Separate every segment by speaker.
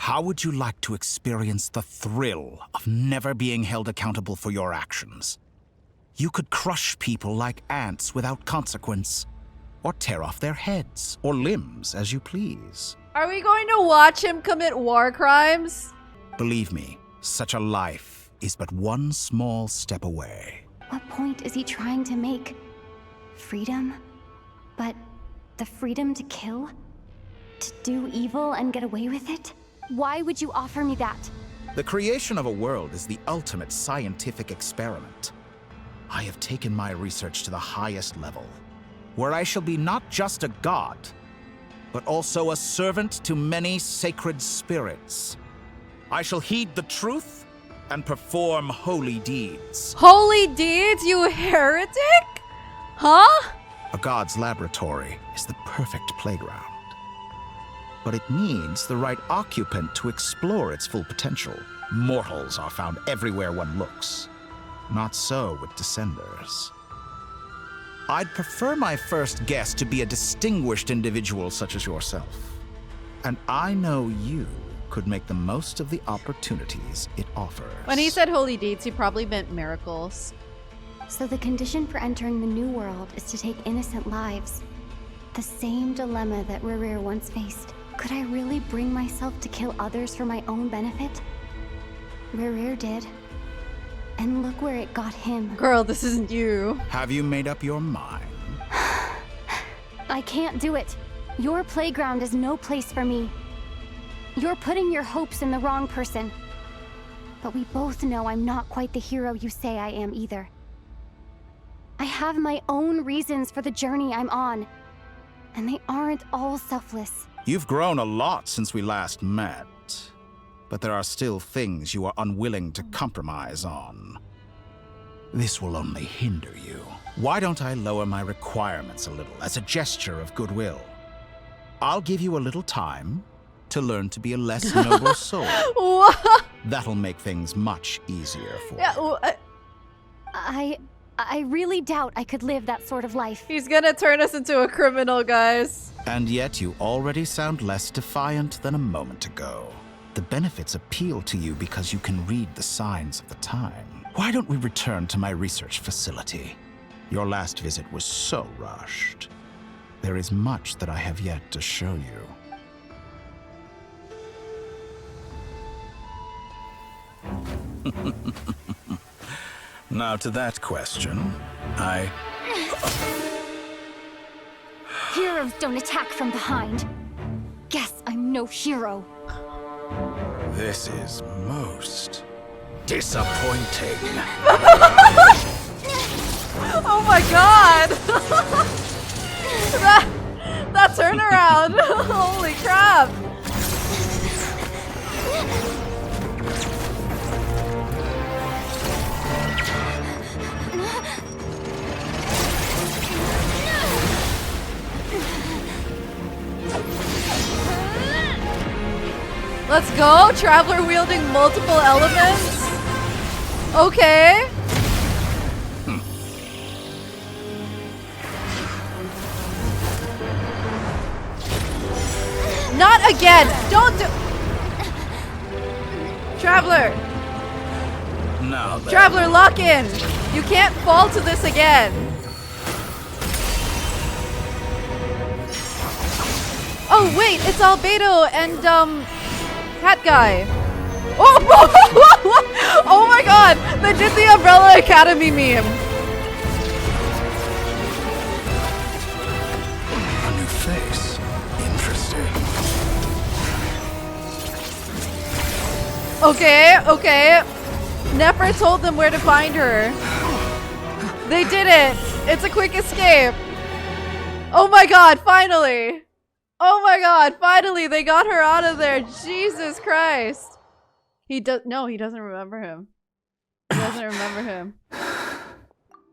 Speaker 1: How would you like to experience the thrill of never being held accountable for your actions? You could crush people like ants without consequence, or tear off their heads or limbs as you please.
Speaker 2: Are we going to watch him commit war crimes?
Speaker 1: Believe me, such a life is but one small step away.
Speaker 3: What point is he trying to make? Freedom? But the freedom to kill? To do evil and get away with it? Why would you offer me that?
Speaker 1: The creation of a world is the ultimate scientific experiment. I have taken my research to the highest level, where I shall be not just a god, but also a servant to many sacred spirits. I shall heed the truth and perform holy deeds.
Speaker 2: Holy deeds, you heretic? Huh?
Speaker 1: A god's laboratory is the perfect playground. But it needs the right occupant to explore its full potential. Mortals are found everywhere one looks. Not so with Descenders. I'd prefer my first guest to be a distinguished individual such as yourself. And I know you could make the most of the opportunities it offers.
Speaker 2: When he said holy deeds, he probably meant miracles.
Speaker 3: So the condition for entering the new world is to take innocent lives. The same dilemma that Rier once faced. Could I really bring myself to kill others for my own benefit? Rier did. And look where it got him.
Speaker 2: Girl, this isn't you.
Speaker 1: Have you made up your mind?
Speaker 3: I can't do it. Your playground is no place for me. You're putting your hopes in the wrong person. But we both know I'm not quite the hero you say I am either. I have my own reasons for the journey I'm on. And they aren't all selfless.
Speaker 1: You've grown a lot since we last met. But there are still things you are unwilling to compromise on. This will only hinder you. Why don't I lower my requirements a little as a gesture of goodwill? I'll give you a little time to learn to be a less noble soul.
Speaker 2: What?
Speaker 1: That'll make things much easier for you.
Speaker 3: I really doubt I could live that sort of life.
Speaker 2: He's gonna turn us into a criminal, guys.
Speaker 1: And yet you already sound less defiant than a moment ago. The benefits appeal to you because you can read the signs of the time. Why don't we return to my research facility? Your last visit was so rushed. There is much that I have yet to show you. Now to that question,
Speaker 3: Heroes don't attack from behind. Guess I'm no hero.
Speaker 1: This is most disappointing.
Speaker 2: Oh my god! that turnaround! Holy crap! Let's go! Traveler wielding multiple elements? Okay. Not again! Don't do— Traveler!
Speaker 1: Now then.
Speaker 2: Traveler, lock in! You can't fall to this again! Oh wait, it's Albedo and Hat guy. Oh! Oh my god! They did the Umbrella Academy meme.
Speaker 1: A new face. Interesting.
Speaker 2: Okay. Nefer told them where to find her. They did it. It's a quick escape. Oh my god, finally. Oh my god, finally they got her out of there. Jesus Christ. He doesn't remember him. He doesn't remember him.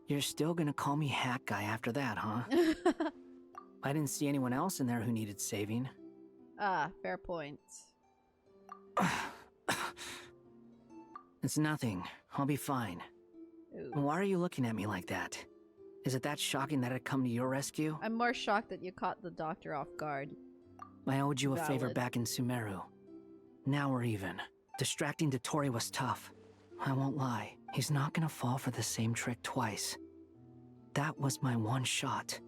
Speaker 4: You're still gonna call me Hat Guy after that, huh? I didn't see anyone else in there who needed saving.
Speaker 2: Ah, fair point.
Speaker 4: It's nothing. I'll be fine.
Speaker 2: Ooh.
Speaker 4: Why are you looking at me like that? Is it that shocking that I'd come to your rescue?
Speaker 2: I'm more shocked that you caught the doctor off guard.
Speaker 4: I owed you a favor
Speaker 2: Valid.
Speaker 4: back in Sumeru. Now we're even. Distracting Dtore was tough. I won't lie, he's not gonna fall for the same trick twice. That was my one shot.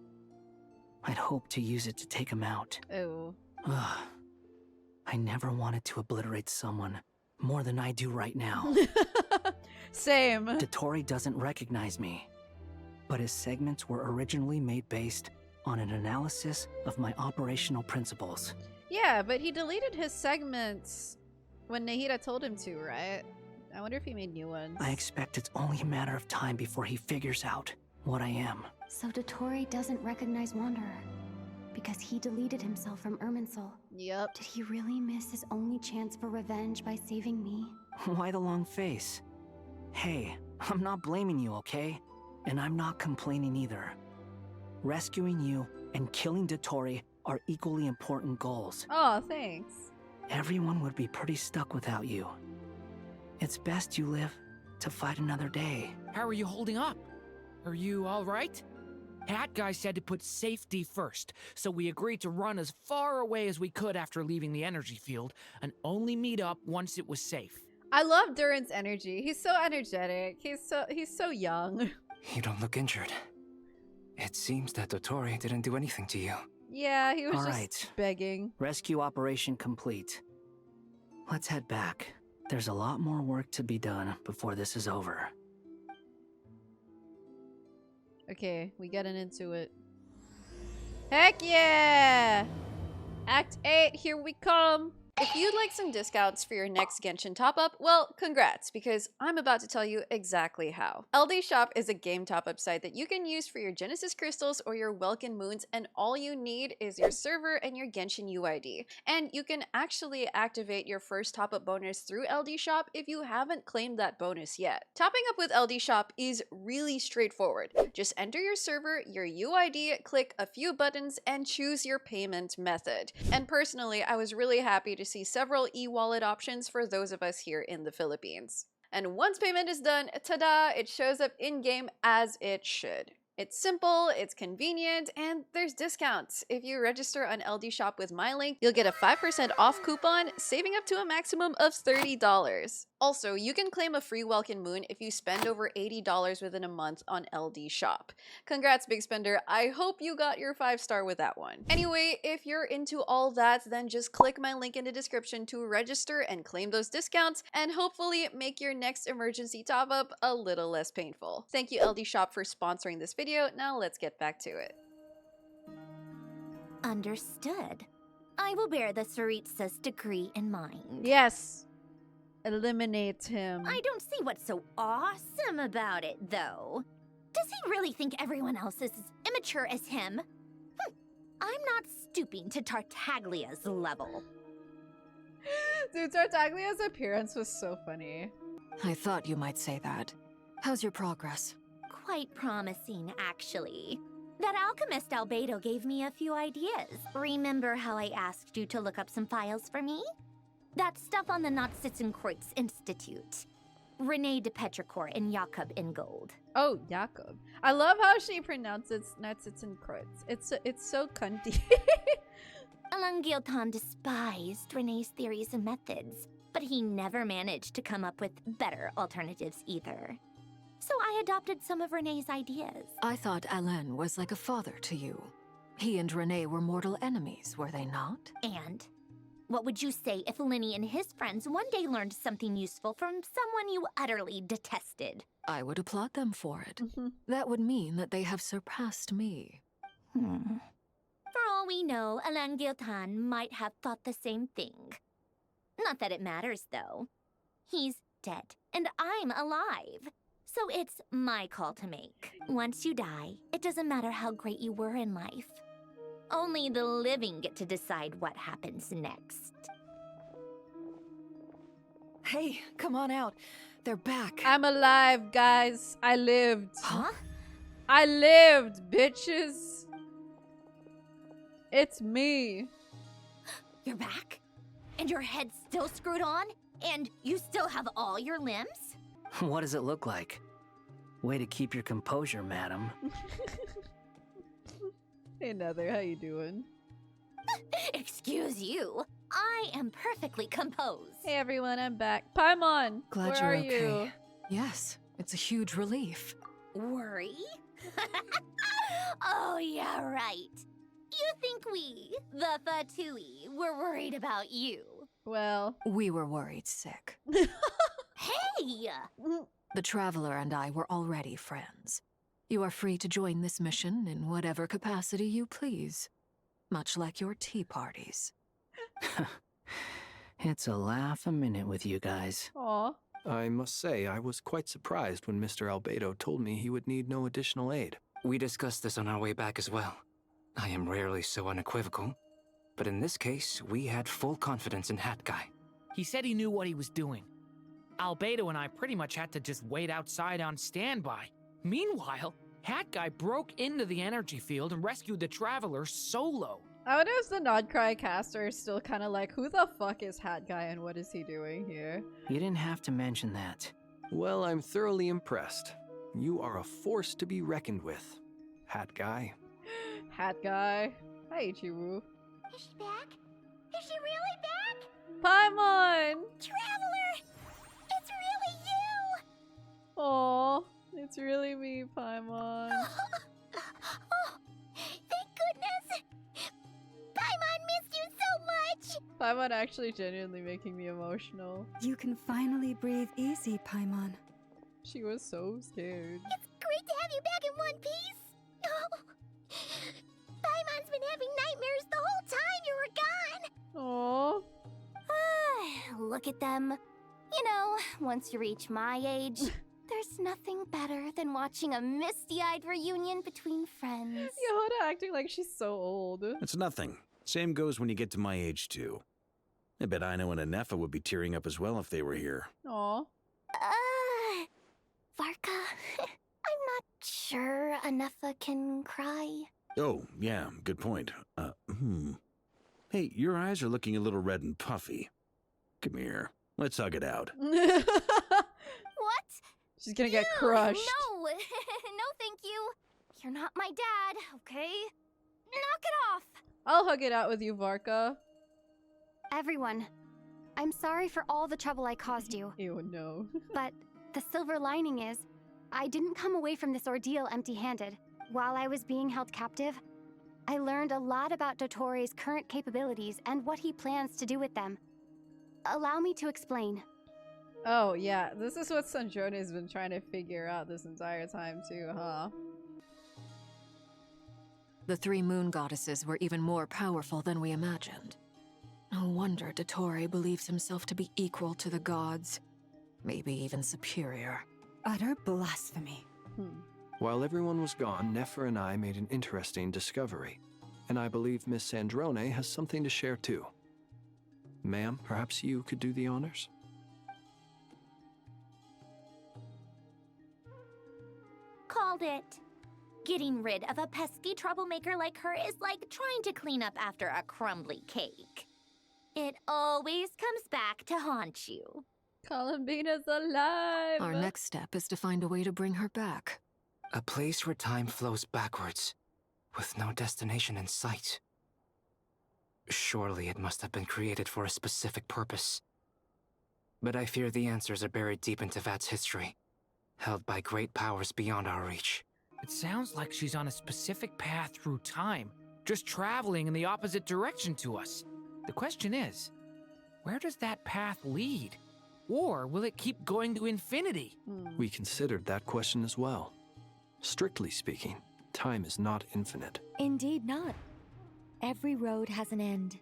Speaker 4: I'd hoped to use it to take him out.
Speaker 2: Oh.
Speaker 4: Ugh. I never wanted to obliterate someone more than I do right now.
Speaker 2: Same.
Speaker 4: Dtore doesn't recognize me, but his segments were originally made based on an analysis of my operational principles.
Speaker 2: Yeah, but he deleted his segments when Nahida told him to, right? I wonder if he made new ones.
Speaker 4: I expect it's only a matter of time before he figures out what I am.
Speaker 3: So Dtore doesn't recognize Wanderer because he deleted himself from Irminsul.
Speaker 2: Yep.
Speaker 3: Did he really miss his only chance for revenge by saving me?
Speaker 4: Why the long face? Hey, I'm not blaming you, okay? And I'm not complaining either. Rescuing you and killing Dtore are equally important goals.
Speaker 2: Oh, thanks.
Speaker 4: Everyone would be pretty stuck without you. It's best you live to fight another day.
Speaker 5: How are you holding up? Are you all right? Hat Guy said to put safety first, so we agreed to run as far away as we could after leaving the energy field and only meet up once it was safe.
Speaker 2: I love Duran's energy. He's so energetic. He's so young.
Speaker 6: You don't look injured. It seems that Dottore didn't do anything to you.
Speaker 2: Yeah, he was
Speaker 4: All
Speaker 2: just
Speaker 4: right.
Speaker 2: begging.
Speaker 4: Rescue operation complete. Let's head back. There's a lot more work to be done before this is over.
Speaker 2: Okay, we getting into it. Heck yeah! Act 8, here we come! If you'd like some discounts for your next Genshin top-up, well, congrats, because I'm about to tell you exactly how. LD Shop is a game top-up site that you can use for your Genesis Crystals or your Welkin Moons, and all you need is your server and your Genshin UID. And you can actually activate your first top-up bonus through LD Shop if you haven't claimed that bonus yet. Topping up with LD Shop is really straightforward. Just enter your server, your UID, click a few buttons, and choose your payment method. And personally, I was really happy to see several e-wallet options for those of us here in the Philippines. And once payment is done, ta-da, it shows up in-game as it should. It's simple, it's convenient, and there's discounts. If you register on LD Shop with my link, you'll get a 5% off coupon, saving up to a maximum of $30. Also, you can claim a free Welkin Moon if you spend over $80 within a month on LD Shop. Congrats, big spender. I hope you got your 5-star with that one. Anyway, if you're into all that, then just click my link in the description to register and claim those discounts, and hopefully make your next emergency top-up a little less painful. Thank you, LD Shop, for sponsoring this video. Now let's get back to it.
Speaker 7: Understood. I will bear the Tsaritsa's decree in mind.
Speaker 2: Yes. Eliminate him.
Speaker 7: I don't see what's so awesome about it, though. Does he really think everyone else is as immature as him? I'm not stooping to Tartaglia's level.
Speaker 2: Dude, Tartaglia's appearance was so funny.
Speaker 8: I thought you might say that. How's your progress?
Speaker 7: Quite promising, actually. That alchemist Albedo gave me a few ideas. Remember how I asked you to look up some files for me? That stuff on the Nazistenkreuz Institute. Renee de Petrichor and Jakob Ingold.
Speaker 2: Oh, Jakob. I love how she pronounces Nazistenkreuz. It's so cunty.
Speaker 7: Alain Guillotin despised Renee's theories and methods, but he never managed to come up with better alternatives either. So I adopted some of Renee's ideas.
Speaker 8: I thought Alain was like a father to you. He and Renee were mortal enemies, were they not?
Speaker 7: And what would you say if Lenny and his friends one day learned something useful from someone you utterly detested?
Speaker 8: I would applaud them for it. That would mean that they have surpassed me.
Speaker 7: For all we know, Alain Guillotin might have thought the same thing. Not that it matters, though. He's dead, and I'm alive. So it's my call to make. Once you die, it doesn't matter how great you were in life. Only the living get to decide what happens next.
Speaker 8: Hey, come on out. They're back.
Speaker 2: I'm alive, guys. I lived.
Speaker 7: Huh?
Speaker 2: I lived, bitches. It's me.
Speaker 7: You're back? And your head's still screwed on? And you still have all your limbs?
Speaker 4: What does it look like? Way to keep your composure, madam.
Speaker 2: Hey, Nether, how you doing?
Speaker 7: Excuse you. I am perfectly composed.
Speaker 2: Hey everyone, I'm back. Paimon,
Speaker 8: Glad
Speaker 2: where
Speaker 8: you're
Speaker 2: are
Speaker 8: okay.
Speaker 2: you?
Speaker 8: Yes, it's a huge relief.
Speaker 7: Worry? Oh, yeah, right. You think we, the Fatui, were worried about you?
Speaker 2: Well,
Speaker 8: We were worried sick.
Speaker 7: Hey!
Speaker 8: The Traveler and I were already friends. You are free to join this mission in whatever capacity you please. Much like your tea parties.
Speaker 4: It's a laugh a minute with you guys.
Speaker 2: aw.
Speaker 9: I must say, I was quite surprised when Mr. Albedo told me he would need no additional aid.
Speaker 6: We discussed this on our way back as well. I am rarely so unequivocal, but in this case, we had full confidence in Hat Guy.
Speaker 5: He said he knew what he was doing. Albedo and I pretty much had to just wait outside on standby. Meanwhile, Hat Guy broke into the energy field and rescued the Traveler solo.
Speaker 2: I wonder if the Nodcry caster is still kind of like, who the fuck is Hat Guy and what is he doing here?
Speaker 4: You didn't have to mention that.
Speaker 9: Well, I'm thoroughly impressed. You are a force to be reckoned with, Hat Guy.
Speaker 2: Hat Guy. Hi, Ichiru.
Speaker 7: Is she back? Is she really back?
Speaker 2: Paimon!
Speaker 7: Traveler! It's really you!
Speaker 2: Aw, it's really me, Paimon.
Speaker 7: Oh, thank goodness! Paimon missed you so much!
Speaker 2: Paimon actually genuinely making me emotional.
Speaker 10: You can finally breathe easy, Paimon.
Speaker 2: She was so scared.
Speaker 7: It's great to have you back in one piece! Oh, Paimon's been having nightmares the whole time you were gone!
Speaker 2: Aw.
Speaker 7: Look at them. You know, once you reach my age, there's nothing better than watching a misty-eyed reunion between friends.
Speaker 2: Yoda acting like she's so old.
Speaker 11: It's nothing. Same goes when you get to my age, too. I bet Ino and Anefa would be tearing up as well if they were here.
Speaker 2: Aw.
Speaker 7: Varka, I'm not sure Anefa can cry.
Speaker 11: Oh, yeah, good point. Hey, your eyes are looking a little red and puffy. Come here. Let's hug it out.
Speaker 7: What?
Speaker 2: She's gonna get
Speaker 7: Ew,
Speaker 2: crushed.
Speaker 7: No, no thank you. You're not my dad, okay? Knock it off.
Speaker 2: I'll hug it out with you, Varka.
Speaker 3: Everyone, I'm sorry for all the trouble I caused you.
Speaker 2: Ew, no.
Speaker 3: But the silver lining is, I didn't come away from this ordeal empty-handed. While I was being held captive, I learned a lot about Dottore's current capabilities and what he plans to do with them. Allow me to explain.
Speaker 2: Oh, yeah. This is what Sandrone has been trying to figure out this entire time, too, huh?
Speaker 8: The three moon goddesses were even more powerful than we imagined. No wonder Dtore believes himself to be equal to the gods. Maybe even superior.
Speaker 10: Utter blasphemy.
Speaker 9: While everyone was gone, Nefer and I made an interesting discovery. And I believe Miss Sandrone has something to share too. Ma'am, perhaps you could do the honors?
Speaker 7: Called it. Getting rid of a pesky troublemaker like her is like trying to clean up after a crumbly cake. It always comes back to haunt you.
Speaker 2: Columbina's alive!
Speaker 8: Our next step is to find a way to bring her back.
Speaker 6: A place where time flows backwards, with no destination in sight. Surely it must have been created for a specific purpose. But I fear the answers are buried deep in Tevat's history, held by great powers beyond our reach.
Speaker 5: It sounds like she's on a specific path through time, just traveling in the opposite direction to us. The question is, where does that path lead? Or will it keep going to infinity?
Speaker 9: We considered that question as well. Strictly speaking, time is not infinite.
Speaker 10: Indeed not. Every road has an end.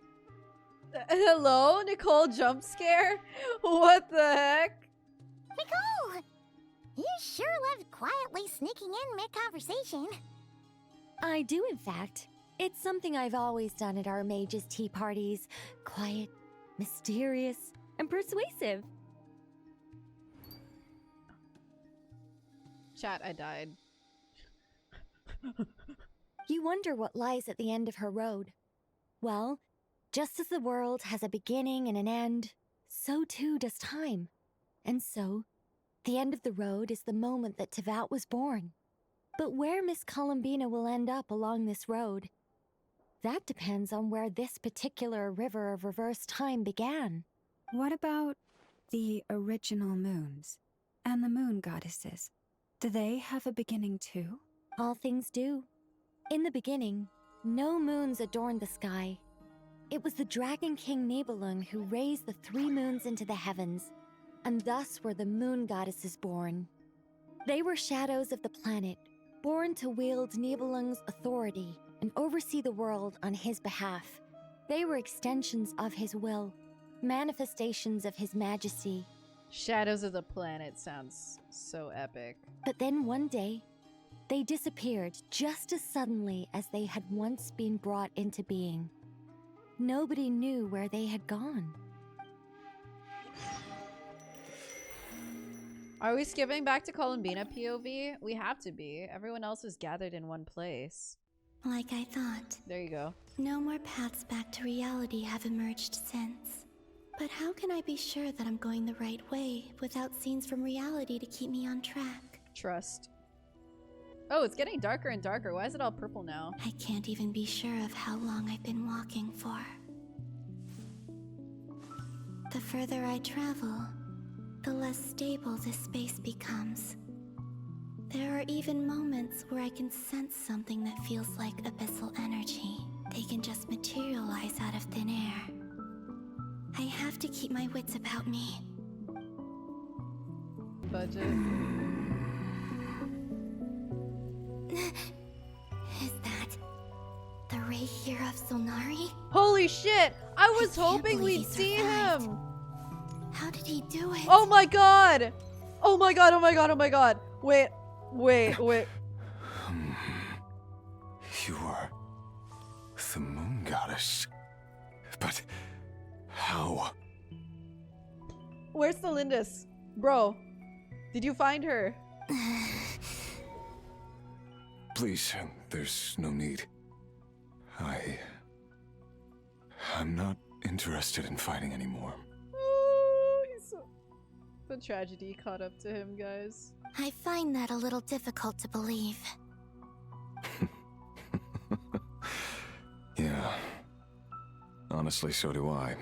Speaker 2: Hello? Nicole jump scare? What the heck?
Speaker 7: Nicole! You sure love quietly sneaking in mid-conversation.
Speaker 10: I do, in fact. It's something I've always done at our mages' tea parties. Quiet, mysterious, and persuasive.
Speaker 2: Chat, I died.
Speaker 10: You wonder what lies at the end of her road. Well, just as the world has a beginning and an end, so too does time. And so, the end of the road is the moment that Tevat was born. But where Miss Colombina will end up along this road, That depends on where this particular river of reverse time began.
Speaker 12: What about the original moons and the moon goddesses? Do they have a beginning too?
Speaker 10: All things do. In the beginning, no moons adorned the sky. It was the Dragon King Nibelung who raised the 3 moons into the heavens, and thus were the moon goddesses born. They were shadows of the planet, born to wield Nibelung's authority and oversee the world on his behalf. They were extensions of his will, manifestations of his majesty.
Speaker 2: Shadows of the Planet sounds so epic.
Speaker 10: But then one day, they disappeared just as suddenly as they had once been brought into being. Nobody knew where they had gone.
Speaker 2: Are we skipping back to Colombina POV? We have to be. Everyone else is gathered in one place.
Speaker 13: Like I thought.
Speaker 2: There you go.
Speaker 13: No more paths back to reality have emerged since. But how can I be sure that I'm going the right way without scenes from reality to keep me on track?
Speaker 2: Trust. Oh, it's getting darker and darker. Why is it all purple now?
Speaker 13: I can't even be sure of how long I've been walking for. The further I travel, the less stable this space becomes. There are even moments where I can sense something that feels like abyssal energy. They can just materialize out of thin air. I have to keep my wits about me.
Speaker 2: Budget.
Speaker 13: Is that the Rier of Solnari?
Speaker 2: Holy shit! I was
Speaker 13: can't
Speaker 2: hoping
Speaker 13: believe
Speaker 2: we'd
Speaker 13: he
Speaker 2: see
Speaker 13: survived.
Speaker 2: him!
Speaker 13: How did he do it?
Speaker 2: Oh my god! Oh my god, oh my god, oh my god! Wait.
Speaker 14: You are the moon goddess. But how?
Speaker 2: Where's Tholindis? Bro, did you find her?
Speaker 14: Please, there's no need. I'm not interested in fighting anymore.
Speaker 2: The tragedy caught up to him, guys.
Speaker 13: I find that a little difficult to believe.
Speaker 14: Yeah. Honestly, so do I.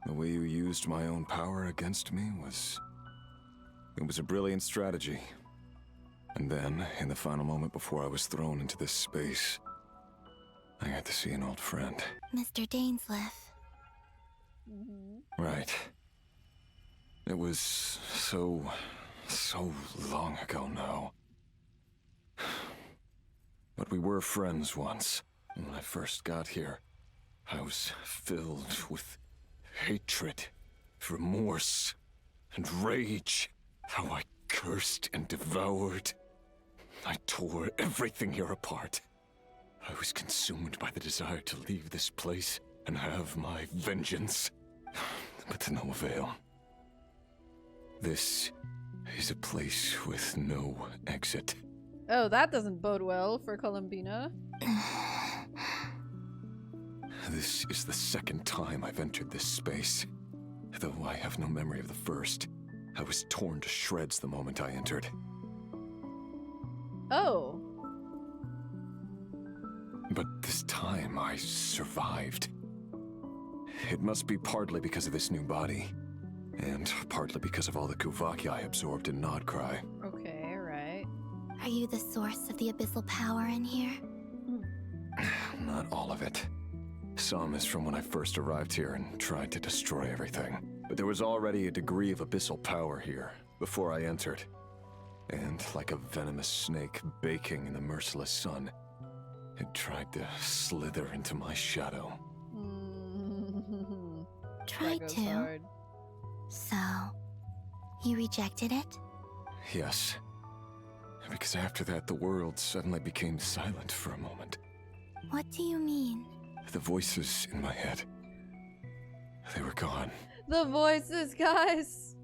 Speaker 14: The way you used my own power against me was... It was a brilliant strategy. And then, in the final moment before I was thrown into this space, I got to see an old friend.
Speaker 13: Mr. Dainsleif.
Speaker 14: Right. It was so long ago now. But we were friends once. When I first got here, I was filled with hatred, remorse, and rage. How I cursed and devoured. I tore everything here apart. I was consumed by the desire to leave this place and have my vengeance. But to no avail. This is a place with no exit.
Speaker 2: Oh, that doesn't bode well for Colombina.
Speaker 14: This is the second time I've entered this space. Though I have no memory of the first. I was torn to shreds the moment I entered.
Speaker 2: Oh.
Speaker 14: But this time I survived. It must be partly because of this new body. And partly because of all the Kuvaki I absorbed in Krai.
Speaker 2: Okay, right.
Speaker 13: Are you the source of the abyssal power in here?
Speaker 14: Not all of it. Some is from when I first arrived here and tried to destroy everything. But there was already a degree of abyssal power here before I entered. And like a venomous snake baking in the merciless sun, it tried to slither into my shadow.
Speaker 13: Tried to?
Speaker 2: Hard.
Speaker 13: So, you rejected it?
Speaker 14: Yes. Because after that, the world suddenly became silent for a moment.
Speaker 13: What do you mean?
Speaker 14: The voices in my head, they were gone.
Speaker 2: The voices, guys!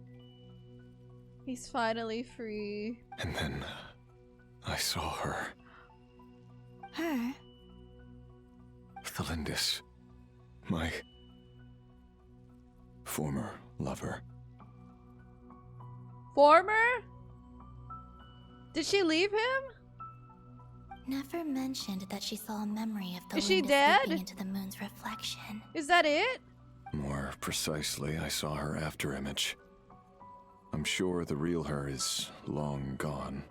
Speaker 2: He's finally free.
Speaker 14: And then, I saw her.
Speaker 13: Her?
Speaker 14: Tholindis. My former lover.
Speaker 2: Former? Did she leave him?
Speaker 13: Never mentioned that she saw a memory of
Speaker 2: Is she
Speaker 13: Tholindis
Speaker 2: dead?
Speaker 13: leaping into the moon's reflection.
Speaker 2: Is that it?
Speaker 14: More precisely, I saw her afterimage. I'm sure the real her is long gone.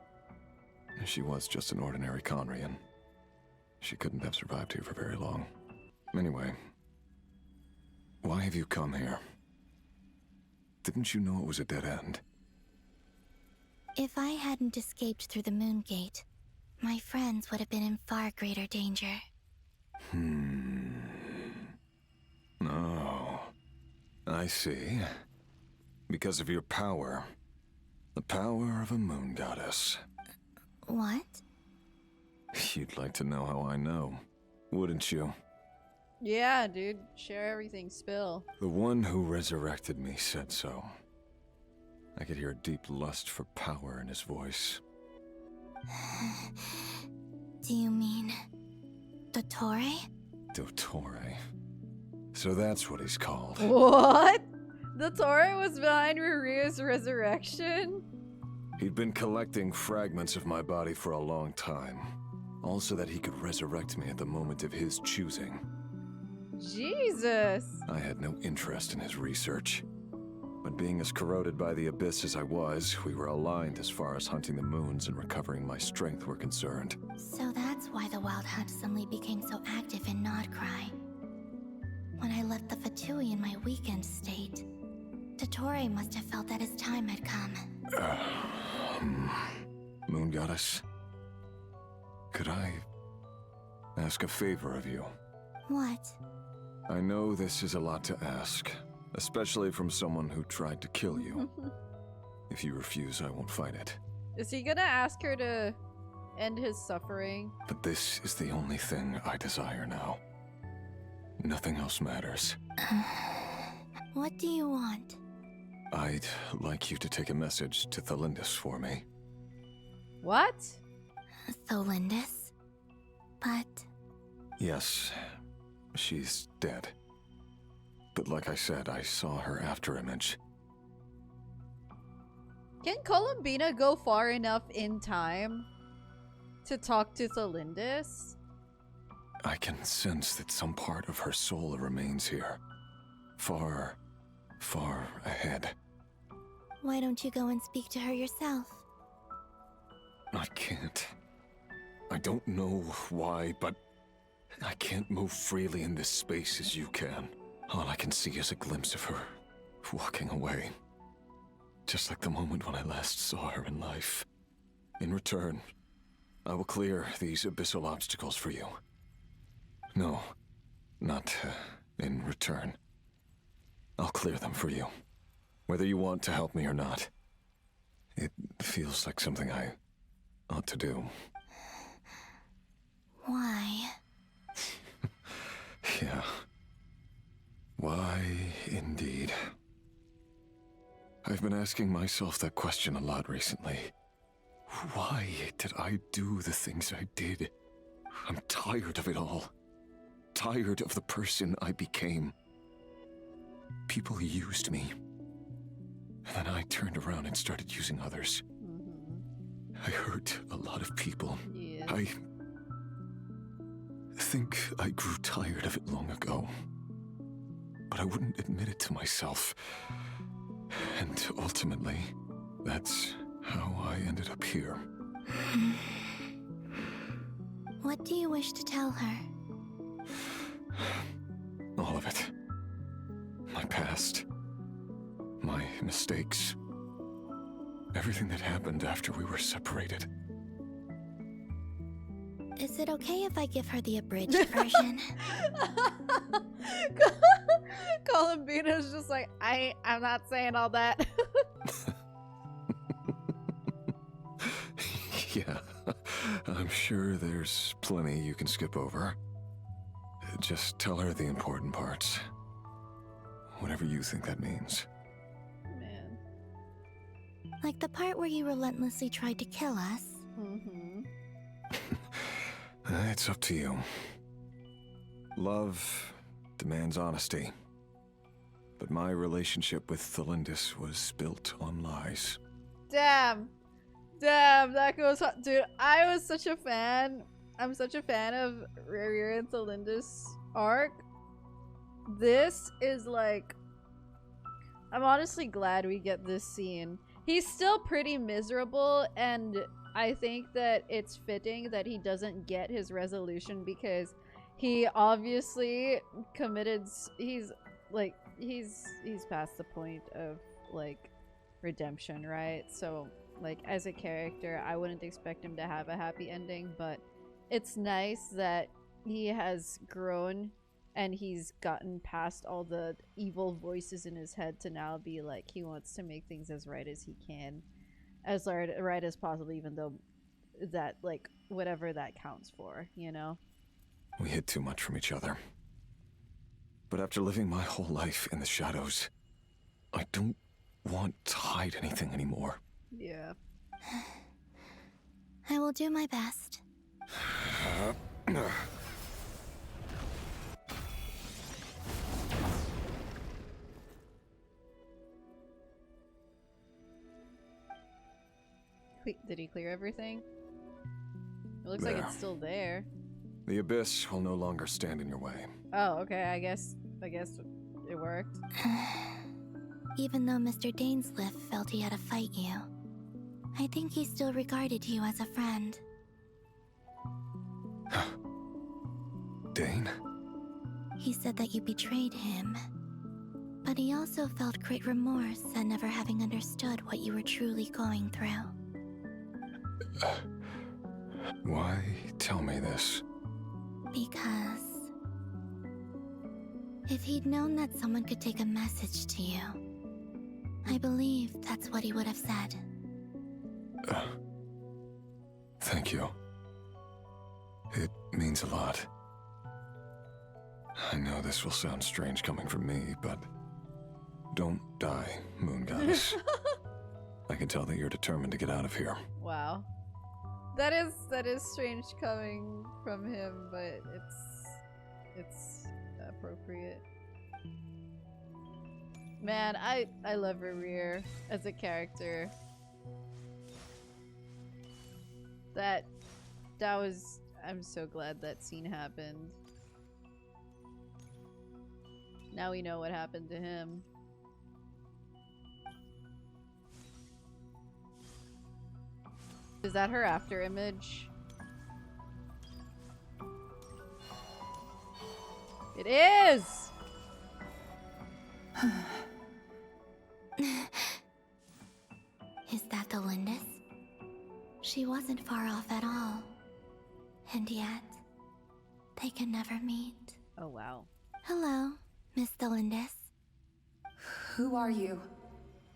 Speaker 14: She was just an ordinary Conrian. She couldn't have survived here for very long. Anyway, why have you come here? Didn't you know it was a dead end?
Speaker 13: If I hadn't escaped through the moon gate, my friends would have been in far greater danger.
Speaker 14: Oh, I see. Because of your power. The power of a moon goddess.
Speaker 13: What?
Speaker 14: You'd like to know how I know, wouldn't you?
Speaker 2: Yeah, dude. Share everything, spill.
Speaker 14: The one who resurrected me said so. I could hear a deep lust for power in his voice.
Speaker 13: Do you mean... Dottore?
Speaker 14: Dtore. So that's what he's called.
Speaker 2: What? Dtore was behind Rier's resurrection?
Speaker 14: He'd been collecting fragments of my body for a long time. Also that he could resurrect me at the moment of his choosing.
Speaker 2: Jesus.
Speaker 14: I had no interest in his research. But being as corroded by the abyss as I was, we were aligned as far as hunting the moons and recovering my strength were concerned.
Speaker 13: So that's why the Wild Hunt suddenly became so active in Krai. When I left the Fatui in my weakened state, Dtore must have felt that his time had come.
Speaker 14: Moon Goddess? Could I ask a favor of you?
Speaker 13: What?
Speaker 14: I know this is a lot to ask, especially from someone who tried to kill you. If you refuse, I won't fight it.
Speaker 2: Is he gonna ask her to end his suffering?
Speaker 14: But this is the only thing I desire now. Nothing else matters.
Speaker 13: What do you want?
Speaker 14: I'd like you to take a message to Tholindis for me.
Speaker 2: What?
Speaker 13: Tholindis? But...
Speaker 14: Yes, she's dead. But like I said, I saw her afterimage.
Speaker 2: Can Colombina go far enough in time to talk to Tholindis?
Speaker 14: I can sense that some part of her soul remains here. Far, far ahead.
Speaker 13: Why don't you go and speak to her yourself?
Speaker 14: I can't. I don't know why, but I can't move freely in this space as you can. All I can see is a glimpse of her walking away. Just like the moment when I last saw her in life. In return, I will clear these abyssal obstacles for you. No, not in return. I'll clear them for you. Whether you want to help me or not. It feels like something I ought to do.
Speaker 13: Why?
Speaker 14: Yeah. Why, indeed. I've been asking myself that question a lot recently. Why did I do the things I did? I'm tired of it all. Tired of the person I became. People used me. And then I turned around and started using others. I hurt a lot of people.
Speaker 2: Yes.
Speaker 14: I think I grew tired of it long ago. But I wouldn't admit it to myself. And ultimately, that's how I ended up here.
Speaker 13: What do you wish to tell her?
Speaker 14: All of it. My past. My mistakes. Everything that happened after we were separated.
Speaker 13: Is it okay if I give her the abridged version?
Speaker 2: Colombina's just like, I'm not saying all that.
Speaker 14: Yeah, I'm sure there's plenty you can skip over. Just tell her the important parts. Whatever you think that means.
Speaker 2: Man.
Speaker 13: Like the part where you relentlessly tried to kill us?
Speaker 2: Mm-hmm.
Speaker 14: It's up to you. Love demands honesty. But my relationship with Tholindis was built on lies.
Speaker 2: Damn. Damn, that goes hard. Dude, I was such a fan I'm such a fan of Rier and Tholindis arc. This is like, I'm honestly glad we get this scene. He's still pretty miserable, and I think that it's fitting that he doesn't get his resolution because he obviously committed, he's past the point of like redemption, right? So like as a character, I wouldn't expect him to have a happy ending, but it's nice that he has grown and he's gotten past all the evil voices in his head to now be like, he wants to make things as right as he can, as right as possible, even though that, like, whatever that counts for, you know?
Speaker 14: We hid too much from each other. But after living my whole life in the shadows, I don't want to hide anything anymore.
Speaker 2: Yeah.
Speaker 13: I will do my best.
Speaker 2: Did he clear everything? It looks like it's still there.
Speaker 14: The abyss will no longer stand in your way.
Speaker 2: Oh, okay, I guess it worked.
Speaker 13: Even though Mr. Dainsliff felt he had to fight you, I think he still regarded you as a friend.
Speaker 14: Dane?
Speaker 13: He said that you betrayed him, but he also felt great remorse at never having understood what you were truly going through.
Speaker 14: Why tell me this?
Speaker 13: Because if he'd known that someone could take a message to you, I believe that's what he would have said.
Speaker 14: Thank you. It means a lot. I know this will sound strange coming from me, but don't die, Moon Goddess. I can tell that you're determined to get out of here.
Speaker 2: Wow. That is strange coming from him, but it's appropriate. Man, I love Rier as a character. That was, I'm so glad that scene happened. Now we know what happened to him. Is that her after image? It is!
Speaker 13: Is that Tholindis? She wasn't far off at all. And yet, they can never meet.
Speaker 2: Oh, wow.
Speaker 13: Hello, Miss Tholindis.
Speaker 15: Who are you?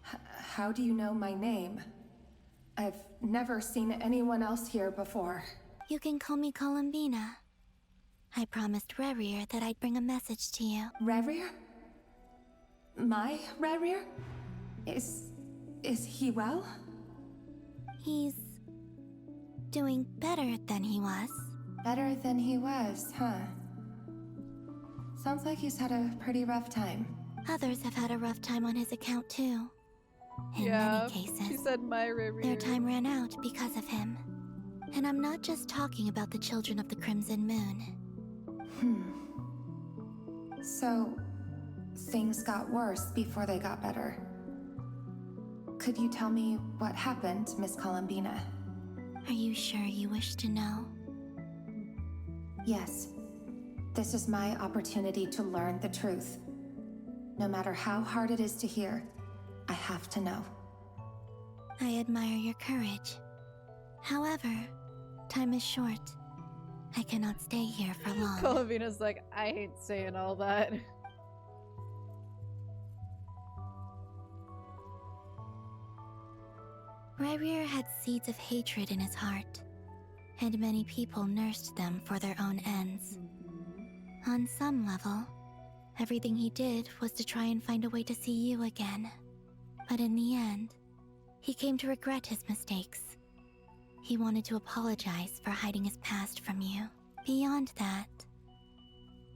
Speaker 15: How do you know my name? I've never seen anyone else here before.
Speaker 13: You can call me Columbina. I promised Rier that I'd bring a message to you.
Speaker 15: Rier? My Rier? Is he well?
Speaker 13: He's doing better than he was.
Speaker 15: Better than he was, huh? Sounds like he's had a pretty rough time.
Speaker 13: Others have had a rough time on his account too. In
Speaker 2: Yeah,
Speaker 13: many cases,
Speaker 2: she said my Rier.
Speaker 13: their time ran out because of him. And I'm not just talking about the children of the Crimson Moon.
Speaker 15: So, things got worse before they got better. Could you tell me what happened, Miss Colombina?
Speaker 13: Are you sure you wish to know?
Speaker 15: Yes. This is my opportunity to learn the truth. No matter how hard it is to hear, I have to know.
Speaker 13: I admire your courage. However, time is short. I cannot stay here for long.
Speaker 2: Columbina's like, I hate saying all that.
Speaker 13: Rier had seeds of hatred in his heart, and many people nursed them for their own ends. On some level, everything he did was to try and find a way to see you again. But in the end, he came to regret his mistakes. He wanted to apologize for hiding his past from you. Beyond that,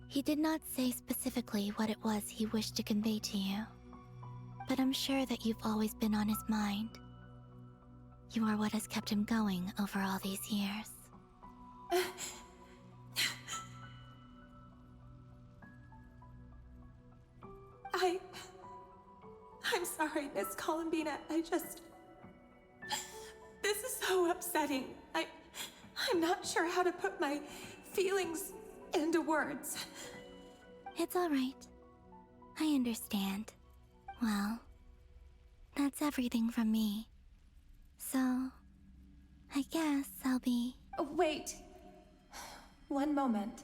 Speaker 13: he did not say specifically what it was he wished to convey to you. But I'm sure that you've always been on his mind. You are what has kept him going over all these years.
Speaker 15: I'm sorry, Miss Colombina. This is so upsetting. I'm not sure how to put my feelings into words.
Speaker 13: It's all right. I understand. Well, that's everything from me. So, I guess I'll be...
Speaker 15: Wait. One moment.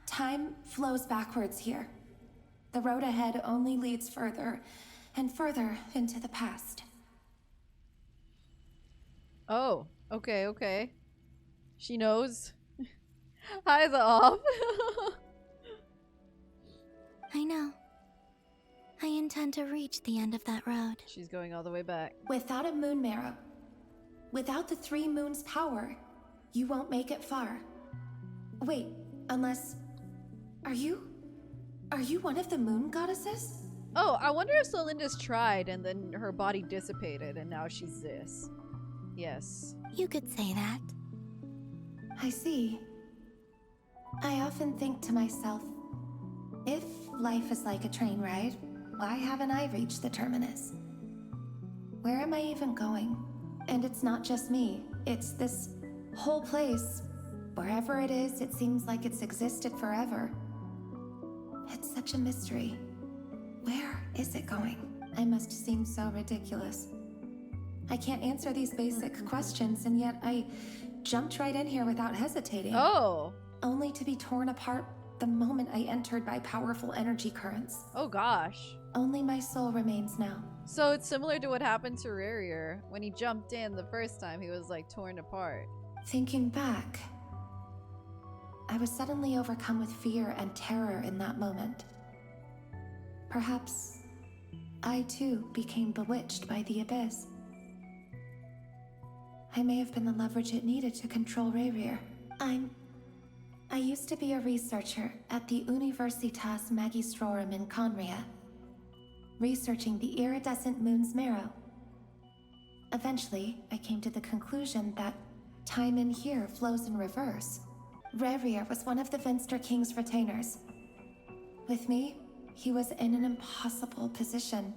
Speaker 15: Time flows backwards here. The road ahead only leads further and further into the past.
Speaker 2: Oh, okay. She knows. Eyes off.
Speaker 13: I know. I intend to reach the end of that road.
Speaker 2: She's going all the way back.
Speaker 15: Without a moon marrow, without the 3 moons' power, you won't make it far. Wait, unless... Are you one of the moon goddesses?
Speaker 2: Oh, I wonder if Tholindis tried and then her body dissipated and now she's this. Yes.
Speaker 13: You could say that.
Speaker 15: I see. I often think to myself, if life is like a train ride, why haven't I reached the terminus? Where am I even going? And it's not just me, it's this whole place. Wherever it is, it seems like it's existed forever. It's such a mystery. Where is it going? I must seem so ridiculous. I can't answer these basic questions, and yet I jumped right in here without hesitating.
Speaker 2: Oh.
Speaker 15: Only to be torn apart the moment I entered by powerful energy currents.
Speaker 2: Oh gosh.
Speaker 15: Only my soul remains now.
Speaker 2: So it's similar to what happened to Rier. When he jumped in the first time, he was like torn apart.
Speaker 15: Thinking back, I was suddenly overcome with fear and terror in that moment. Perhaps I too became bewitched by the abyss. I may have been the leverage it needed to control Rier. I used to be a researcher at the Universitas Magistrorum in Conria, researching the iridescent moon's marrow. Eventually, I came to the conclusion that time in here flows in reverse. Rier was one of the Finster King's retainers. With me, he was in an impossible position.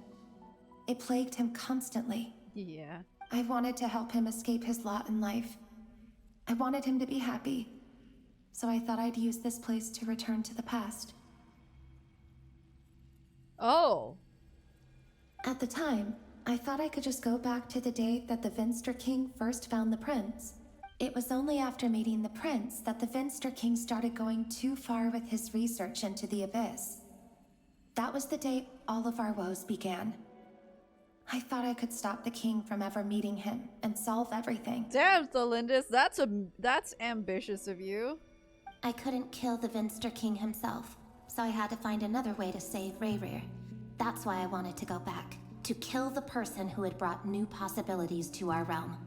Speaker 15: It plagued him constantly.
Speaker 2: Yeah.
Speaker 15: I wanted to help him escape his lot in life. I wanted him to be happy. So I thought I'd use this place to return to the past.
Speaker 2: Oh.
Speaker 15: At the time, I thought I could just go back to the day that the Finster King first found the prince. It was only after meeting the prince that the Finster King started going too far with his research into the abyss. That was the day all of our woes began. I thought I could stop the king from ever meeting him and solve everything.
Speaker 2: Damn, Tholindis, that's ambitious of you.
Speaker 7: I couldn't kill the Finster King himself, so I had to find another way to save Rier. That's why I wanted to go back, to kill the person who had brought new possibilities to our realm.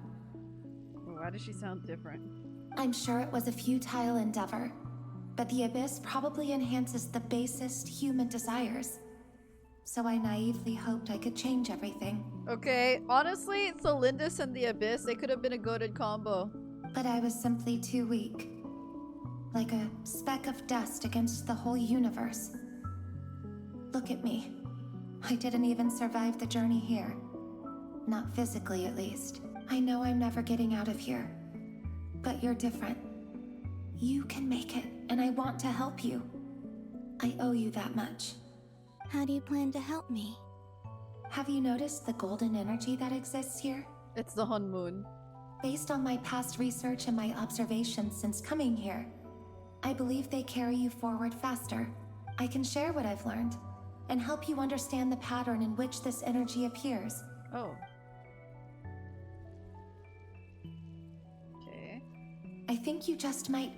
Speaker 2: Why does she sound different?
Speaker 15: I'm sure it was a futile endeavor, but the abyss probably enhances the basest human desires. So I naively hoped I could change everything.
Speaker 2: Okay, honestly, Tholindis and the Abyss, they could have been a goated combo.
Speaker 15: But I was simply too weak. Like a speck of dust against the whole universe. Look at me. I didn't even survive the journey here. Not physically, at least. I know I'm never getting out of here. But you're different. You can make it, and I want to help you. I owe you that much.
Speaker 13: How do you plan to help me?
Speaker 15: Have you noticed the golden energy that exists here?
Speaker 2: It's the Hun Moon.
Speaker 15: Based on my past research and my observations since coming here, I believe they carry you forward faster. I can share what I've learned, and help you understand the pattern in which this energy appears.
Speaker 2: Oh. Okay.
Speaker 15: I think you just might...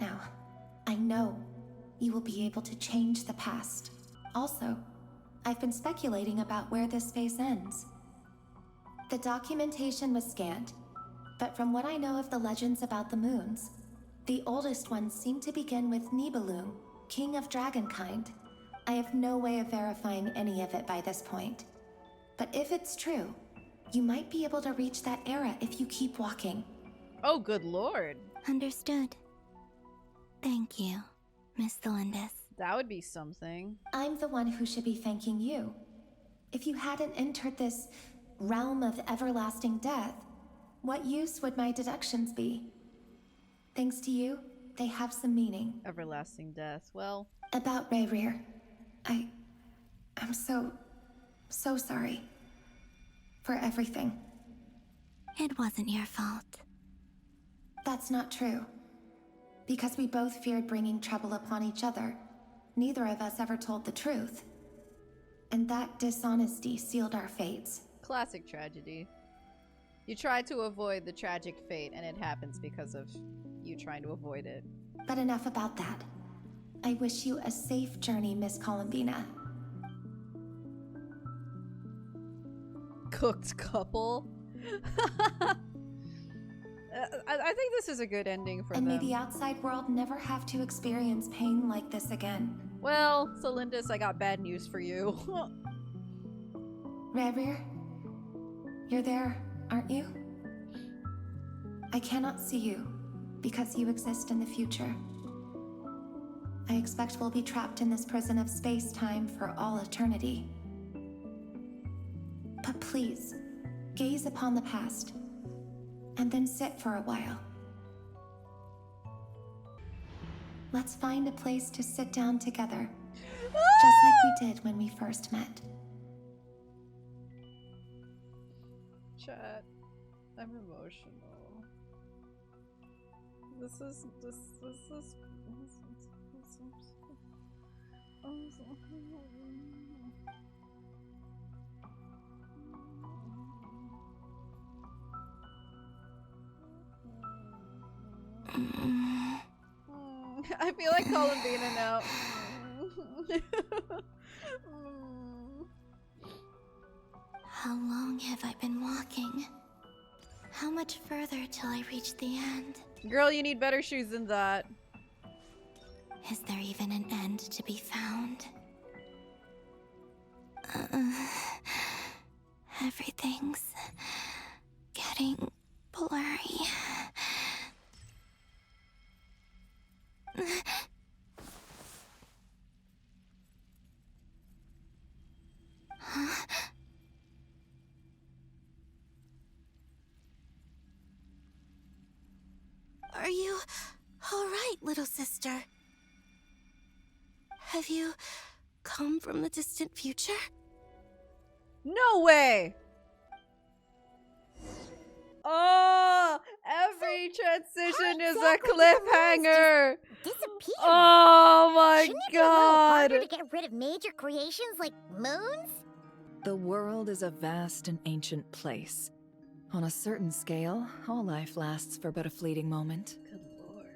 Speaker 15: Now, I know you will be able to change the past. Also, I've been speculating about where this phase ends. The documentation was scanned, but from what I know of the legends about the moons, the oldest ones seem to begin with Nibelung, king of dragonkind. I have no way of verifying any of it by this point. But if it's true, You might be able to reach that era if you keep walking.
Speaker 2: Oh, good lord.
Speaker 13: Understood. Thank you, Miss Tholindis.
Speaker 2: That would be something.
Speaker 15: I'm the one who should be thanking you. If you hadn't entered this realm of everlasting death, what use would my deductions be? Thanks to you, they have some meaning.
Speaker 2: Everlasting death. Well...
Speaker 15: About Rier. I'm so sorry. For everything.
Speaker 13: It wasn't your fault.
Speaker 15: That's not true. Because we both feared bringing trouble upon each other, neither of us ever told the truth. And that dishonesty sealed our fates.
Speaker 2: Classic tragedy. You try to avoid the tragic fate, and it happens because of you trying to avoid it.
Speaker 15: But enough about that. I wish you a safe journey, Miss Colombina.
Speaker 2: Cooked couple. I think this is a good ending for
Speaker 15: and
Speaker 2: them.
Speaker 15: may the outside world never have to experience pain like this again.
Speaker 2: Well, Tholindis, I got bad news for you.
Speaker 15: Rier, you're there, aren't you? I cannot see you, because you exist in the future. I expect we'll be trapped in this prison of space-time for all eternity. But please, gaze upon the past, and then sit for a while. Let's find a place to sit down together, just like we did when we first met.
Speaker 2: Chat, I'm emotional. This is I feel like Colombina now.
Speaker 13: How long have I been walking? How much further till I reach the end?
Speaker 2: Girl, you need better shoes than that.
Speaker 13: Is there even an end to be found? Everything's getting blurry. Huh? Are you all right, little sister? Have you come from the distant future?
Speaker 2: No way! Oh, every transition is a cliffhanger.
Speaker 7: Disappear.
Speaker 2: Oh my
Speaker 7: Shouldn't it be a little harder
Speaker 2: god.
Speaker 7: to get rid of major creations like moons?
Speaker 8: The world is a vast and ancient place. On a certain scale, all life lasts for but a fleeting moment.
Speaker 2: Good lord.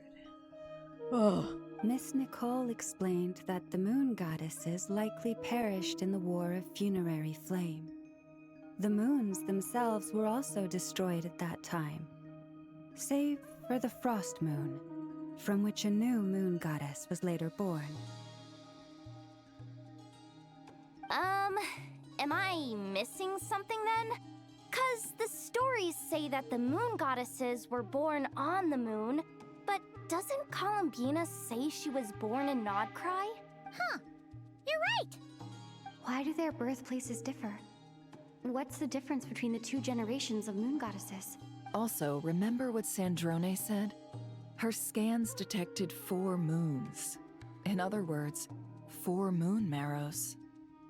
Speaker 2: Oh.
Speaker 12: Miss Nicole explained that the moon goddesses likely perished in the War of Funerary Flame. The moons themselves were also destroyed at that time, save for the Frost Moon, from which a new moon goddess was later born.
Speaker 3: Am I missing something then? 'Cause the stories say that the moon goddesses were born on the moon, but doesn't Colombina say she was born in Krai?
Speaker 7: Huh. You're right.
Speaker 3: Why do their birthplaces differ? What's the difference between the two generations of moon goddesses?
Speaker 8: Also, remember what Sandrone said? Her scans detected 4 moons. In other words, 4 moon marrows.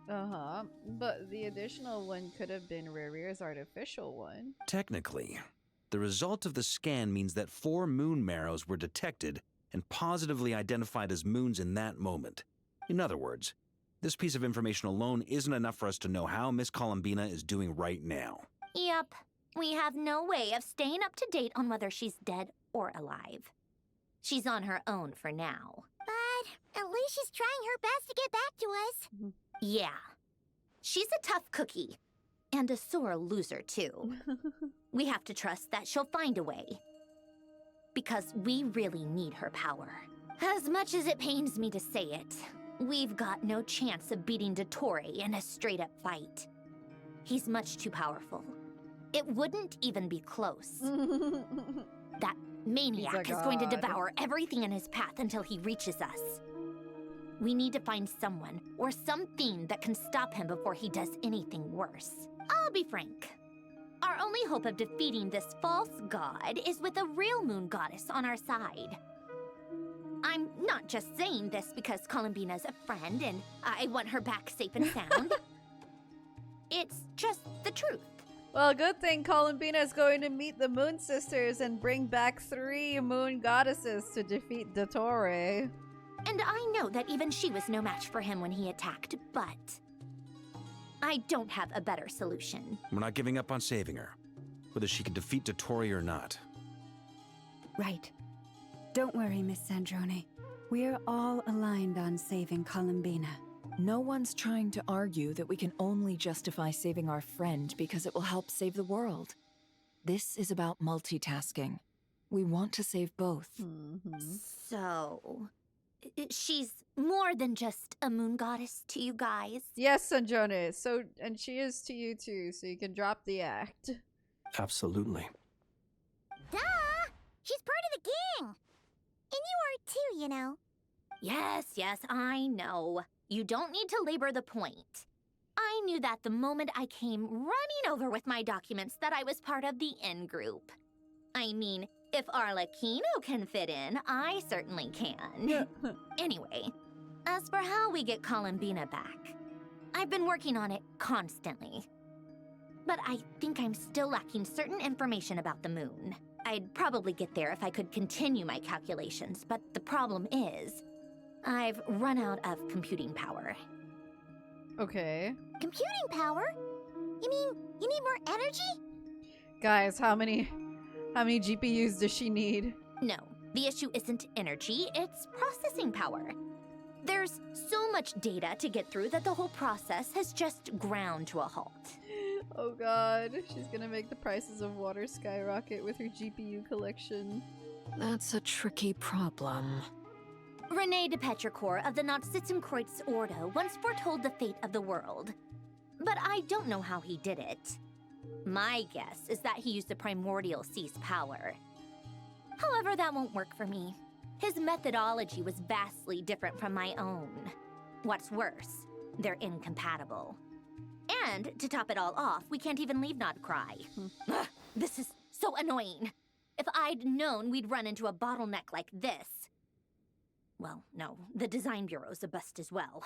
Speaker 2: Uh-huh. But the additional one could have been Rier's artificial one.
Speaker 11: Technically, the result of the scan means that 4 moon marrows were detected and positively identified as moons in that moment. In other words, this piece of information alone isn't enough for us to know how Miss Colombina is doing right now.
Speaker 7: Yep. We have no way of staying up to date on whether she's dead or alive. She's on her own for now. But at least she's trying her best to get back to us. Yeah. She's a tough cookie. And a sore loser, too. We have to trust that she'll find a way. Because we really need her power. As much as it pains me to say it, we've got no chance of beating Dtore in a straight-up fight. He's much too powerful. It wouldn't even be close. That maniac
Speaker 2: He's a
Speaker 7: is going to
Speaker 2: god.
Speaker 7: devour everything in his path until he reaches us. We need to find someone or something that can stop him before he does anything worse. I'll be frank. Our only hope of defeating this false god is with a real moon goddess on our side. I'm not just saying this because Columbina's a friend and I want her back safe and sound. It's just the truth.
Speaker 2: Well, good thing Colombina is going to meet the Moon Sisters and bring back 3 moon goddesses to defeat Dtore.
Speaker 7: And I know that even she was no match for him when he attacked, but I don't have a better solution.
Speaker 11: We're not giving up on saving her, whether she can defeat Dtore or not.
Speaker 12: Right. Don't worry, Miss Sandrone. We're all aligned on saving Colombina.
Speaker 16: No one's trying to argue that we can only justify saving our friend because it will help save the world. This is about multitasking. We want to save both.
Speaker 7: So, she's more than just a moon goddess to you guys?
Speaker 2: Yes, Sandrone. So, and she is to you too, so you can drop the act.
Speaker 9: Absolutely.
Speaker 17: Duh! She's part of the gang! And you are too, you know.
Speaker 7: Yes, I know. You don't need to labor the point. I knew that the moment I came running over with my documents that I was part of the in-group. I mean, if Arlecchino can fit in, I certainly can. Anyway, as for how we get Colombina back, I've been working on it constantly. But I think I'm still lacking certain information about the moon. I'd probably get there if I could continue my calculations, but the problem is, I've run out of computing power.
Speaker 2: Okay.
Speaker 17: Computing power? You mean you need more energy?
Speaker 2: Guys, how many GPUs does she need?
Speaker 7: No, the issue isn't energy, it's processing power. There's so much data to get through that the whole process has just ground to a halt.
Speaker 2: Oh god, she's gonna make the prices of water skyrocket with her GPU collection.
Speaker 8: That's a tricky problem.
Speaker 7: René de Petrichor of the Nazissenkreuz Ordo once foretold the fate of the world. But I don't know how he did it. My guess is that he used the primordial sea's power. However, that won't work for me. His methodology was vastly different from my own. What's worse, they're incompatible. And to top it all off, we can't even leave Krai. Ugh, this is so annoying. If I'd known we'd run into a bottleneck like this. Well, no, the design bureau's a bust as well.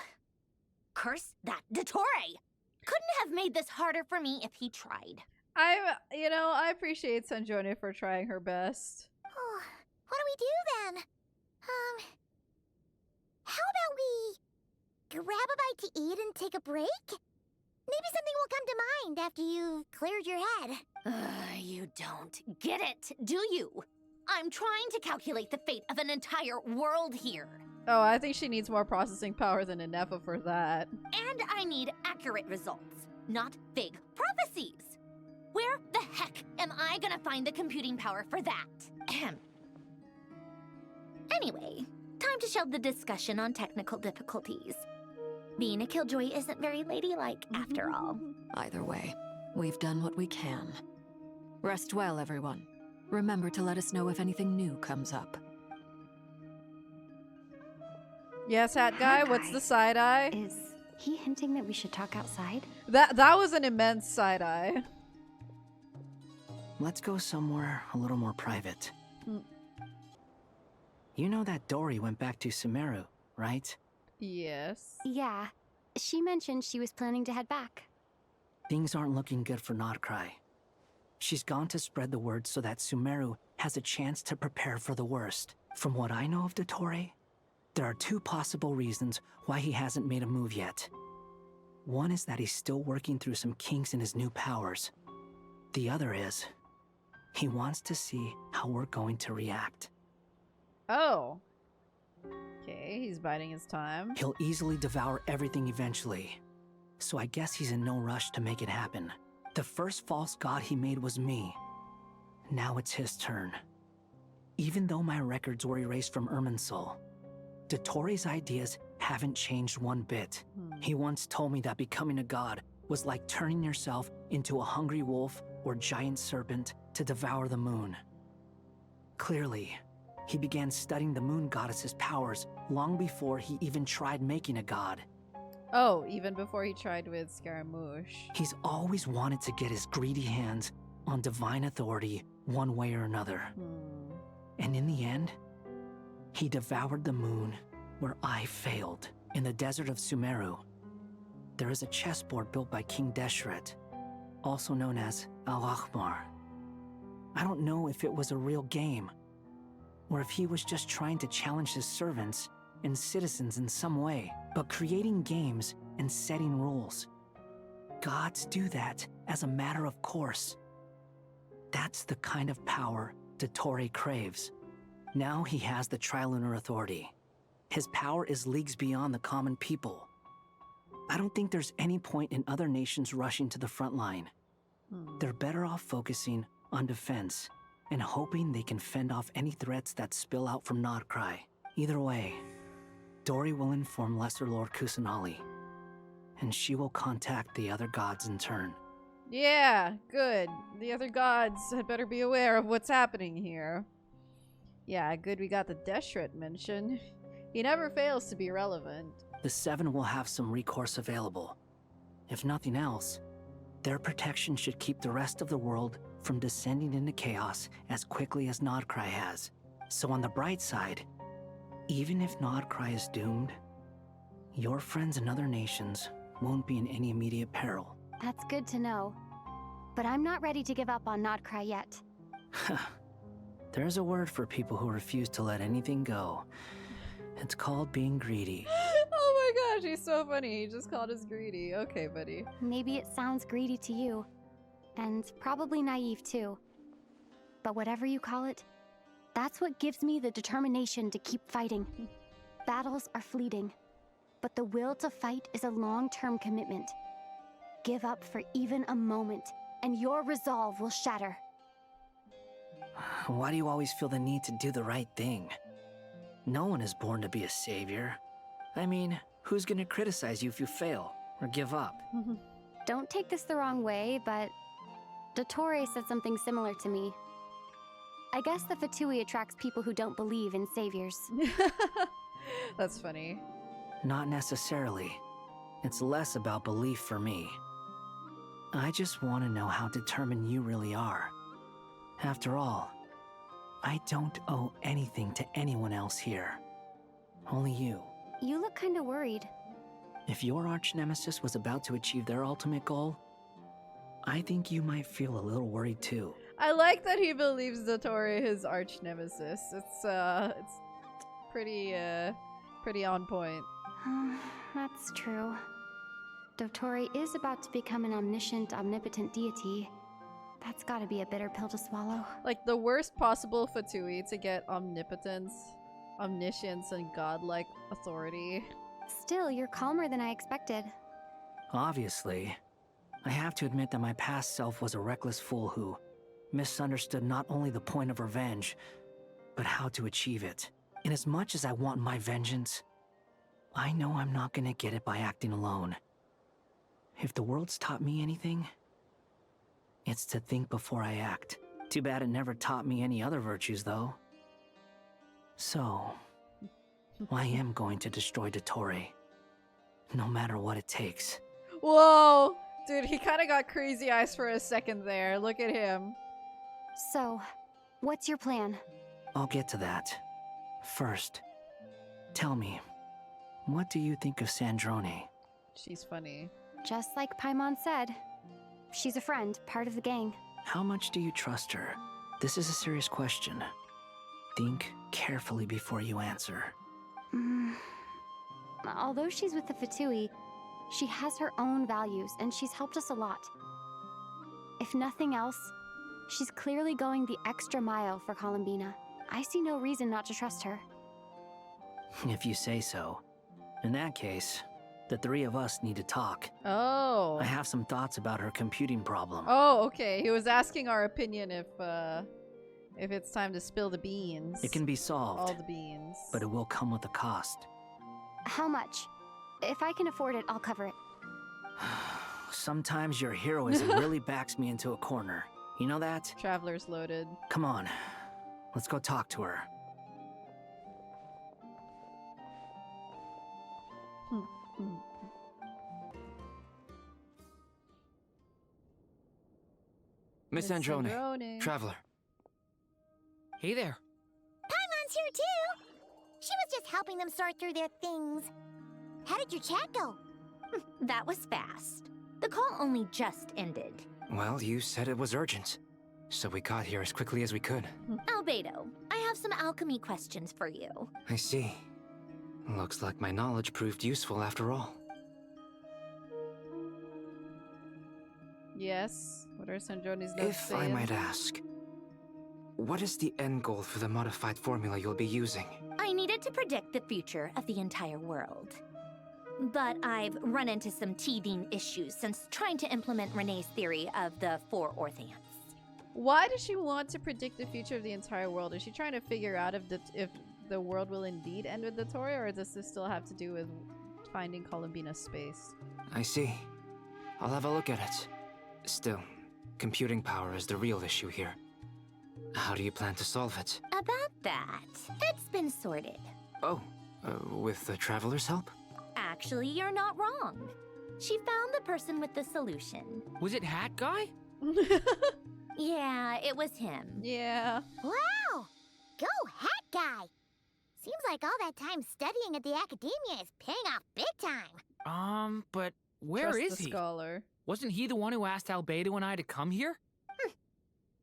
Speaker 7: Curse that Dtore! Couldn't have made this harder for me if he tried.
Speaker 2: I appreciate Sandrone for trying her best.
Speaker 17: Oh, what do we do then? How about we grab a bite to eat and take a break? Maybe something will come to mind after you've cleared your head.
Speaker 7: You don't get it, do you? I'm trying to calculate the fate of an entire world here.
Speaker 2: Oh, I think she needs more processing power than Inefa for that.
Speaker 7: And I need accurate results, not vague prophecies. Where the heck am I gonna find the computing power for that? Anyway, time to shelve the discussion on technical difficulties. Being a killjoy isn't very ladylike, after all.
Speaker 8: Either way, we've done what we can. Rest well, everyone. Remember to let us know if anything new comes up.
Speaker 2: Yes, hat guy, what's the side eye?
Speaker 3: Is he hinting that we should talk outside?
Speaker 2: That was an immense side eye.
Speaker 4: Let's go somewhere a little more private. You know that Dory went back to Sumeru, right?
Speaker 2: Yes.
Speaker 3: Yeah. She mentioned she was planning to head back.
Speaker 4: Things aren't looking good for Krai. She's gone to spread the word so that Sumeru has a chance to prepare for the worst. From what I know of Dtore, there are 2 possible reasons why he hasn't made a move yet. One is that he's still working through some kinks in his new powers. The other is, he wants to see how we're going to react.
Speaker 2: Oh. Okay, he's biding his time.
Speaker 4: He'll easily devour everything eventually. So I guess he's in no rush to make it happen. The first false god he made was me. Now it's his turn. Even though my records were erased from Irminsul, Dtore's ideas haven't changed one bit. He once told me that becoming a god was like turning yourself into a hungry wolf or giant serpent to devour the moon. Clearly, he began studying the moon goddess's powers long before he even tried making a god.
Speaker 2: Oh, even before he tried with Scaramouche.
Speaker 4: He's always wanted to get his greedy hands on divine authority one way or another. And in the end, he devoured the moon where I failed. In the desert of Sumeru, there is a chessboard built by King Deshret, also known as Al-Ahmar. I don't know if it was a real game, or if he was just trying to challenge his servants and citizens in some way, but creating games and setting rules. Gods do that as a matter of course. That's the kind of power Dtore craves. Now he has the Trilunar Authority. His power is leagues beyond the common people. I don't think there's any point in other nations rushing to the front line. They're better off focusing on defense and hoping they can fend off any threats that spill out from Krai. Either way, Dori will inform Lesser Lord Kusanali, and she will contact the other gods in turn.
Speaker 2: Yeah, good. The other gods had better be aware of what's happening here. Yeah, good we got the Deshret mention. He never fails to be relevant.
Speaker 4: The Seven will have some recourse available. If nothing else, their protection should keep the rest of the world from descending into chaos as quickly as Krai has. So on the bright side, even if Krai is doomed, your friends in other nations won't be in any immediate peril.
Speaker 3: That's good to know. But I'm not ready to give up on Krai yet.
Speaker 4: There's a word for people who refuse to let anything go. It's called being greedy.
Speaker 2: Oh my gosh, he's so funny. He just called us greedy. Okay, buddy.
Speaker 3: Maybe it sounds greedy to you. And probably naive too. But whatever you call it, that's what gives me the determination to keep fighting. Battles are fleeting, but the will to fight is a long-term commitment. Give up for even a moment, and your resolve will shatter.
Speaker 4: Why do you always feel the need to do the right thing? No one is born to be a savior. I mean, who's gonna criticize you if you fail or give up?
Speaker 3: Don't take this the wrong way, but Dtore said something similar to me. I guess the Fatui attracts people who don't believe in saviors.
Speaker 2: That's funny.
Speaker 4: Not necessarily. It's less about belief for me. I just want to know how determined you really are. After all, I don't owe anything to anyone else here. Only you.
Speaker 3: You look kinda worried.
Speaker 4: If your arch-nemesis was about to achieve their ultimate goal, I think you might feel a little worried too.
Speaker 2: I like that he believes Dottore his arch nemesis. It's pretty on point.
Speaker 3: That's true. Dottore is about to become an omniscient, omnipotent deity. That's gotta be a bitter pill to swallow.
Speaker 2: Like the worst possible Fatui to get omnipotence, omniscience, and godlike authority.
Speaker 3: Still, you're calmer than I expected.
Speaker 4: Obviously. I have to admit that my past self was a reckless fool who misunderstood not only the point of revenge, but how to achieve it. And as much as I want my vengeance, I know I'm not gonna get it by acting alone. If the world's taught me anything, it's to think before I act. Too bad it never taught me any other virtues, though. So, I am going to destroy Dtore, no matter what it takes.
Speaker 2: Whoa! Dude, he kind of got crazy eyes for a second there. Look at him.
Speaker 3: So, what's your plan?
Speaker 4: I'll get to that. First, tell me, what do you think of Sandrone?
Speaker 2: She's funny.
Speaker 3: Just like Paimon said, she's a friend, part of the gang.
Speaker 4: How much do you trust her? This is a serious question. Think carefully before you answer.
Speaker 3: Although she's with the Fatui, she has her own values, and she's helped us a lot. If nothing else, she's clearly going the extra mile for Colombina. I see no reason not to trust her.
Speaker 4: If you say so. In that case, the three of us need to talk.
Speaker 2: Oh.
Speaker 4: I have some thoughts about her computing problem.
Speaker 2: Oh, okay. He was asking our opinion if it's time to spill the beans.
Speaker 4: It can be solved.
Speaker 2: All the beans.
Speaker 4: But it will come with a cost.
Speaker 3: How much? If I can afford it, I'll cover it.
Speaker 4: Sometimes your heroism really backs me into a corner. You know that?
Speaker 2: Traveler's loaded.
Speaker 4: Come on. Let's go talk to her.
Speaker 6: Miss Sandrone, Traveler.
Speaker 5: Hey there.
Speaker 17: Paimon's here too! She was just helping them sort through their things. How did your chat go?
Speaker 7: That was fast. The call only just ended.
Speaker 6: Well, you said it was urgent, so we got here as quickly as we could.
Speaker 7: Albedo, I have some alchemy questions for you.
Speaker 6: I see. Looks like my knowledge proved useful after all.
Speaker 2: Yes. What are Sandrone's notes
Speaker 6: If
Speaker 2: saying?
Speaker 6: I might ask, what is the end goal for the modified formula you'll be using?
Speaker 7: I needed to predict the future of the entire world. But I've run into some teething issues since trying to implement Renee's theory of the four orthants.
Speaker 2: Why does she want to predict the future of the entire world? Is she trying to figure out if the world will indeed end with Dtore, or does this still have to do with finding Colombina's space?
Speaker 6: I see. I'll have a look at it. Still, computing power is the real issue here. How do you plan to solve it?
Speaker 7: About that, it's been sorted.
Speaker 6: Oh, with the Traveler's help?
Speaker 7: Actually, you're not wrong. She found the person with the solution.
Speaker 5: Was it Hat Guy?
Speaker 7: Yeah, it was him.
Speaker 2: Yeah.
Speaker 17: Wow! Go Hat Guy! Seems like all that time studying at the academia is paying off big time.
Speaker 5: But where
Speaker 2: Trust
Speaker 5: is
Speaker 2: the
Speaker 5: he?
Speaker 2: Scholar.
Speaker 5: Wasn't he the one who asked Albedo and I to come here?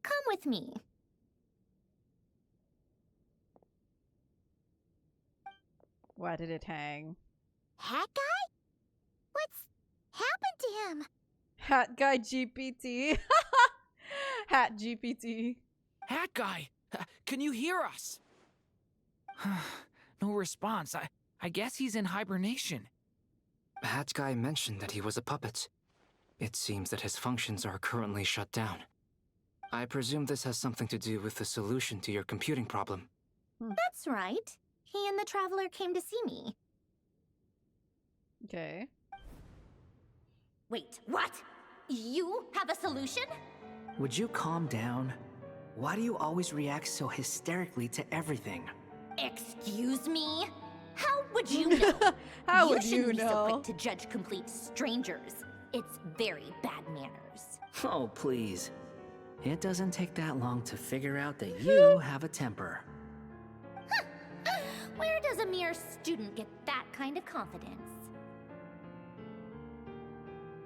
Speaker 7: Come with me.
Speaker 2: Why did it hang?
Speaker 17: Hat Guy? What's happened to him?
Speaker 2: Hat Guy GPT. Hat GPT.
Speaker 5: Hat Guy, can you hear us? No response. I guess he's in hibernation.
Speaker 6: Hat Guy mentioned that he was a puppet. It seems that his functions are currently shut down. I presume this has something to do with the solution to your computing problem.
Speaker 7: That's right. He and the Traveler came to see me.
Speaker 2: Okay.
Speaker 7: Wait, what? You have a solution?
Speaker 4: Would you calm down? Why do you always react so hysterically to everything?
Speaker 7: Excuse me? How would you know?
Speaker 2: How would
Speaker 7: shouldn't
Speaker 2: you
Speaker 7: be so
Speaker 2: know?
Speaker 7: quick to judge complete strangers. It's very bad manners.
Speaker 4: Oh, please. It doesn't take that long to figure out that you have a temper.
Speaker 7: Where does a mere student get that kind of confidence?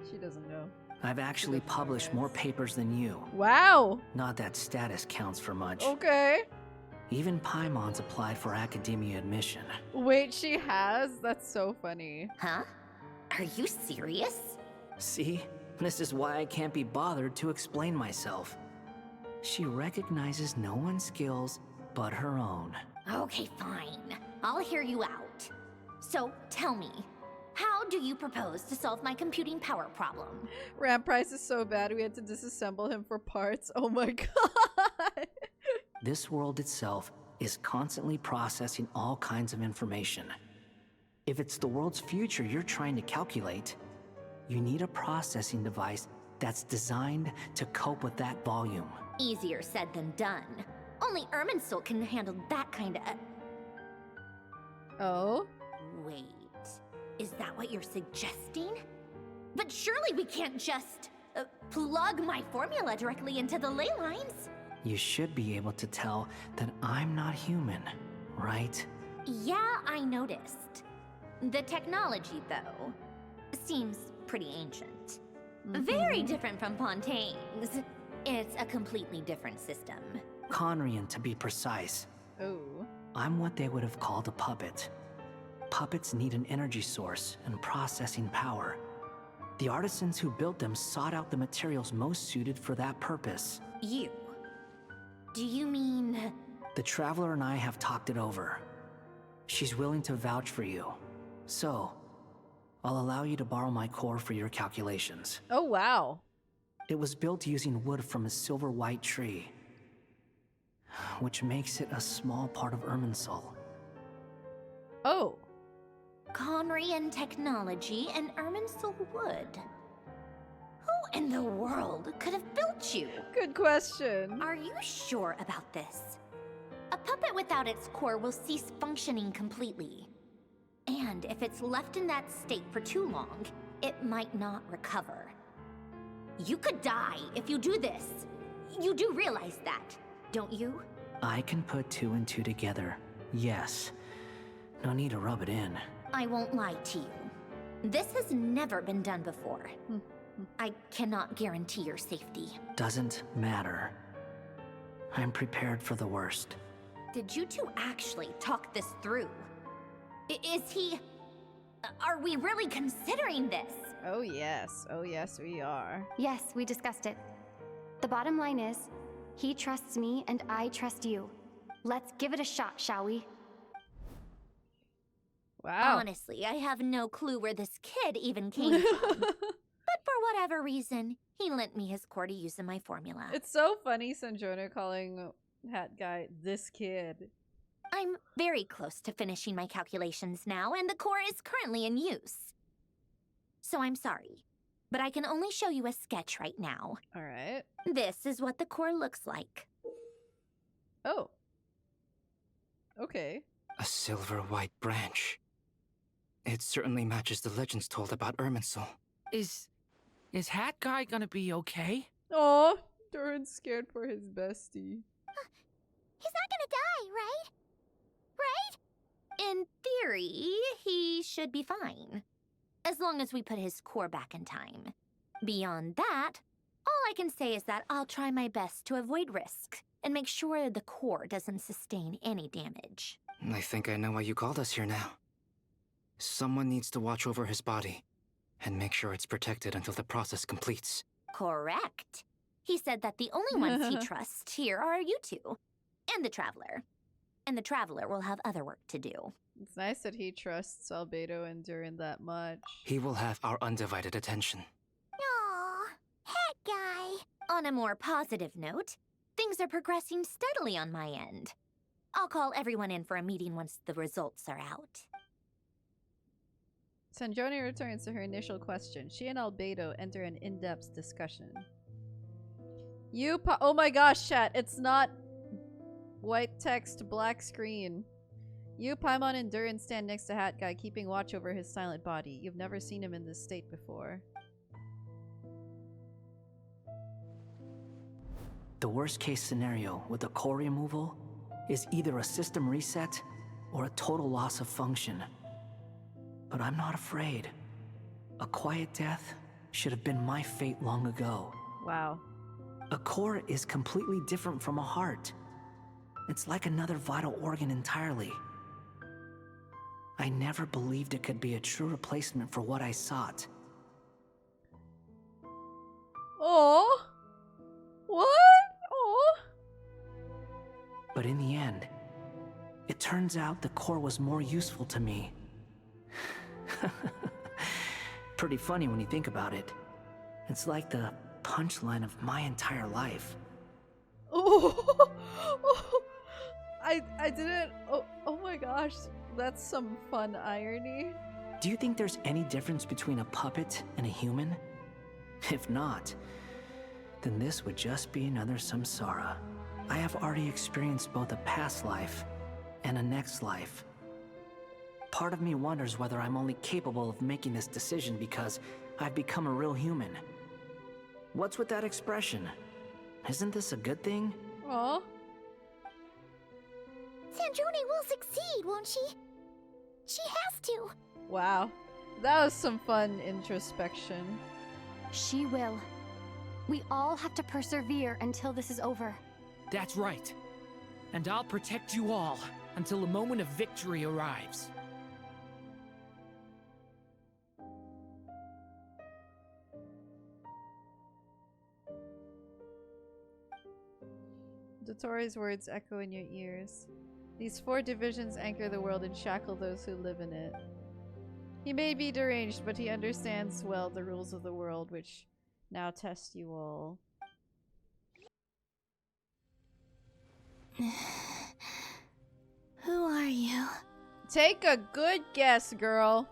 Speaker 2: She doesn't know.
Speaker 4: I've actually published more papers than you.
Speaker 2: Wow.
Speaker 4: Not that status counts for much.
Speaker 2: Okay.
Speaker 4: Even Paimon's applied for academia admission.
Speaker 2: Wait, she has? That's so funny.
Speaker 7: Huh? Are you serious?
Speaker 4: See? This is why I can't be bothered to explain myself. She recognizes no one's skills but her own.
Speaker 7: Okay, fine. I'll hear you out. So, tell me, how do you propose to solve my computing power problem?
Speaker 2: RAM price is so bad we had to disassemble him for parts. Oh my god.
Speaker 4: This world itself is constantly processing all kinds of information. If it's the world's future you're trying to calculate, you need a processing device that's designed to cope with that volume.
Speaker 7: Easier said than done. Only Irminsul can handle that kind of...
Speaker 2: Oh?
Speaker 7: Wait, is that what you're suggesting? But surely we can't just plug my formula directly into the ley lines.
Speaker 4: You should be able to tell that I'm not human, right?
Speaker 7: Yeah, I noticed. The technology, though, seems pretty ancient. Very different from Pontaine's. It's a completely different system.
Speaker 4: Conrian, to be precise.
Speaker 2: Oh.
Speaker 4: I'm what they would have called a puppet. Puppets need an energy source and processing power. The artisans who built them sought out the materials most suited for that purpose.
Speaker 7: You? Do you mean...
Speaker 4: The Traveler and I have talked it over. She's willing to vouch for you. So, I'll allow you to borrow my core for your calculations.
Speaker 2: Oh, wow.
Speaker 4: It was built using wood from a silver-white tree, which makes it a small part of Irminsul.
Speaker 2: Oh.
Speaker 7: Conrian technology and Irminsul wood. in the world could have built you?
Speaker 2: Good question.
Speaker 7: Are you sure about this? A puppet without its core will cease functioning completely. And if it's left in that state for too long, it might not recover. You could die if you do this. You do realize that, don't you?
Speaker 4: I can put 2 and 2 together, yes. No need to rub it in.
Speaker 7: I won't lie to you. This has never been done before. I cannot guarantee your safety.
Speaker 4: Doesn't matter. I'm prepared for the worst.
Speaker 7: Did you two actually talk this through? Is he... Are we really considering this?
Speaker 2: Oh yes. Oh yes, we are.
Speaker 3: Yes, we discussed it. The bottom line is, he trusts me and I trust you. Let's give it a shot, shall we?
Speaker 2: Wow.
Speaker 7: Honestly, I have no clue where this kid even came from. But for whatever reason, he lent me his core to use in my formula.
Speaker 2: It's so funny, Sandrone calling Hat Guy this kid.
Speaker 7: I'm very close to finishing my calculations now, and the core is currently in use. So I'm sorry, but I can only show you a sketch right now.
Speaker 2: All right.
Speaker 7: This is what the core looks like.
Speaker 2: Oh. Okay.
Speaker 6: A silver-white branch. It certainly matches the legends told about Irminsul.
Speaker 5: Is Hat Guy gonna be okay?
Speaker 2: Oh, Doran's scared for his bestie.
Speaker 17: He's not gonna die, right? Right?
Speaker 7: In theory, he should be fine. As long as we put his core back in time. Beyond that, all I can say is that I'll try my best to avoid risk and make sure the core doesn't sustain any damage.
Speaker 6: I think I know why you called us here now. Someone needs to watch over his body and make sure it's protected until the process completes.
Speaker 7: Correct. He said that the only ones he trusts here are you two, and the Traveler. And the Traveler will have other work to do.
Speaker 2: It's nice that he trusts Albedo and Durin that much.
Speaker 6: He will have our undivided attention.
Speaker 17: Aw, Hat Guy.
Speaker 7: On a more positive note, things are progressing steadily on my end. I'll call everyone in for a meeting once the results are out.
Speaker 2: Sandrone returns to her initial question. She and Albedo enter an in-depth discussion. Oh my gosh, chat. It's not white text, black screen. You, Paimon, and Durin stand next to Hat Guy, keeping watch over his silent body. You've never seen him in this state before.
Speaker 4: The worst case scenario with the core removal is either a system reset or a total loss of function. But I'm not afraid. A quiet death should have been my fate long ago.
Speaker 2: Wow.
Speaker 4: A core is completely different from a heart. It's like another vital organ entirely. I never believed it could be a true replacement for what I sought.
Speaker 2: Oh, what? Oh.
Speaker 4: But in the end, it turns out the core was more useful to me. Pretty funny when you think about it. It's like the punchline of my entire life.
Speaker 2: Oh, I didn't. Oh my gosh, that's some fun irony.
Speaker 4: Do you think there's any difference between a puppet and a human? If not, then this would just be another samsara. I have already experienced both a past life and a next life. Part of me wonders whether I'm only capable of making this decision because I've become a real human. What's with that expression? Isn't this a good thing?
Speaker 2: Aw.
Speaker 17: Sandrone will succeed, won't she? She has to.
Speaker 2: Wow. That was some fun introspection.
Speaker 3: She will. We all have to persevere until this is over.
Speaker 5: That's right. And I'll protect you all until a moment of victory arrives.
Speaker 2: Dtore's words echo in your ears. These 4 divisions anchor the world and shackle those who live in it. He may be deranged, but he understands well the rules of the world, which now test you all.
Speaker 13: Who are you?
Speaker 2: Take a good guess, girl.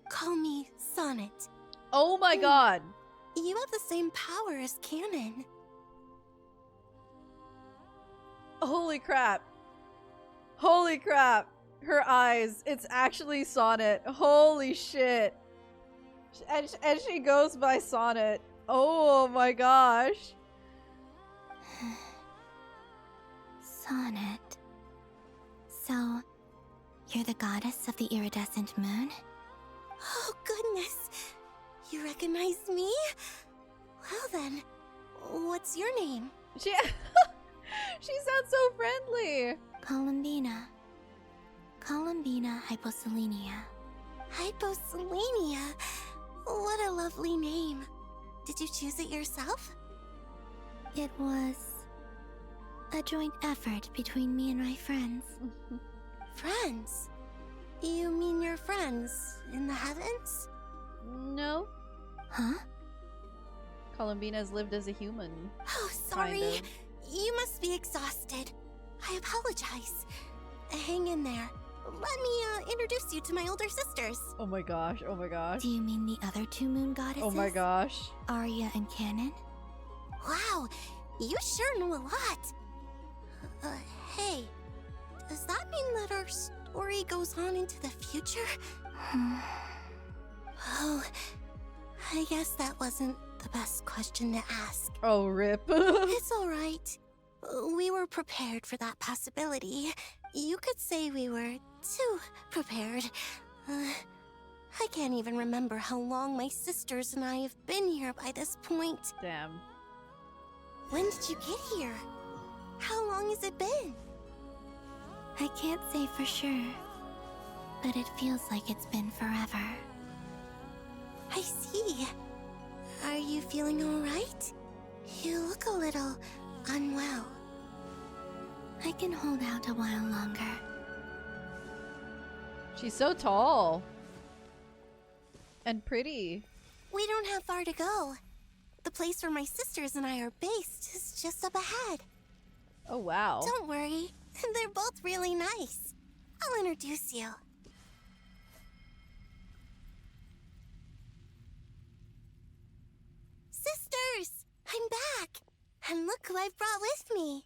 Speaker 13: Call me Sonnet.
Speaker 2: Oh my god.
Speaker 18: You have the same power as Canon.
Speaker 2: Holy crap. Holy crap. Her eyes. It's actually Sonnet. Holy shit. And she goes by Sonnet. Oh my gosh.
Speaker 13: Sonnet. So, you're the goddess of the iridescent moon?
Speaker 18: Oh, goodness. You recognize me? Well then, what's your name?
Speaker 2: She sounds so friendly.
Speaker 13: Columbina. Columbina Hyposelenia.
Speaker 18: Hyposelenia? What a lovely name. Did you choose it yourself?
Speaker 13: It was a joint effort between me and my friends.
Speaker 18: Friends? You mean your friends in the heavens?
Speaker 2: No.
Speaker 13: Huh?
Speaker 2: Columbina has lived as a human.
Speaker 18: Oh, sorry.
Speaker 2: Kind of.
Speaker 18: You must be exhausted. I apologize. Hang in there. Let me introduce you to my older sisters.
Speaker 2: Oh my gosh, oh my gosh.
Speaker 13: Do you mean the other two moon goddesses?
Speaker 2: Oh my gosh.
Speaker 13: Arya and Canon?
Speaker 18: Wow, you sure know a lot. Hey, does that mean that our story goes on into the future? Oh, I guess that wasn't the best question to ask.
Speaker 2: Oh, rip.
Speaker 18: It's alright. We were prepared for that possibility. You could say we were too prepared. I can't even remember how long my sisters and I have been here by this point.
Speaker 2: Damn.
Speaker 18: When did you get here? How long has it been?
Speaker 13: I can't say for sure, but it feels like it's been forever.
Speaker 18: I see. Are you feeling alright? You look a little unwell.
Speaker 13: I can hold out a while longer.
Speaker 2: She's so tall. And pretty.
Speaker 18: We don't have far to go. The place where my sisters and I are based is just up ahead.
Speaker 2: Oh, wow.
Speaker 18: Don't worry. They're both really nice. I'll introduce you. Sisters! I'm back! And look who I've brought with me.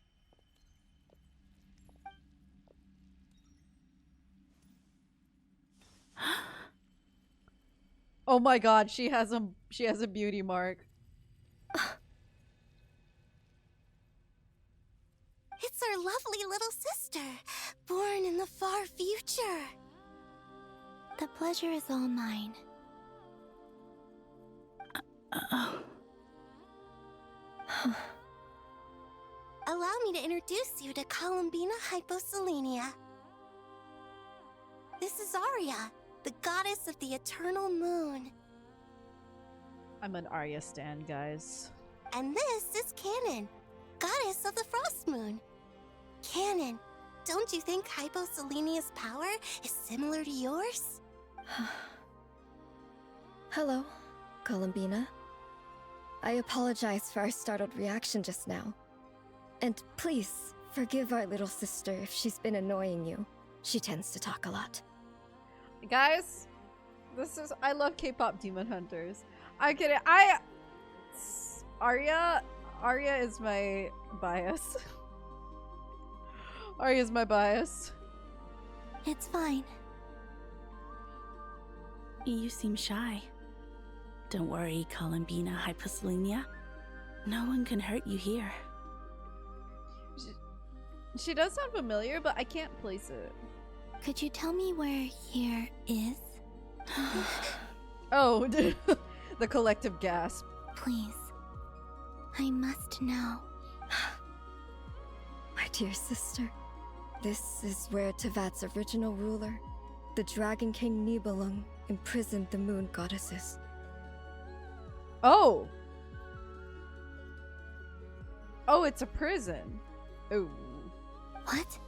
Speaker 2: Oh my god, she has a beauty mark.
Speaker 18: It's our lovely little sister, born in the far future.
Speaker 13: The pleasure is all mine.
Speaker 18: Allow me to introduce you to Columbina Hyposelenia. This is Arya, the goddess of the eternal moon.
Speaker 2: I'm an Arya stan, guys.
Speaker 18: And this is Canon, goddess of the frost moon. Canon, don't you think Hyposelenia's power is similar to yours?
Speaker 19: Hello, Columbina. I apologize for our startled reaction just now. And please, forgive our little sister if she's been annoying you. She tends to talk a lot.
Speaker 2: Guys, I love K-pop Demon Hunters. I'm kidding. Arya is my bias. Arya's my bias.
Speaker 13: It's fine.
Speaker 20: You seem shy. Don't worry, Columbina Hyposelenia. No one can hurt you here.
Speaker 2: She does sound familiar, but I can't place it.
Speaker 13: Could you tell me where here is?
Speaker 2: Oh, the collective gasp.
Speaker 13: Please. I must know.
Speaker 19: My dear sister, this is where Tevat's original ruler, the Dragon King Nibelung, imprisoned the moon goddesses.
Speaker 2: Oh! Oh, it's a prison. Oh.
Speaker 18: What?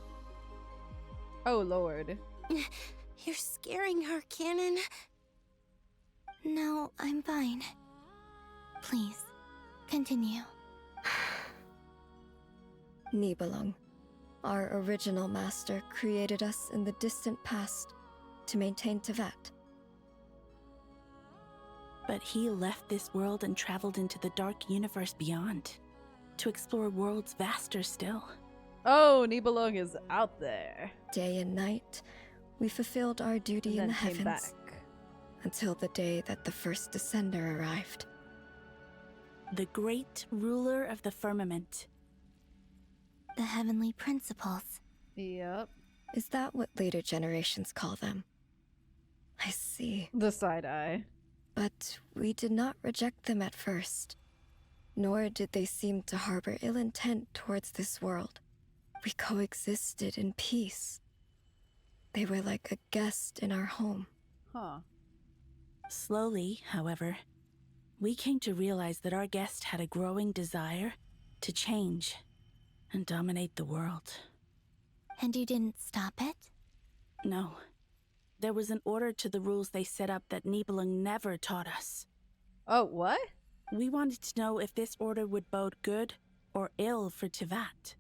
Speaker 2: Oh, Lord.
Speaker 18: You're scaring her, Canon.
Speaker 13: No, I'm fine. Please, continue.
Speaker 19: Nibelung, our original master, created us in the distant past to maintain Tevat.
Speaker 20: But he left this world and traveled into the dark universe beyond, to explore worlds vaster still.
Speaker 2: Oh, Nibelung is out there.
Speaker 19: Day and night, we fulfilled our duty in the
Speaker 2: came
Speaker 19: heavens.
Speaker 2: back.
Speaker 19: Until the day that the first descender arrived.
Speaker 20: The great ruler of the firmament.
Speaker 10: The heavenly principles.
Speaker 2: Yep.
Speaker 19: Is that what later generations call them? I see.
Speaker 2: The side eye.
Speaker 19: But we did not reject them at first, nor did they seem to harbor ill intent towards this world. We coexisted in peace. They were like a guest in our home.
Speaker 2: Huh.
Speaker 20: Slowly, however, we came to realize that our guest had a growing desire to change and dominate the world.
Speaker 10: And you didn't stop it?
Speaker 20: No. There was an order to the rules they set up that Nibelung never taught us.
Speaker 2: Oh, what?
Speaker 20: We wanted to know if this order would bode good or ill for Teyvat.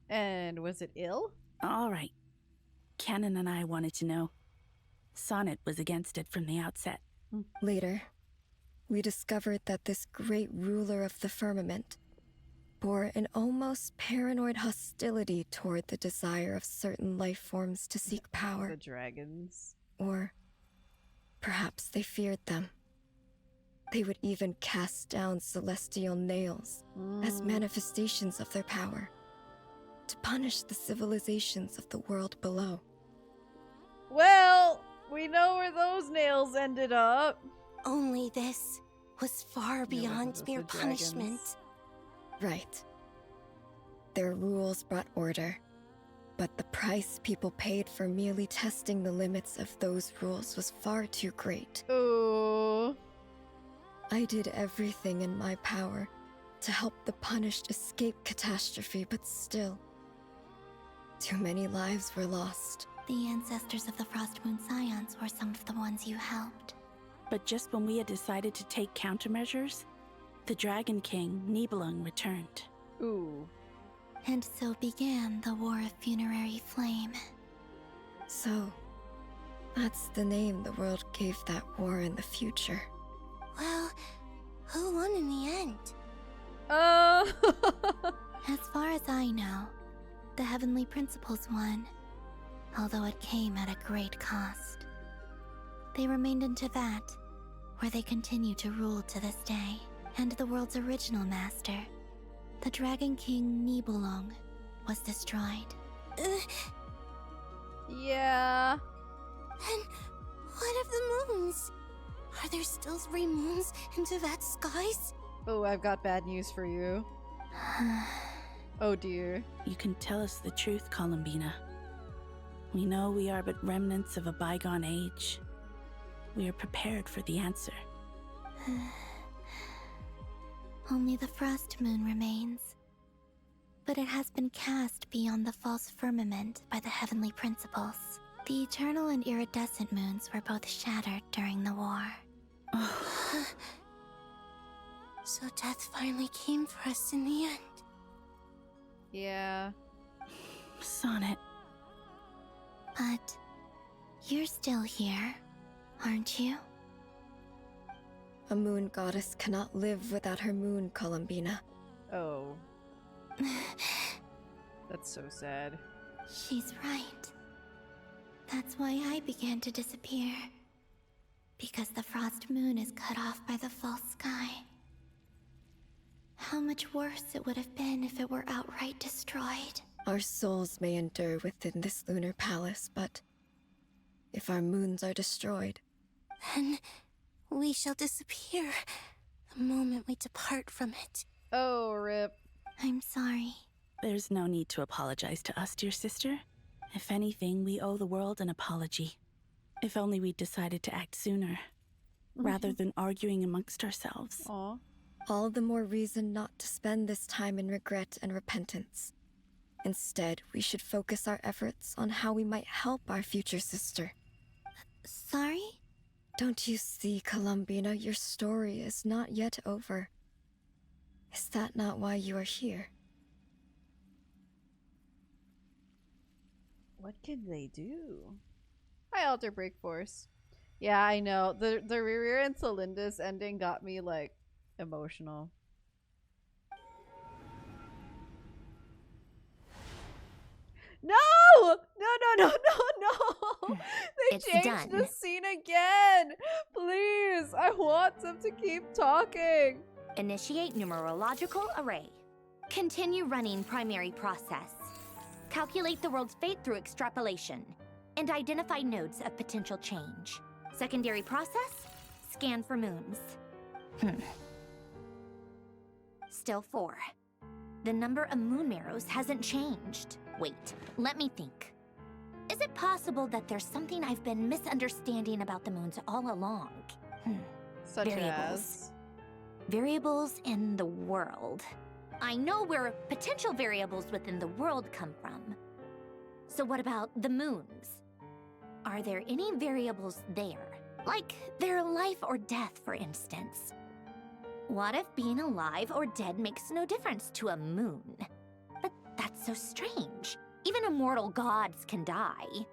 Speaker 2: And was it ill?
Speaker 20: All right. Canon and I wanted to know. Sonnet was against it from the outset.
Speaker 19: Later, we discovered that this great ruler of the firmament bore an almost paranoid hostility toward the desire of certain life forms to seek power.
Speaker 2: The dragons.
Speaker 19: Or perhaps they feared them. They would even cast down celestial nails as manifestations of their power, to punish the civilizations of the world below.
Speaker 2: Well, we know where those nails ended up.
Speaker 18: Only this was far beyond mere punishment.
Speaker 19: Right. Their rules brought order, but the price people paid for merely testing the limits of those rules was far too great.
Speaker 2: Ooh.
Speaker 19: I did everything in my power to help the punished escape catastrophe, but still, too many lives were lost.
Speaker 10: The ancestors of the Frostmoon Scions were some of the ones you helped.
Speaker 20: But just when we had decided to take countermeasures, the Dragon King, Nibelung, returned.
Speaker 2: Ooh.
Speaker 10: And so began the War of Funerary Flame.
Speaker 19: So, that's the name the world gave that war in the future.
Speaker 18: Well, who won in the end?
Speaker 10: As far as I know, the Heavenly Principles won, although it came at a great cost. They remained in Teyvat, where they continue to rule to this day, and the world's original master, the Dragon King Nibelung, was destroyed.
Speaker 2: Yeah.
Speaker 18: And what of the moons? Are there still 3 moons in Teyvat's skies?
Speaker 2: Oh, I've got bad news for you. Oh dear.
Speaker 20: You can tell us the truth, Colombina. We know we are but remnants of a bygone age. We are prepared for the answer.
Speaker 10: Only the Frost Moon remains. But it has been cast beyond the false firmament by the Heavenly Principles. The eternal and iridescent moons were both shattered during the war.
Speaker 18: So death finally came for us in the end.
Speaker 2: Yeah.
Speaker 20: Sonnet.
Speaker 10: But you're still here, aren't you?
Speaker 19: A moon goddess cannot live without her moon, Colombina.
Speaker 2: Oh. That's so sad.
Speaker 10: She's right. That's why I began to disappear. Because the Frost Moon is cut off by the false sky. How much worse it would have been if it were outright destroyed.
Speaker 19: Our souls may endure within this lunar palace, but if our moons are destroyed,
Speaker 18: then we shall disappear the moment we depart from it.
Speaker 2: Oh, rip.
Speaker 10: I'm sorry.
Speaker 20: There's no need to apologize to us, dear sister. If anything, we owe the world an apology. If only we'd decided to act sooner, rather than arguing amongst ourselves.
Speaker 2: Aw.
Speaker 19: all the more reason not to spend this time in regret and repentance. Instead, we should focus our efforts on how we might help our future sister.
Speaker 10: Sorry?
Speaker 19: Don't you see, Colombina, your story is not yet over. Is that not why you are here?
Speaker 2: What can they do? Hi, Alter Break Force. Yeah, I know. The Rier and Tholindis ending got me like emotional. No! No, no, no, no, no! They
Speaker 7: It's
Speaker 2: changed
Speaker 7: done.
Speaker 2: the scene again! Please! I want them to keep talking!
Speaker 7: Initiate numerological array. Continue running primary process. Calculate the world's fate through extrapolation. And identify nodes of potential change. Secondary process? Scan for moons. Still 4. The number of moon marrows hasn't changed. Wait, let me think. Is it possible that there's something I've been misunderstanding about the moons all along?
Speaker 2: Such
Speaker 7: Variables. Variables in the world. I know where potential variables within the world come from. So what about the moons? Are there any variables there? Like their life or death, for instance. What if being alive or dead makes no difference to a moon? But that's so strange. Even immortal gods can die.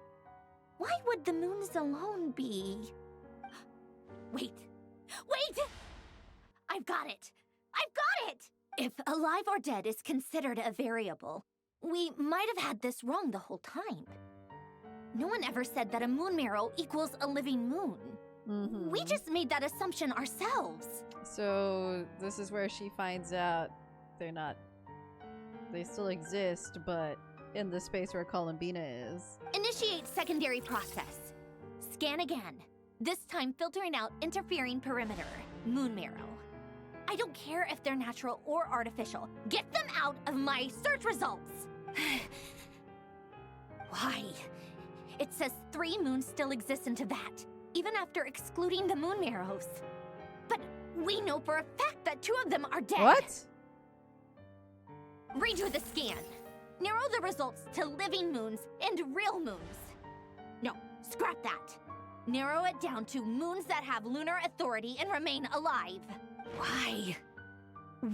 Speaker 7: Why would the moons alone be... Wait! Wait! I've got it! I've got it! If alive or dead is considered a variable, we might have had this wrong the whole time. No one ever said that a moon marrow equals a living moon. We just made that assumption ourselves.
Speaker 2: So this is where she finds out they're not... They still exist, but in the space where Colombina is.
Speaker 7: Initiate secondary process. Scan again. This time filtering out interfering perimeter. Moon marrow. I don't care if they're natural or artificial. Get them out of my search results! Why? It says 3 moons still exist in Neuvillette, even after excluding the moon marrows. But we know for a fact that 2 of them are dead.
Speaker 2: What?
Speaker 7: Redo the scan. Narrow the results to living moons and real moons. No, scrap that. Narrow it down to moons that have lunar authority and remain alive. Why?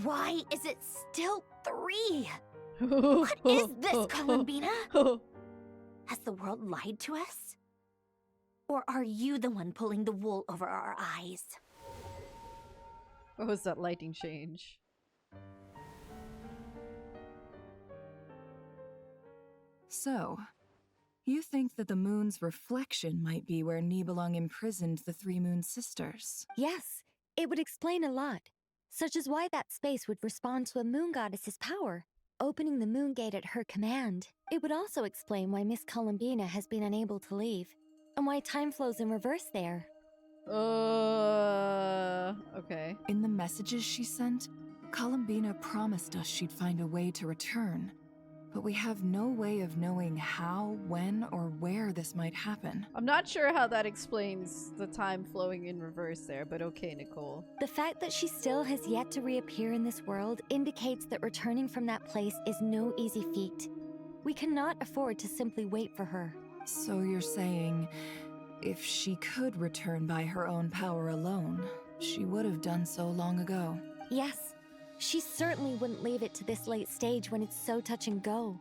Speaker 7: Why is it still 3? What is this, Columbina? Has the world lied to us? Or are you the one pulling the wool over our eyes?
Speaker 2: What was that lighting change?
Speaker 16: So, you think that the moon's reflection might be where Nibelung imprisoned the 3 moon sisters?
Speaker 10: Yes, it would explain a lot, such as why that space would respond to a moon goddess's power, opening the moon gate at her command. It would also explain why Miss Colombina has been unable to leave, and why time flows in reverse there.
Speaker 2: Okay.
Speaker 16: In the messages she sent, Colombina promised us she'd find a way to return. But we have no way of knowing how, when, or where this might happen.
Speaker 2: I'm not sure how that explains the time flowing in reverse there, but okay, Nicole.
Speaker 10: The fact that she still has yet to reappear in this world indicates that returning from that place is no easy feat. We cannot afford to simply wait for her.
Speaker 16: So you're saying, if she could return by her own power alone, she would have done so long ago?
Speaker 10: Yes. She certainly wouldn't leave it to this late stage when it's so touch and go.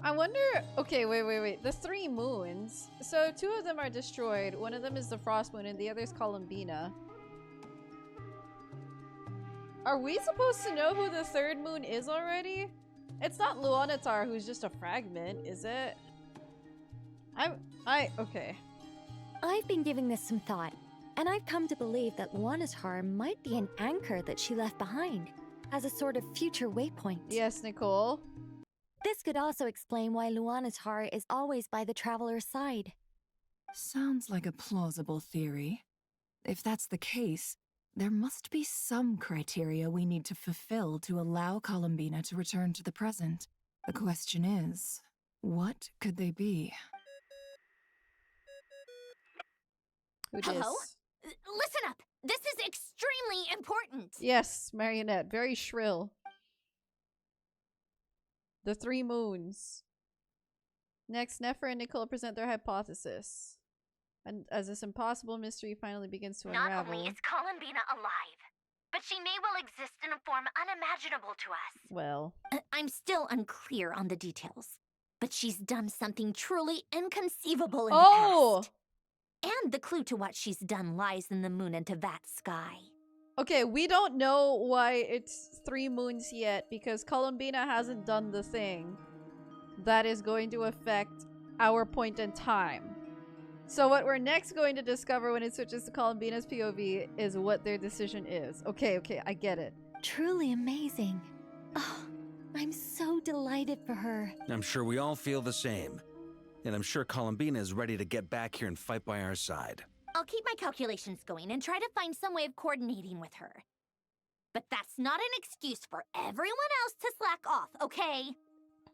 Speaker 2: I wonder... Okay, wait. The 3 moons. So 2 of them are destroyed. One of them is the Frost Moon and the other is Colombina. Are we supposed to know who the 3rd moon is already? It's not Luonatar, who's just a fragment, is it? Okay.
Speaker 10: I've been giving this some thought, and I've come to believe that Luonatar might be an anchor that she left behind, as a sort of future waypoint.
Speaker 2: Yes, Nicole.
Speaker 10: This could also explain why Luonatar is always by the traveler's side.
Speaker 16: Sounds like a plausible theory. If that's the case, there must be some criteria we need to fulfill to allow Colombina to return to the present. The question is, what could they be?
Speaker 7: Hello? Listen up! This is extremely important!
Speaker 2: Yes, Marionette. Very shrill. The 3 moons. Next, Nefer and Nicole present their hypothesis. And as this impossible mystery finally begins to unravel...
Speaker 7: Not only is Colombina alive, but she may well exist in a form unimaginable to us.
Speaker 2: Well...
Speaker 7: I'm still unclear on the details, but she's done something truly inconceivable in the past. And the clue to what she's done lies in the moon and Teyvat sky.
Speaker 2: Okay, we don't know why it's 3 moons yet because Colombina hasn't done the thing that is going to affect our point in time. So what we're next going to discover when it switches to Colombina's POV is what their decision is. Okay, I get it.
Speaker 10: Truly amazing. Oh, I'm so delighted for her.
Speaker 11: I'm sure we all feel the same. And I'm sure Colombina is ready to get back here and fight by our side.
Speaker 7: I'll keep my calculations going and try to find some way of coordinating with her. But that's not an excuse for everyone else to slack off, okay?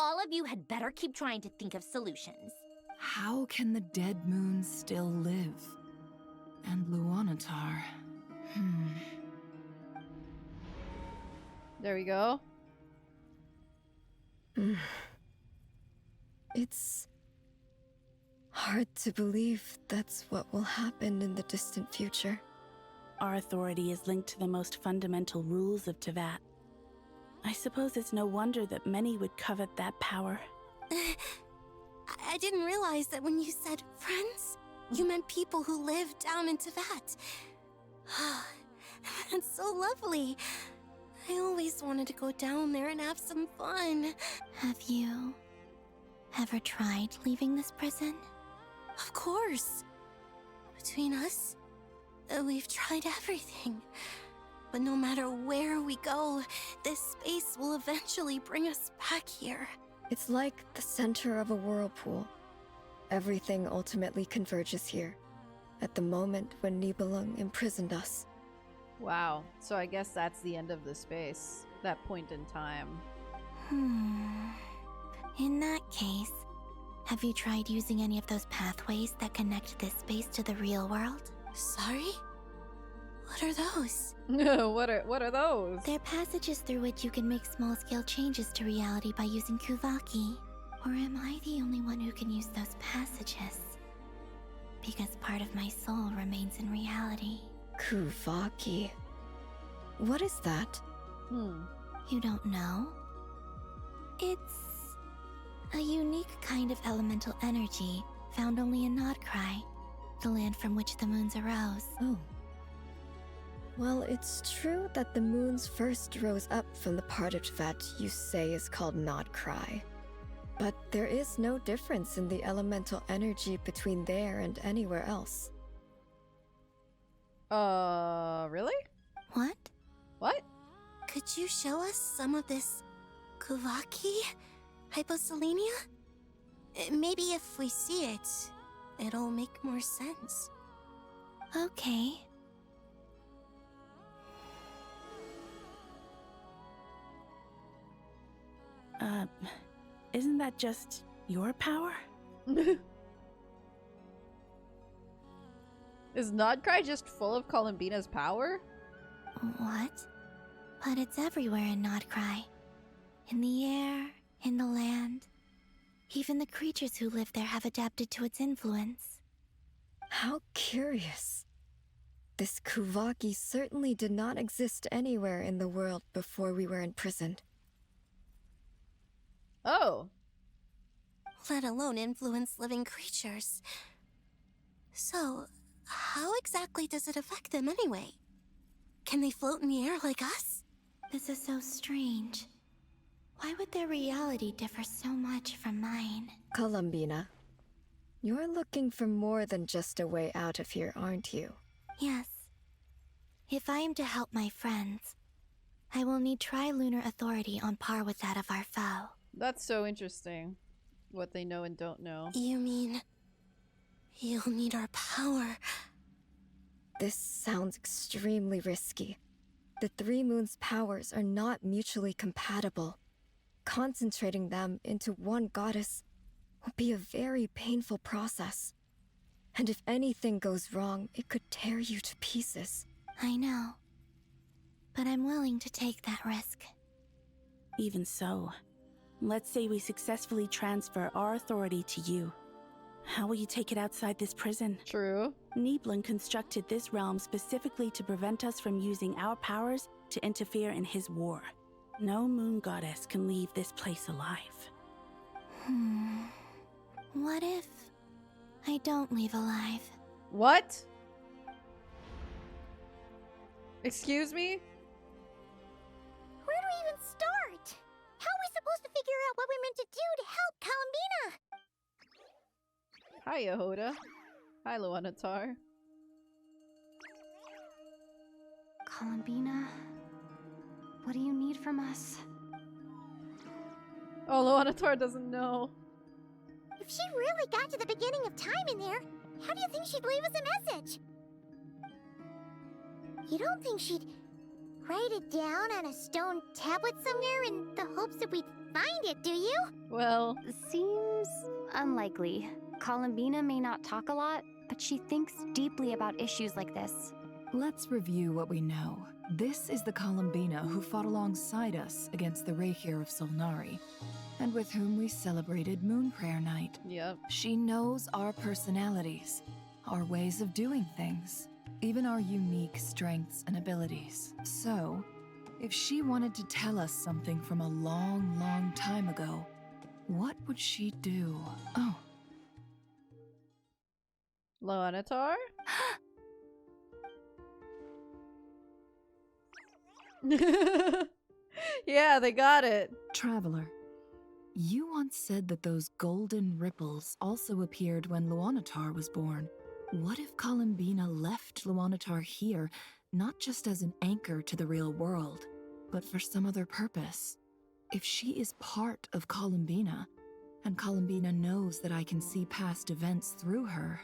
Speaker 7: All of you had better keep trying to think of solutions.
Speaker 16: How can the dead moons still live? And Luonatar.
Speaker 2: There we go.
Speaker 19: It's hard to believe that's what will happen in the distant future.
Speaker 20: Our authority is linked to the most fundamental rules of Teyvat. I suppose it's no wonder that many would covet that power.
Speaker 18: I didn't realize that when you said friends, you meant people who live down in Teyvat. That's so lovely. I always wanted to go down there and have some fun.
Speaker 13: Have you ever tried leaving this prison?
Speaker 18: Of course. Between us, we've tried everything. But no matter where we go, this space will eventually bring us back here.
Speaker 19: It's like the center of a whirlpool. Everything ultimately converges here, at the moment when Nibelung imprisoned us.
Speaker 2: Wow. So I guess that's the end of the space. That point in time.
Speaker 13: In that case, have you tried using any of those pathways that connect this space to the real world?
Speaker 18: Sorry? What are those?
Speaker 2: what are those?
Speaker 13: They're passages through which you can make small-scale changes to reality by using Kuvaki. Or am I the only one who can use those passages? Because part of my soul remains in reality.
Speaker 19: Kuvaki. What is that?
Speaker 13: You don't know? It's a unique kind of elemental energy found only in Krai, the land from which the moons arose.
Speaker 19: Oh. Well, it's true that the moons first rose up from the part of Teyvat you say is called Krai. But there is no difference in the elemental energy between there and anywhere else.
Speaker 2: Really?
Speaker 13: What?
Speaker 2: What?
Speaker 18: Could you show us some of this Kuvaki? Hyposelenia? Maybe if we see it, it'll make more sense.
Speaker 13: Okay.
Speaker 20: Isn't that just your power?
Speaker 2: Is Krai just full of Colombina's power?
Speaker 13: What? But it's everywhere in Krai. In the air, in the land. Even the creatures who live there have adapted to its influence.
Speaker 19: How curious. This Kuvaki certainly did not exist anywhere in the world before we were imprisoned.
Speaker 2: Oh.
Speaker 18: Let alone influence living creatures. So, how exactly does it affect them anyway? Can they float in the air like us?
Speaker 13: This is so strange. Why would their reality differ so much from mine?
Speaker 19: Colombina, you're looking for more than just a way out of here, aren't you?
Speaker 13: Yes. If I am to help my friends, I will need tri-lunar authority on par with that of our foe.
Speaker 2: That's so interesting. What they know and don't know.
Speaker 18: You mean you'll need our power?
Speaker 19: This sounds extremely risky. The Three Moons' powers are not mutually compatible. Concentrating them into one goddess will be a very painful process. And if anything goes wrong, it could tear you to pieces.
Speaker 13: I know. But I'm willing to take that risk.
Speaker 20: Even so, let's say we successfully transfer our authority to you. How will you take it outside this prison?
Speaker 2: True.
Speaker 20: Nibelung constructed this realm specifically to prevent us from using our powers to interfere in his war. No moon goddess can leave this place alive.
Speaker 13: What if I don't leave alive?
Speaker 2: What? Excuse me?
Speaker 17: Where do we even start? How are we supposed to figure out what we're meant to do to help Colombina?
Speaker 2: Hi, Yehoda. Hi, Luonatar.
Speaker 3: Colombina, what do you need from us?
Speaker 2: Oh, Luonatar doesn't know.
Speaker 17: If she really got to the beginning of time in there, how do you think she'd leave us a message? You don't think she'd write it down on a stone tablet somewhere in the hopes that we'd find it, do you?
Speaker 2: Well,
Speaker 3: seems unlikely. Colombina may not talk a lot, but she thinks deeply about issues like this.
Speaker 16: Let's review what we know. This is the Colombina who fought alongside us against the Rier of Solnari, and with whom we celebrated Moon Prayer Night.
Speaker 2: Yep.
Speaker 16: She knows our personalities, our ways of doing things, even our unique strengths and abilities. So, if she wanted to tell us something from a long, long time ago, what would she do? Oh.
Speaker 2: Luonatar? Yeah, they got it.
Speaker 16: Traveler, you once said that those golden ripples also appeared when Luonatar was born. What if Colombina left Luonatar here, not just as an anchor to the real world, but for some other purpose? If she is part of Colombina, and Colombina knows that I can see past events through her.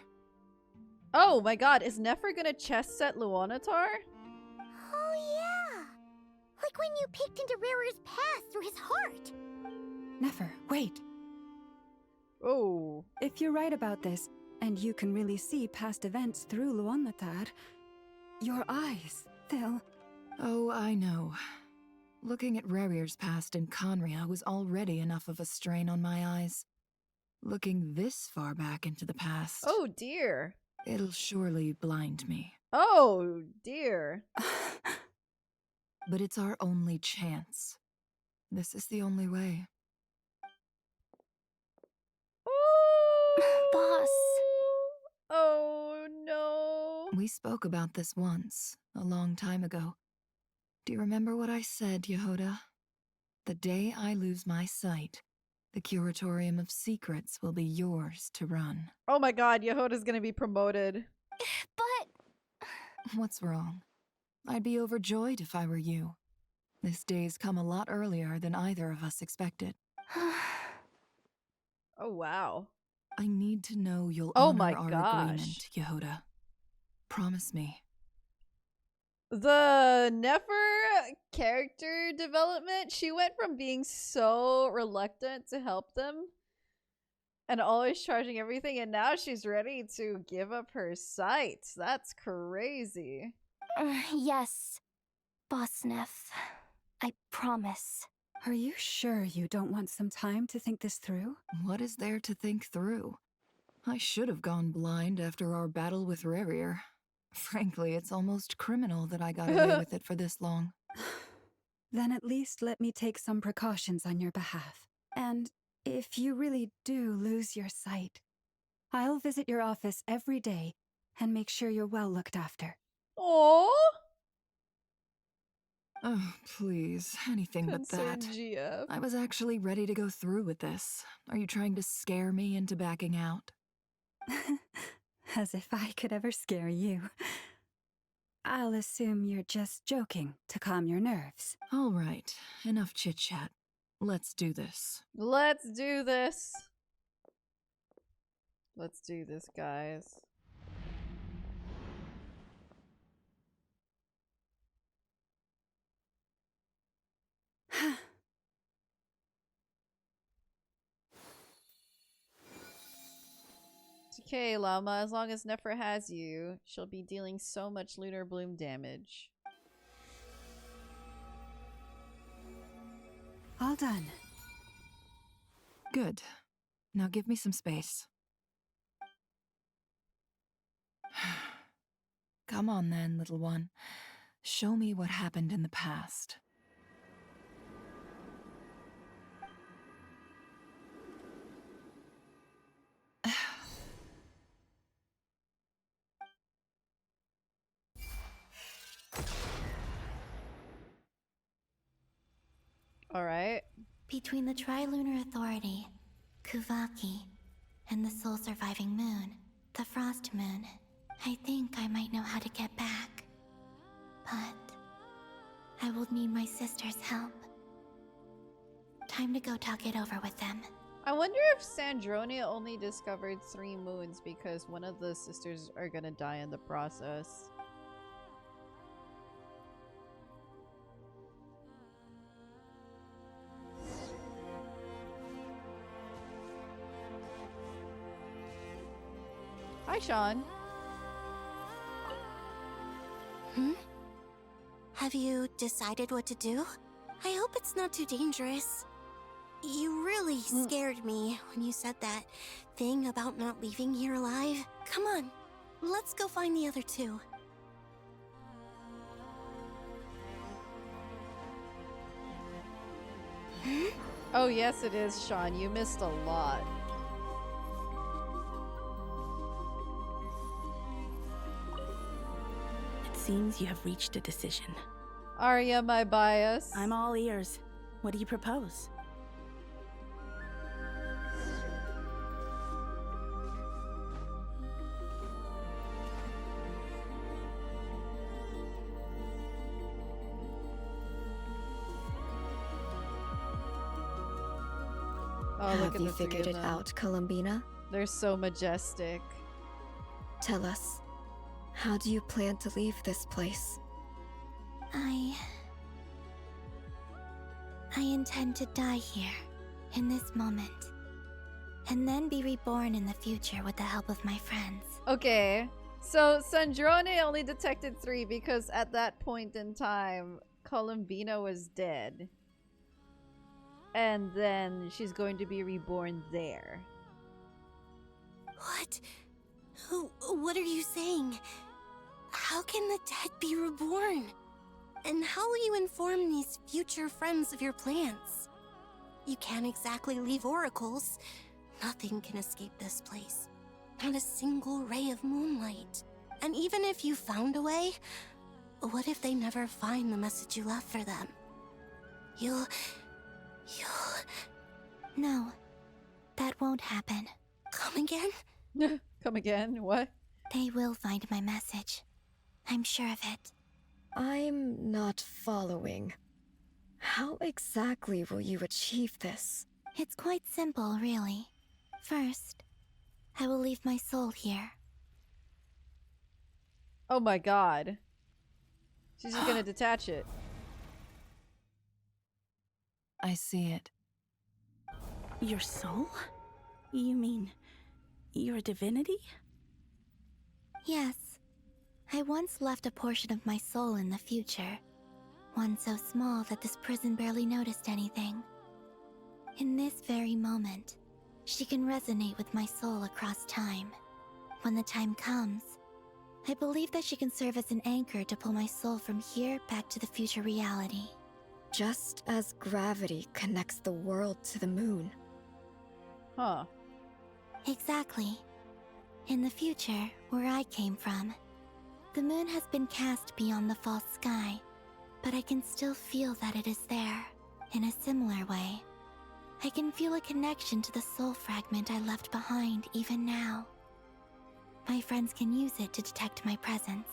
Speaker 2: Oh my god, is Nefer gonna chess set Luonatar?
Speaker 17: Oh yeah! Like when you peeked into Rier's past through his heart!
Speaker 12: Nefer, wait!
Speaker 2: Oh.
Speaker 12: If you're right about this, and you can really see past events through Luonatar, your eyes, they'll...
Speaker 16: Oh, I know. Looking at Rier's past in Conria was already enough of a strain on my eyes. Looking this far back into the past...
Speaker 2: Oh dear.
Speaker 16: It'll surely blind me.
Speaker 2: Oh dear.
Speaker 16: But it's our only chance. This is the only way.
Speaker 3: Boss.
Speaker 2: Oh no.
Speaker 16: We spoke about this once, a long time ago. Do you remember what I said, Yehoda? The day I lose my sight, the Curatorium of Secrets will be yours to run.
Speaker 2: Oh my god, Yehoda's gonna be promoted.
Speaker 3: But...
Speaker 16: What's wrong? I'd be overjoyed if I were you. This day's come a lot earlier than either of us expected.
Speaker 2: Oh wow.
Speaker 16: I need to know you'll
Speaker 2: Oh
Speaker 16: honor
Speaker 2: my
Speaker 16: our
Speaker 2: gosh.
Speaker 16: agreement, Yehoda. Promise me.
Speaker 2: The Nefer character development, she went from being so reluctant to help them and always charging everything, and now she's ready to give up her sight. That's crazy.
Speaker 3: Yes, Boss Neff. I promise.
Speaker 12: Are you sure you don't want some time to think this through?
Speaker 16: What is there to think through? I should have gone blind after our battle with Rier. Frankly, it's almost criminal that I got away with it for this long.
Speaker 12: Then at least let me take some precautions on your behalf. And if you really do lose your sight, I'll visit your office every day and make sure you're well looked after.
Speaker 2: Aww.
Speaker 16: Oh, please. Anything but that.
Speaker 2: GF.
Speaker 16: I was actually ready to go through with this. Are you trying to scare me into backing out?
Speaker 12: As if I could ever scare you. I'll assume you're just joking to calm your nerves.
Speaker 16: All right. Enough chit-chat. Let's do this.
Speaker 2: Let's do this. Let's do this, guys. It's okay, Llama. As long as Nefer has you, she'll be dealing so much lunar bloom damage.
Speaker 12: All done.
Speaker 16: Good. Now give me some space. Come on then, little one. Show me what happened in the past.
Speaker 13: Between the Trilunar Authority, Kuvaki, and the soul-surviving moon, the Frost Moon, I think I might know how to get back. But I will need my sister's help. Time to go talk it over with them.
Speaker 2: I wonder if Sandrone only discovered 3 moons because one of the sisters are gonna die in the process. Hi, Sean.
Speaker 18: Have you decided what to do? I hope it's not too dangerous. You really scared me when you said that thing about not leaving here alive. Come on, let's go find the other 2.
Speaker 2: Oh, yes, it is, Sean. You missed a lot.
Speaker 20: It seems you have reached a decision.
Speaker 2: Arya, my bias.
Speaker 20: I'm all ears. What do you propose?
Speaker 2: Oh, look
Speaker 19: Have
Speaker 2: at
Speaker 19: you
Speaker 2: the 3
Speaker 19: figured
Speaker 2: of
Speaker 19: it
Speaker 2: them.
Speaker 19: out, Colombina?
Speaker 2: They're so majestic.
Speaker 19: Tell us, how do you plan to leave this place?
Speaker 13: I intend to die here, in this moment, and then be reborn in the future with the help of my friends.
Speaker 2: Okay, so Sandrone only detected 3 because at that point in time, Colombina was dead. And then she's going to be reborn there.
Speaker 18: What? What are you saying? How can the dead be reborn? And how will you inform these future friends of your plans? You can't exactly leave oracles. Nothing can escape this place. Not a single ray of moonlight. And even if you found a way, what if they never find the message you left for them? You'll...
Speaker 13: No, that won't happen.
Speaker 18: Come again?
Speaker 2: Come again? What?
Speaker 13: They will find my message. I'm sure of it.
Speaker 19: I'm not following. How exactly will you achieve this?
Speaker 13: It's quite simple, really. First, I will leave my soul here.
Speaker 2: Oh my god. She's just gonna detach it.
Speaker 16: I see it.
Speaker 20: Your soul? You mean your divinity?
Speaker 13: Yes. I once left a portion of my soul in the future. One so small that this prison barely noticed anything. In this very moment, she can resonate with my soul across time. When the time comes, I believe that she can serve as an anchor to pull my soul from here back to the future reality.
Speaker 19: Just as gravity connects the world to the moon.
Speaker 2: Huh.
Speaker 13: Exactly. In the future, where I came from, the moon has been cast beyond the false sky, but I can still feel that it is there. In a similar way, I can feel a connection to the soul fragment I left behind even now. My friends can use it to detect my presence.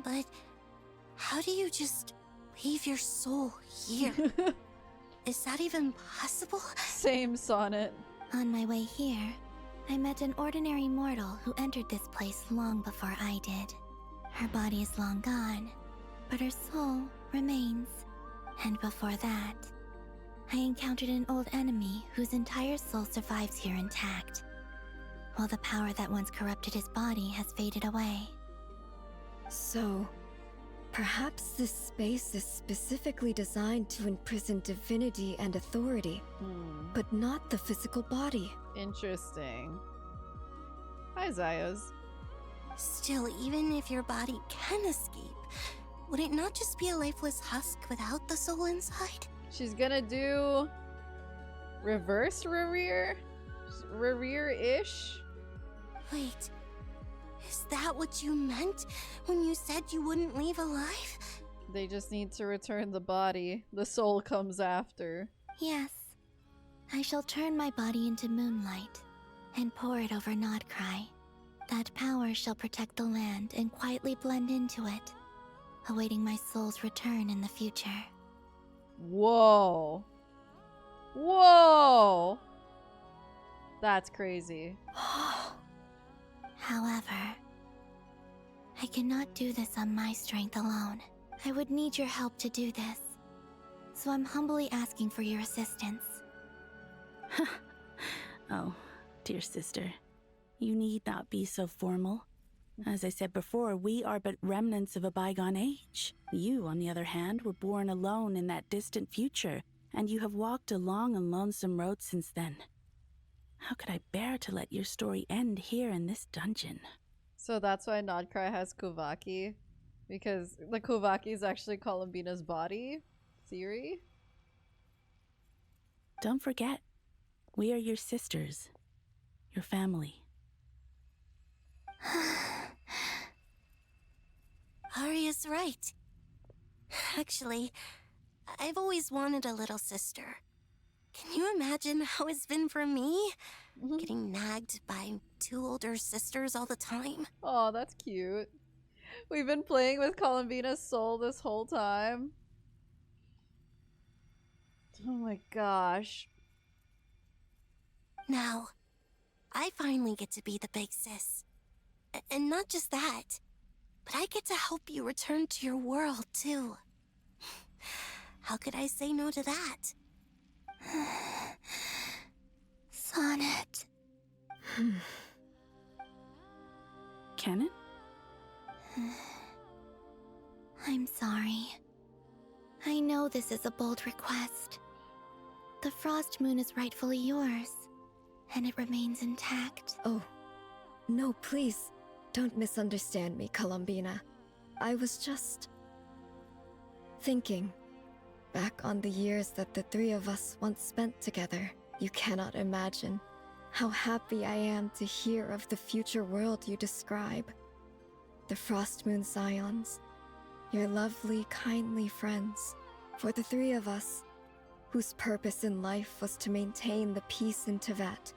Speaker 18: But how do you just leave your soul here? Is that even possible?
Speaker 2: Same, Sonnet.
Speaker 13: On my way here, I met an ordinary mortal who entered this place long before I did. Her body is long gone, but her soul remains. And before that, I encountered an old enemy whose entire soul survives here intact, while the power that once corrupted his body has faded away.
Speaker 19: So, perhaps this space is specifically designed to imprison divinity and authority, but not the physical body.
Speaker 2: Interesting. Hi, Zayos.
Speaker 18: Still, even if your body can escape, would it not just be a lifeless husk without the soul inside?
Speaker 2: She's gonna do reverse Rier? Rier-ish?
Speaker 18: Wait, is that what you meant when you said you wouldn't leave alive?
Speaker 2: They just need to return the body. The soul comes after.
Speaker 13: Yes. I shall turn my body into moonlight and pour it over Krai. That power shall protect the land and quietly blend into it, awaiting my soul's return in the future.
Speaker 2: Whoa. Whoa. That's crazy.
Speaker 13: However, I cannot do this on my strength alone. I would need your help to do this. So I'm humbly asking for your assistance.
Speaker 20: Oh, dear sister. You need not be so formal. As I said before, we are but remnants of a bygone age. You, on the other hand, were born alone in that distant future, and you have walked a long and lonesome road since then. How could I bear to let your story end here in this dungeon?
Speaker 2: So that's why Krai has Kuvaki? Because the Kuvaki is actually Colombina's body? Theory?
Speaker 20: Don't forget, we are your sisters, your family.
Speaker 18: Arya's right. Actually, I've always wanted a little sister. Can you imagine how it's been for me? Getting nagged by 2 older sisters all the time.
Speaker 2: Oh, that's cute. We've been playing with Colombina's soul this whole time. Oh my gosh.
Speaker 18: Now, I finally get to be the big sis. And not just that, but I get to help you return to your world, too. How could I say no to that?
Speaker 13: Sonnet.
Speaker 20: Canon?
Speaker 13: I'm sorry. I know this is a bold request. The Frost Moon is rightfully yours, and it remains intact.
Speaker 19: Oh, no, please. Don't misunderstand me, Colombina. I was just thinking back on the years that the 3 of us once spent together. You cannot imagine how happy I am to hear of the future world you describe. The Frost Moon Scions, your lovely, kindly friends. For the 3 of us, whose purpose in life was to maintain the peace in Teyvat.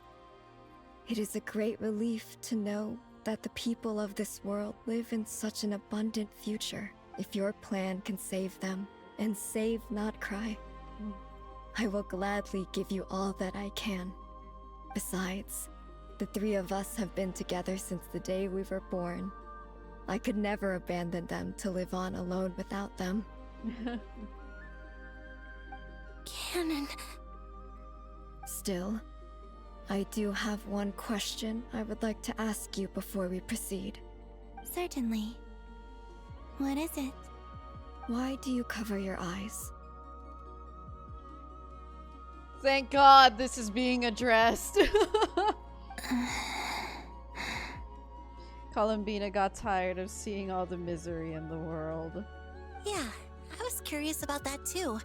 Speaker 19: It is a great relief to know that the people of this world live in such an abundant future. If your plan can save them, and save Krai, I will gladly give you all that I can. Besides, the 3 of us have been together since the day we were born. I could never abandon them to live on alone without them.
Speaker 18: Canon.
Speaker 19: Still, I do have one question I would like to ask you before we proceed.
Speaker 13: Certainly. What is it?
Speaker 19: Why do you cover your eyes?
Speaker 2: Thank God this is being addressed. Colombina got tired of seeing all the misery in the world.
Speaker 18: Yeah, I was curious about that too.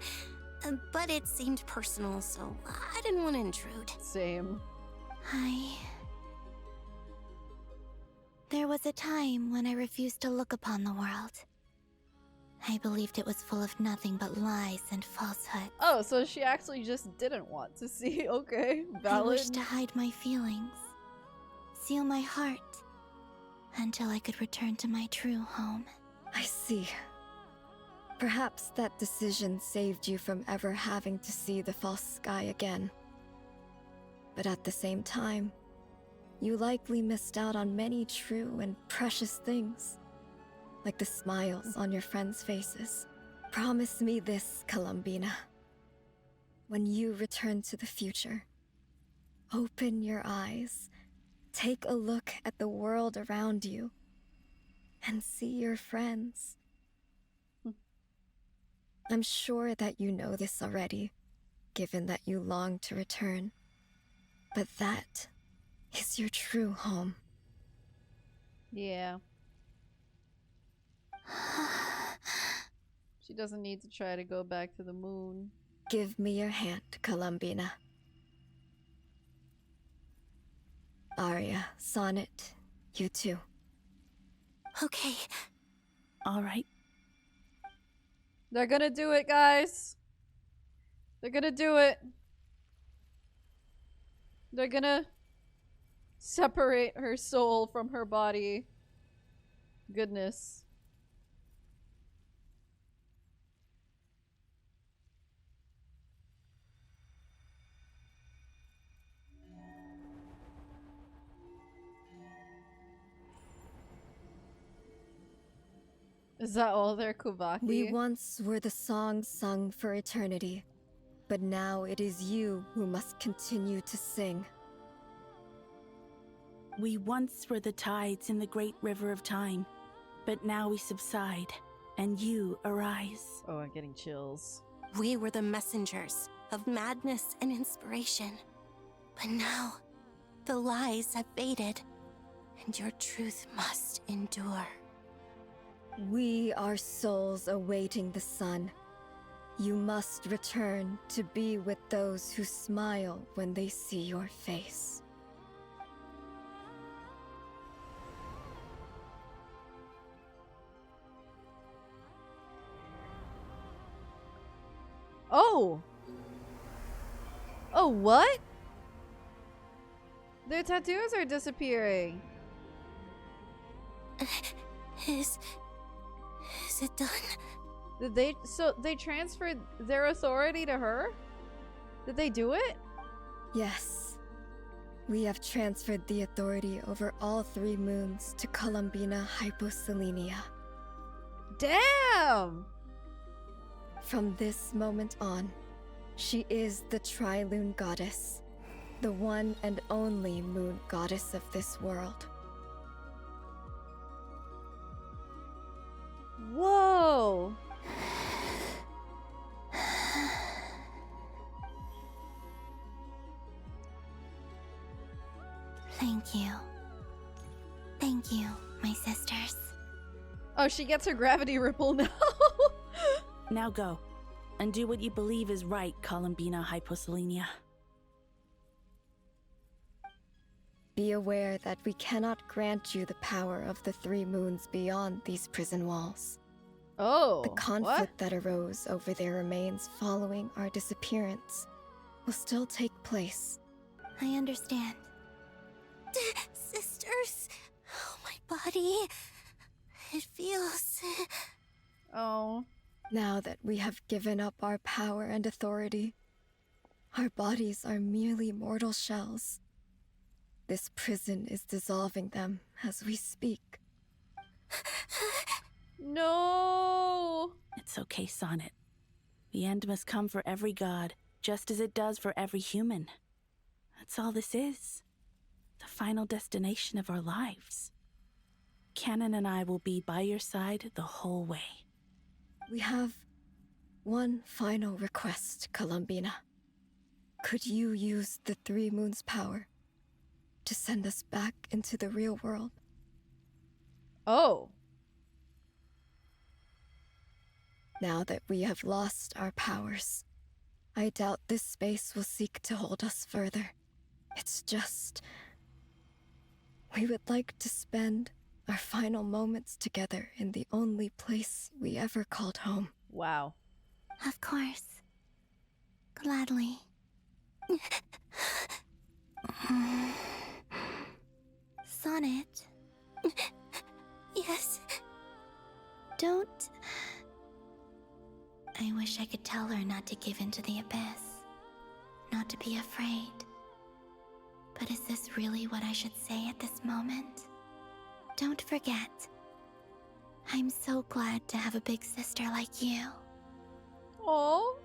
Speaker 18: But it seemed personal, so I didn't want to intrude.
Speaker 2: Same.
Speaker 13: There was a time when I refused to look upon the world. I believed it was full of nothing but lies and falsehood.
Speaker 2: Oh, so she actually just didn't want to see. Okay, valid.
Speaker 13: I wished to hide my feelings, seal my heart, until I could return to my true home.
Speaker 19: I see. Perhaps that decision saved you from ever having to see the false sky again. But at the same time, you likely missed out on many true and precious things, like the smiles on your friends' faces. Promise me this, Colombina. When you return to the future, open your eyes, take a look at the world around you, and see your friends. I'm sure that you know this already, given that you long to return. But that is your true home.
Speaker 2: Yeah. She doesn't need to try to go back to the moon.
Speaker 19: Give me your hand, Colombina. Arya, Sonnet, you too.
Speaker 18: Okay.
Speaker 20: All right.
Speaker 2: They're gonna do it, guys. They're gonna do it. They're gonna separate her soul from her body. Goodness. Is that all their Kuvaki?
Speaker 19: We once were the songs sung for eternity, but now it is you who must continue to sing.
Speaker 20: We once were the tides in the great river of time, but now we subside, and you arise.
Speaker 2: Oh, I'm getting chills.
Speaker 18: We were the messengers of madness and inspiration, but now the lies have faded, and your truth must endure.
Speaker 19: We are souls awaiting the sun. You must return to be with those who smile when they see your face.
Speaker 2: Oh! Oh, what? Their tattoos are disappearing.
Speaker 18: Is it done?
Speaker 2: Did they transferred their authority to her? Did they do it?
Speaker 19: Yes. We have transferred the authority over all 3 moons to Colombina Hyposelenia.
Speaker 2: Damn!
Speaker 19: From this moment on, she is the Tri-Lune Goddess, the one and only moon goddess of this world.
Speaker 2: Whoa!
Speaker 13: Thank you. Thank you, my sisters.
Speaker 2: Oh, she gets her gravity ripple now.
Speaker 20: Now go, and do what you believe is right, Colombina Hyposelenia.
Speaker 19: Be aware that we cannot grant you the power of the 3 moons beyond these prison walls.
Speaker 2: Oh,
Speaker 19: the conflict that arose over their remains following our disappearance will still take place.
Speaker 13: I understand.
Speaker 18: Sisters, oh, my body. It feels...
Speaker 2: Oh.
Speaker 19: Now that we have given up our power and authority, our bodies are merely mortal shells. This prison is dissolving them as we speak.
Speaker 2: No!
Speaker 20: It's okay, Sonnet. The end must come for every god, just as it does for every human. That's all this is. The final destination of our lives. Canon and I will be by your side the whole way.
Speaker 19: We have one final request, Colombina. Could you use the 3 moons' power to send us back into the real world?
Speaker 2: Oh.
Speaker 19: Now that we have lost our powers, I doubt this space will seek to hold us further. It's just... we would like to spend our final moments together in the only place we ever called home.
Speaker 2: Wow.
Speaker 13: Of course. Gladly. Sonnet.
Speaker 18: Yes?
Speaker 13: Don't... I wish I could tell her not to give in to the abyss. Not to be afraid. But is this really what I should say at this moment? Don't forget. I'm so glad to have a big sister like you.
Speaker 2: Oh.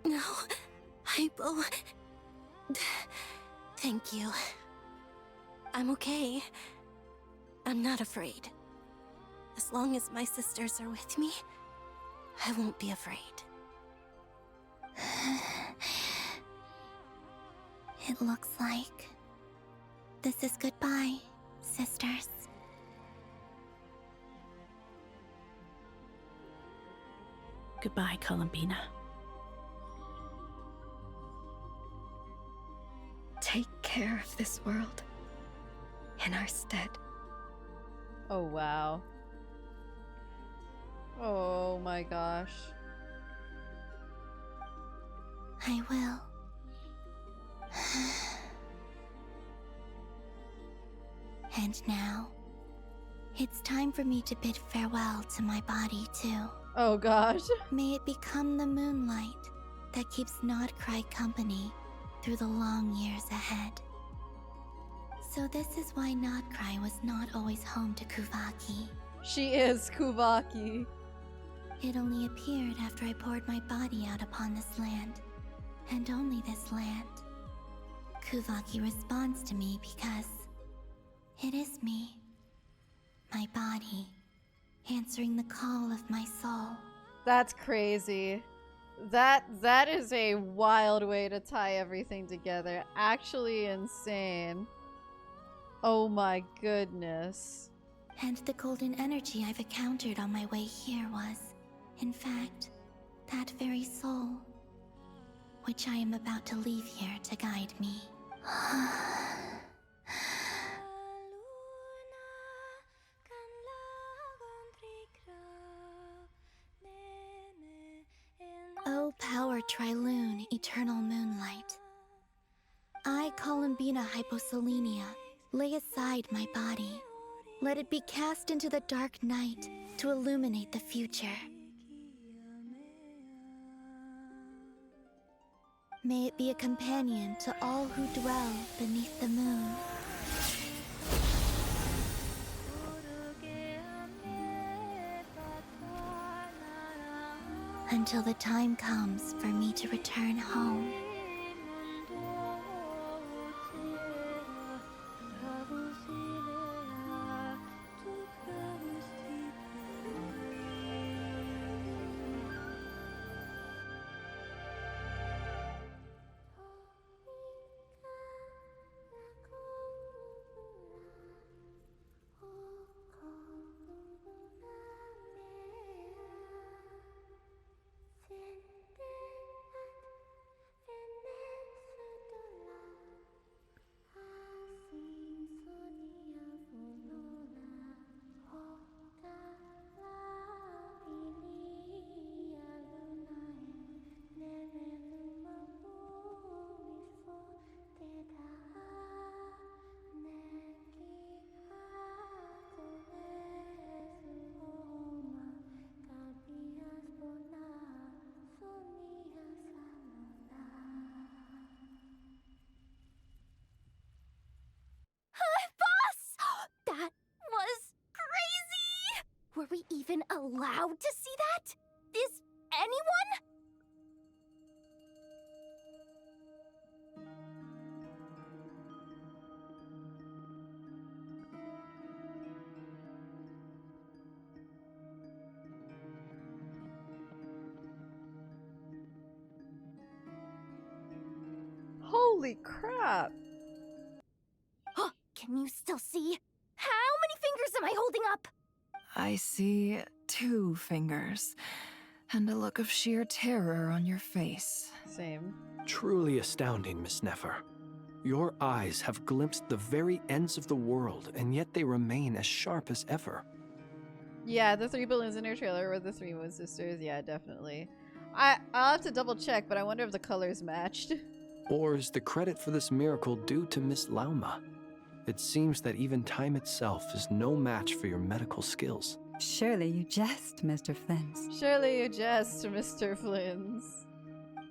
Speaker 18: No, Hypo. Thank you. I'm okay. I'm not afraid. As long as my sisters are with me, I won't be afraid.
Speaker 13: It looks like this is goodbye, sisters.
Speaker 20: Goodbye, Colombina.
Speaker 19: Take care of this world in our stead.
Speaker 2: Oh, wow. Oh my gosh.
Speaker 13: I will. And now, it's time for me to bid farewell to my body, too.
Speaker 2: Oh gosh.
Speaker 13: May it become the moonlight that keeps Not Krai company through the long years ahead. So this is why Not Krai was not always home to Kuvaki.
Speaker 2: She is Kuvaki.
Speaker 13: It only appeared after I poured my body out upon this land, and only this land. Kuvaki responds to me because it is me, my body, answering the call of my soul.
Speaker 2: That's crazy. That is a wild way to tie everything together. Actually insane. Oh my goodness.
Speaker 13: And the golden energy I've encountered on my way here was, in fact, that very soul, which I am about to leave here to guide me. O power Trilune, eternal moonlight. I, Columbina Hyposolenia, lay aside my body. Let it be cast into the dark night to illuminate the future. May it be a companion to all who dwell beneath the moon. Until the time comes for me to return home. Were we even allowed to see that? Is anyone?
Speaker 2: Holy crap.
Speaker 13: Can you still see? How many fingers am I holding up?
Speaker 16: I see 2 fingers, and a look of sheer terror on your face.
Speaker 2: Same.
Speaker 9: Truly astounding, Miss Nefer. Your eyes have glimpsed the very ends of the world, and yet they remain as sharp as ever.
Speaker 2: Yeah, the 3 balloons in her trailer were the 3 Moon Sisters. Yeah, definitely. I'll have to double check, but I wonder if the colors matched.
Speaker 9: Or is the credit for this miracle due to Miss Lauma? It seems that even time itself is no match for your medical skills.
Speaker 12: Surely you jest, Mr. Flins.
Speaker 2: Surely you jest, Mr. Flins.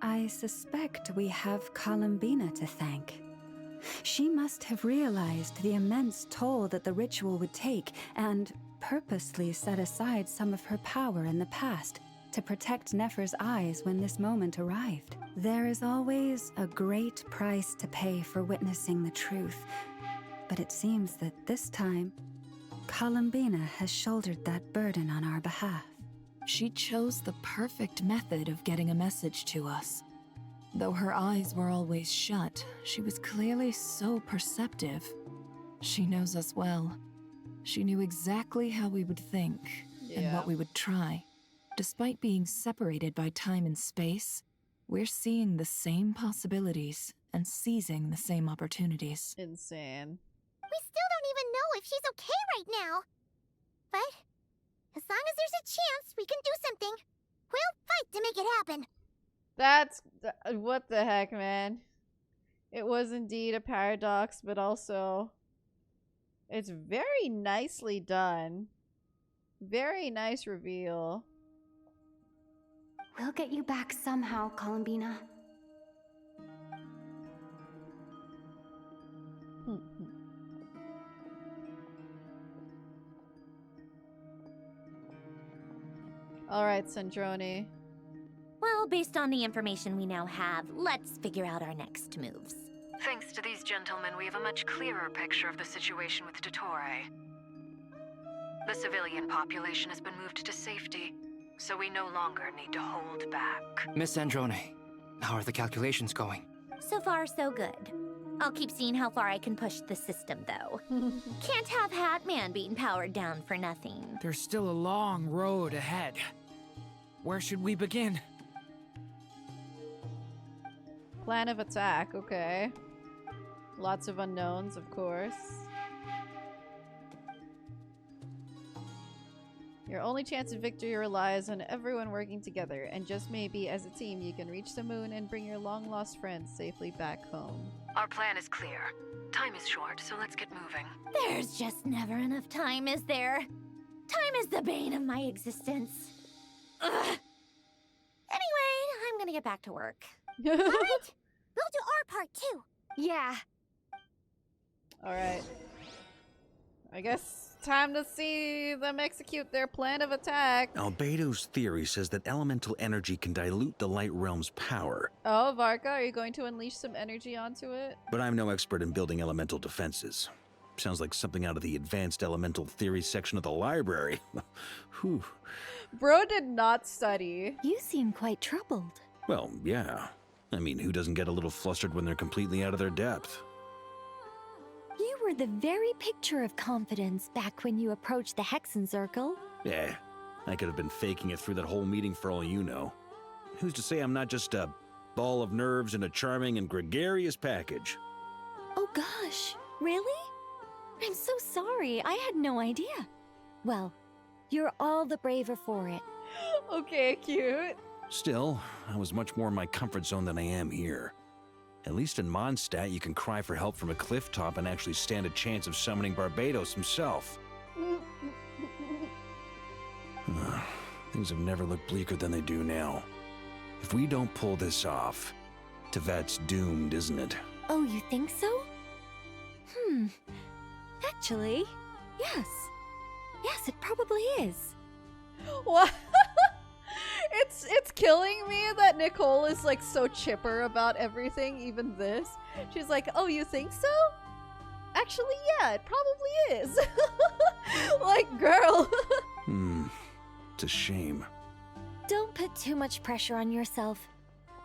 Speaker 12: I suspect we have Colombina to thank. She must have realized the immense toll that the ritual would take and purposely set aside some of her power in the past to protect Nefer's eyes when this moment arrived. There is always a great price to pay for witnessing the truth, but it seems that this time, Colombina has shouldered that burden on our behalf.
Speaker 16: She chose the perfect method of getting a message to us. Though her eyes were always shut, she was clearly so perceptive. She knows us well. She knew exactly how we would think and what we would try. Despite being separated by time and space, we're seeing the same possibilities and seizing the same opportunities.
Speaker 2: Insane.
Speaker 17: We still don't even know if she's okay right now. But as long as there's a chance we can do something, we'll fight to make it happen.
Speaker 2: That's what the heck, man. It was indeed a paradox, but also it's very nicely done. Very nice reveal.
Speaker 3: We'll get you back somehow, Colombina.
Speaker 2: All right, Sandrone.
Speaker 7: Well, based on the information we now have, let's figure out our next moves.
Speaker 8: Thanks to these gentlemen, we have a much clearer picture of the situation with Dtore. The civilian population has been moved to safety, so we no longer need to hold back.
Speaker 6: Miss Sandrone, how are the calculations going?
Speaker 7: So far, so good. I'll keep seeing how far I can push the system, though. Can't have Hatman being powered down for nothing.
Speaker 5: There's still a long road ahead. Where should we begin?
Speaker 2: Plan of attack, okay. Lots of unknowns, of course. Your only chance of victory relies on everyone working together, and just maybe as a team you can reach the moon and bring your long-lost friends safely back home.
Speaker 8: Our plan is clear. Time is short, so let's get moving.
Speaker 7: There's just never enough time, is there? Time is the bane of my existence. Ugh. Anyway, I'm gonna get back to work.
Speaker 17: All right, we'll do our part too.
Speaker 3: Yeah.
Speaker 2: Alright. I guess time to see them execute their plan of attack.
Speaker 11: Albedo's theory says that elemental energy can dilute the light realm's power.
Speaker 2: Oh, Varka, are you going to unleash some energy onto it?
Speaker 11: But I'm no expert in building elemental defenses. Sounds like something out of the advanced elemental theory section of the library. Whew.
Speaker 2: Bro did not study.
Speaker 10: You seem quite troubled.
Speaker 11: Well, yeah. I mean, who doesn't get a little flustered when they're completely out of their depth?
Speaker 10: You were the very picture of confidence back when you approached the Hexen Circle.
Speaker 11: Yeah, I could have been faking it through that whole meeting for all you know. Who's to say I'm not just a ball of nerves in a charming and gregarious package?
Speaker 10: Oh gosh, really? I'm so sorry, I had no idea. Well, you're all the braver for it.
Speaker 2: Okay, cute.
Speaker 11: Still, I was much more in my comfort zone than I am here. At least in Mondstadt, you can cry for help from a cliff top and actually stand a chance of summoning Barbados himself. Things have never looked bleaker than they do now. If we don't pull this off, Tevet's doomed, isn't it?
Speaker 10: Oh, you think so? Actually, yes. Yes, it probably is.
Speaker 2: What? It's killing me that Nicole is like so chipper about everything, even this. She's like, oh, you think so? Actually, yeah, it probably is. Like, girl.
Speaker 11: It's a shame.
Speaker 10: Don't put too much pressure on yourself.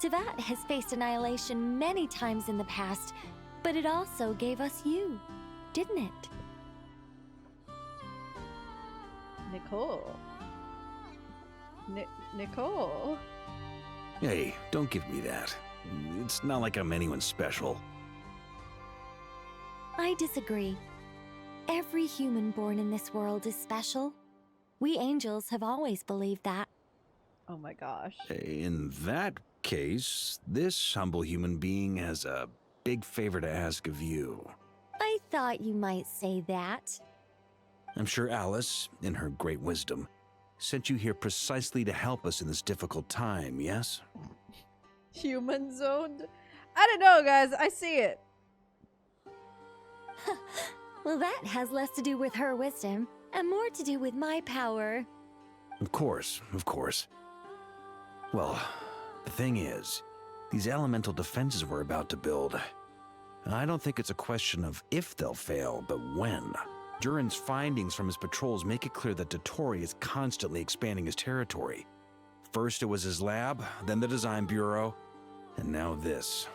Speaker 10: Tevat has faced annihilation many times in the past, but it also gave us you, didn't it?
Speaker 2: Nicole. Nicole?
Speaker 11: Hey, don't give me that. It's not like I'm anyone special.
Speaker 10: I disagree. Every human born in this world is special. We angels have always believed that.
Speaker 2: Oh my gosh.
Speaker 11: In that case, this humble human being has a big favor to ask of you.
Speaker 10: I thought you might say that.
Speaker 11: I'm sure Alice, in her great wisdom, sent you here precisely to help us in this difficult time, yes?
Speaker 2: Human zoned? I don't know, guys. I see it.
Speaker 10: Well, that has less to do with her wisdom and more to do with my power.
Speaker 11: Of course, of course. Well, the thing is, these elemental defenses we're about to build, I don't think it's a question of if they'll fail, but when. Durin's findings from his patrols make it clear that Dtore is constantly expanding his territory. First it was his lab, then the design bureau, and now this.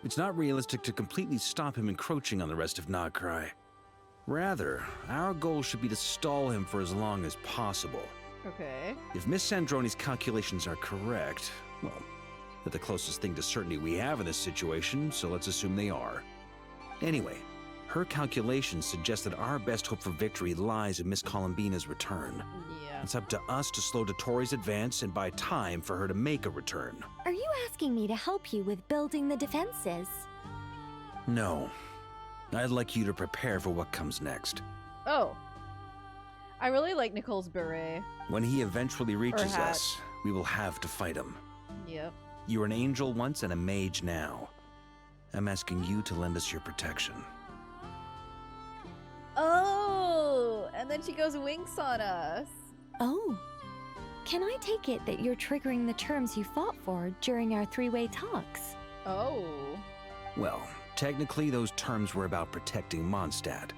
Speaker 11: It's not realistic to completely stop him encroaching on the rest of Krai. Rather, our goal should be to stall him for as long as possible.
Speaker 2: Okay.
Speaker 11: If Miss Sandrone's calculations are correct, well, they're the closest thing to certainty we have in this situation, so let's assume they are. Anyway, Her calculations suggest that our best hope for victory lies in Miss Colombina's return.
Speaker 2: Yeah.
Speaker 11: It's up to us to slow Dottore's advance and buy time for her to make a return.
Speaker 10: Are you asking me to help you with building the defenses?
Speaker 11: No. I'd like you to prepare for what comes next.
Speaker 2: Oh. I really like Nicole's beret.
Speaker 11: When he eventually reaches
Speaker 2: hat.
Speaker 11: us, we will have to fight him.
Speaker 2: Yep.
Speaker 11: You were an angel once and a mage now. I'm asking you to lend us your protection.
Speaker 2: Oh, and then she goes winks on us.
Speaker 10: Oh. Can I take it that you're triggering the terms you fought for during our three-way talks?
Speaker 2: Oh.
Speaker 11: Well, technically those terms were about protecting Mondstadt.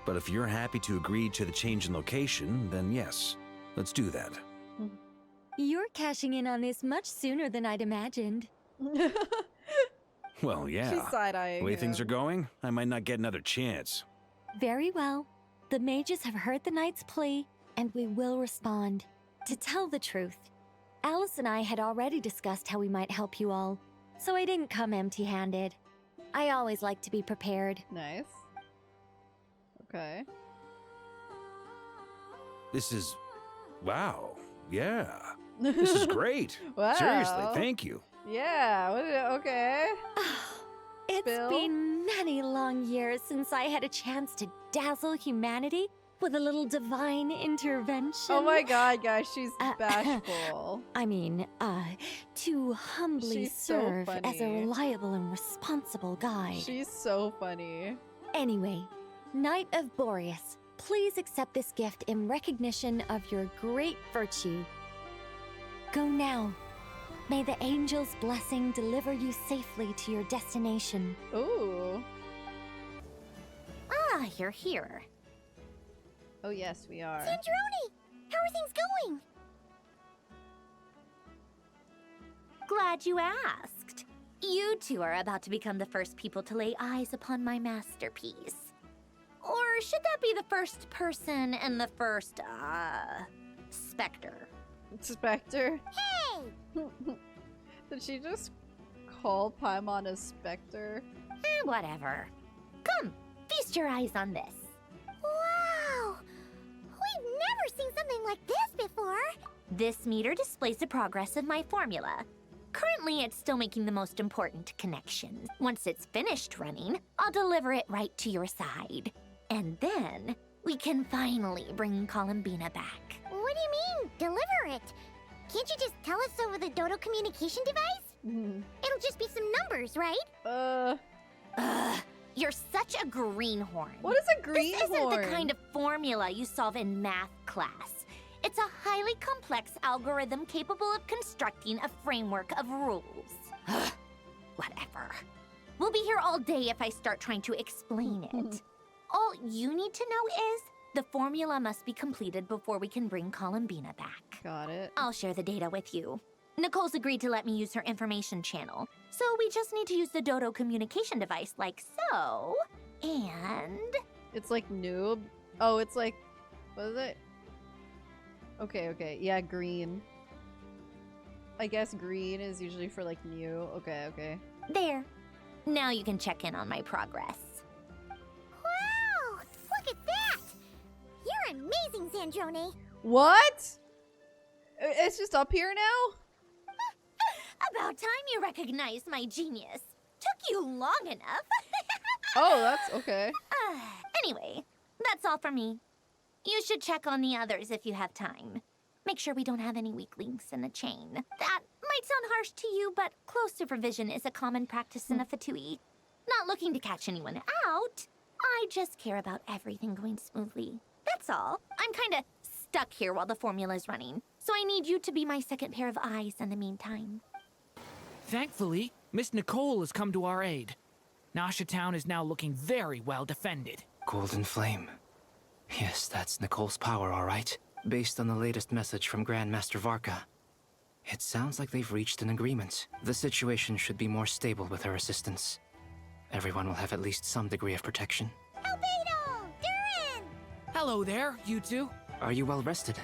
Speaker 11: But if you're happy to agree to the change in location, then yes, let's do that.
Speaker 10: You're cashing in on this much sooner than I'd imagined.
Speaker 11: Well, yeah.
Speaker 2: She's side-eyeing
Speaker 11: The way things
Speaker 2: him.
Speaker 11: are going, I might not get another chance.
Speaker 10: Very well. The mages have heard the knight's plea, and we will respond. To tell the truth, Alice and I had already discussed how we might help you all, so I didn't come empty-handed. I always like to be prepared.
Speaker 2: Nice. Okay.
Speaker 11: This is... wow. Yeah. This is great.
Speaker 2: Wow.
Speaker 11: Seriously, thank you.
Speaker 2: Yeah, okay.
Speaker 10: It's
Speaker 2: Bill?
Speaker 10: been many long years since I had a chance to dazzle humanity with a little divine intervention.
Speaker 2: Oh my god, guys, she's bashful.
Speaker 10: I mean, to humbly
Speaker 2: She's so
Speaker 10: serve as a
Speaker 2: funny.
Speaker 10: reliable and responsible guide.
Speaker 2: She's so funny.
Speaker 10: Anyway, Knight of Boreas, please accept this gift in recognition of your great virtue. Go now. May the angel's blessing deliver you safely to your destination.
Speaker 2: Ooh.
Speaker 7: Ah, you're here.
Speaker 2: Oh yes, we are.
Speaker 17: Sandrone! How are things going?
Speaker 7: Glad you asked. You two are about to become the first people to lay eyes upon my masterpiece. Or should that be the first person and the first, specter?
Speaker 2: Spectre?
Speaker 17: Hey!
Speaker 2: Did she just call Paimon a specter?
Speaker 7: Whatever. Come, feast your eyes on this.
Speaker 17: Wow! We've never seen something like this before!
Speaker 7: This meter displays the progress of my formula. Currently, it's still making the most important connections. Once it's finished running, I'll deliver it right to your side. And then, we can finally bring Colombina back.
Speaker 17: What do you mean, deliver it? Can't you just tell us over the Dodo communication device? It'll just be some numbers, right?
Speaker 7: You're such a greenhorn.
Speaker 2: What is a greenhorn?
Speaker 7: This isn't the kind of formula you solve in math class. It's a highly complex algorithm capable of constructing a framework of rules. Whatever. We'll be here all day if I start trying to explain it. All you need to know is the formula must be completed before we can bring Colombina back.
Speaker 2: Got it.
Speaker 7: I'll share the data with you. Nicole's agreed to let me use her information channel, so we just need to use the Dodo communication device like so, and...
Speaker 2: It's like noob. Oh, it's like... What is it? Okay. Yeah, green. I guess green is usually for like new. Okay.
Speaker 7: There. Now you can check in on my progress.
Speaker 17: Wow! Look at that! You're amazing, Sandrone!
Speaker 2: What? It's just up here now?
Speaker 7: About time you recognized my genius. Took you long enough.
Speaker 2: Oh, that's okay.
Speaker 7: Anyway, that's all for me. You should check on the others if you have time. Make sure we don't have any weak links in the chain. That might sound harsh to you, but close supervision is a common practice in a Fatui. Not looking to catch anyone out. I just care about everything going smoothly. That's all. I'm kinda stuck here while the formula's running, so I need you to be my second pair of eyes in the meantime.
Speaker 5: Thankfully, Miss Nicole has come to our aid. Nasha Town is now looking very well defended.
Speaker 6: Golden Flame. Yes, that's Nicole's power, all right. Based on the latest message from Grandmaster Varka. It sounds like they've reached an agreement. The situation should be more stable with her assistance. Everyone will have at least some degree of protection.
Speaker 17: Albedo! Durin!
Speaker 5: Hello there, you two.
Speaker 6: Are you well rested?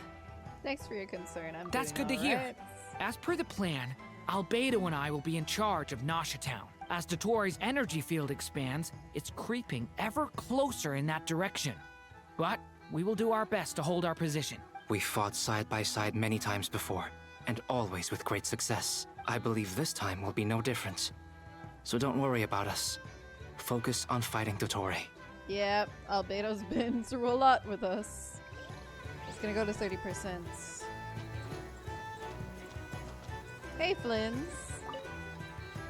Speaker 2: Thanks for your concern.
Speaker 5: That's good to hear. As per the plan, Albedo and I will be in charge of Nasha Town. As Dtore's energy field expands, it's creeping ever closer in that direction. But we will do our best to hold our position.
Speaker 6: We fought side by side many times before, and always with great success. I believe this time will be no different. So don't worry about us. Focus on fighting Dtore.
Speaker 2: Yep, Albedo's been through a lot with us. It's gonna go to 30%. Hey, Flins.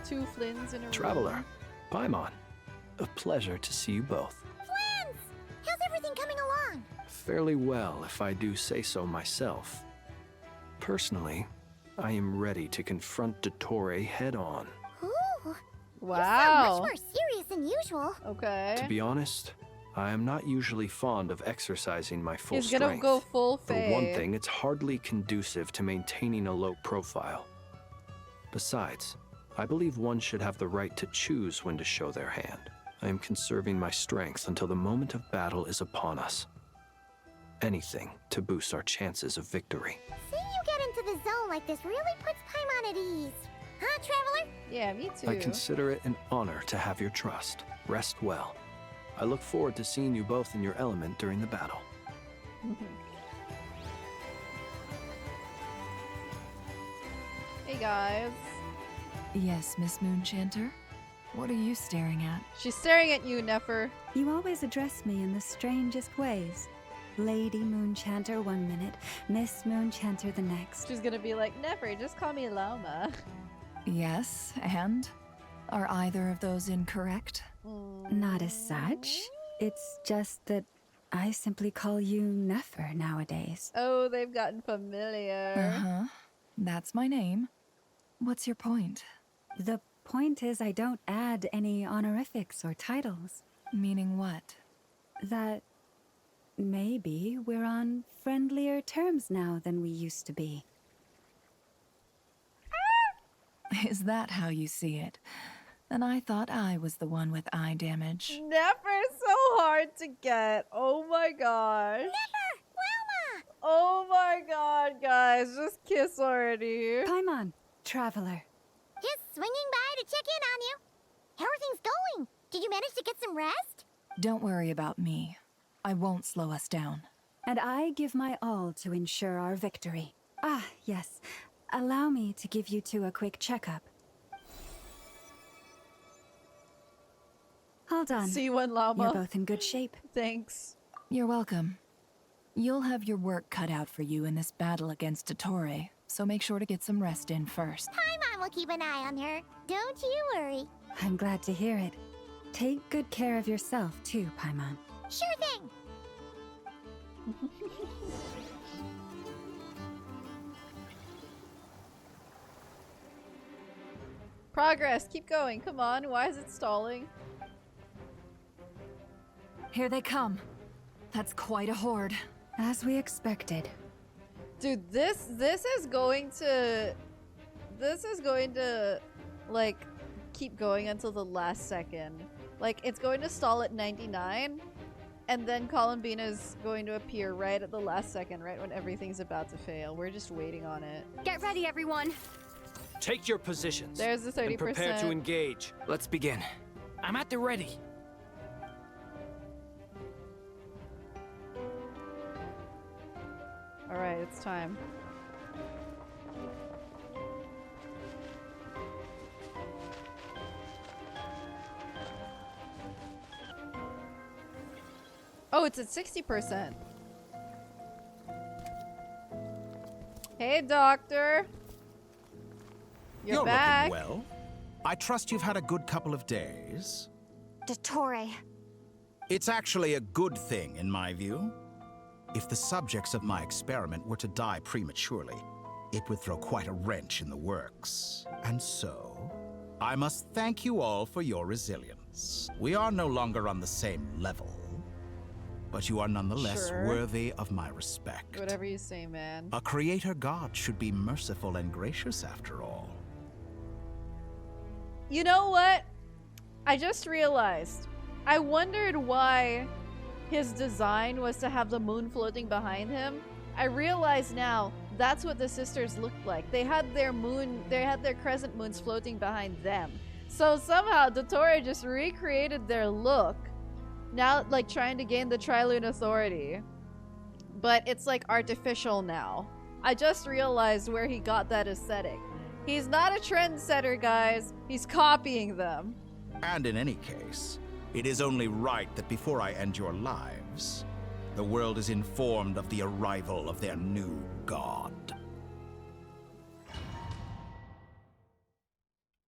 Speaker 2: 2 Flins in a row.
Speaker 9: Traveler, Paimon, a pleasure to see you both.
Speaker 17: Flins! How's everything coming along?
Speaker 9: Fairly well, if I do say so myself. Personally, I am ready to confront Dtore head-on.
Speaker 17: Ooh!
Speaker 2: Wow.
Speaker 17: You sound much more serious than usual.
Speaker 2: Okay.
Speaker 9: To be honest, I am not usually fond of exercising my full
Speaker 2: He's
Speaker 9: strength.
Speaker 2: gonna go full
Speaker 9: For
Speaker 2: fade.
Speaker 9: one thing, it's hardly conducive to maintaining a low profile. Besides, I believe one should have the right to choose when to show their hand. I am conserving my strength until the moment of battle is upon us. Anything to boost our chances of victory.
Speaker 17: Seeing you get into the zone like this really puts Paimon at ease. Huh, Traveler?
Speaker 2: Yeah, me too.
Speaker 9: I consider it an honor to have your trust. Rest well. I look forward to seeing you both in your element during the battle.
Speaker 2: Hey, guys.
Speaker 16: Yes, Miss Moonchanter? What are you staring at?
Speaker 2: She's staring at you, Nefer.
Speaker 12: You always address me in the strangest ways. Lady Moonchanter 1 minute, Miss Moonchanter the next.
Speaker 2: She's gonna be like, Nefer, just call me Loma.
Speaker 16: Yes, and? Are either of those incorrect?
Speaker 12: Not as such. It's just that I simply call you Nefer nowadays.
Speaker 2: Oh, they've gotten familiar.
Speaker 16: Uh-huh. That's my name. What's your point?
Speaker 12: The point is I don't add any honorifics or titles.
Speaker 16: Meaning what?
Speaker 12: That maybe we're on friendlier terms now than we used to be.
Speaker 16: Is that how you see it? Then I thought I was the one with eye damage.
Speaker 2: Nefer's so hard to get. Oh my gosh.
Speaker 17: Nefer! Wilma!
Speaker 2: Oh my god, guys. Just kiss already.
Speaker 12: Paimon, Traveler.
Speaker 17: Just swinging by to check in on you. How are things going? Did you manage to get some rest?
Speaker 16: Don't worry about me. I won't slow us down.
Speaker 12: And I give my all to ensure our victory. Ah, yes. Allow me to give you two a quick checkup. Hold on.
Speaker 2: C1 Llama.
Speaker 12: You're both in good shape.
Speaker 2: Thanks.
Speaker 16: You're welcome. You'll have your work cut out for you in this battle against Dtore, so make sure to get some rest in first.
Speaker 17: Paimon will keep an eye on her. Don't you worry.
Speaker 12: I'm glad to hear it. Take good care of yourself, too, Paimon.
Speaker 17: Sure thing.
Speaker 2: Progress. Keep going. Come on. Why is it stalling?
Speaker 16: Here they come. That's quite a horde.
Speaker 12: As we expected.
Speaker 2: Dude, this is going to like keep going until the last second. Like it's going to stall at 99 and then Colombina is going to appear right at the last second, right when everything's about to fail. We're just waiting on it.
Speaker 3: Get ready, everyone.
Speaker 21: Take your positions.
Speaker 2: There's the 30%.
Speaker 21: And prepare to engage.
Speaker 6: Let's begin.
Speaker 5: I'm at the ready.
Speaker 2: Alright, it's time. Oh, it's at 60%. Hey, Doctor. You're back.
Speaker 1: Looking well. I trust you've had a good couple of days.
Speaker 3: Dtore.
Speaker 1: It's actually a good thing, in my view. If the subjects of my experiment were to die prematurely, it would throw quite a wrench in the works. And so, I must thank you all for your resilience. We are no longer on the same level, but you are nonetheless
Speaker 2: Sure.
Speaker 1: worthy of my respect.
Speaker 2: Whatever you say, man.
Speaker 1: A creator god should be merciful and gracious after all.
Speaker 2: You know what? I just realized. I wondered why his design was to have the moon floating behind him. I realize now that's what the sisters looked like. They had their crescent moons floating behind them. So somehow Dtore just recreated their look. Now, like, trying to gain the Trilune authority. But it's, like, artificial now. I just realized where he got that aesthetic. He's not a trendsetter, guys. He's copying them.
Speaker 1: And in any case, it is only right that before I end your lives, the world is informed of the arrival of their new god.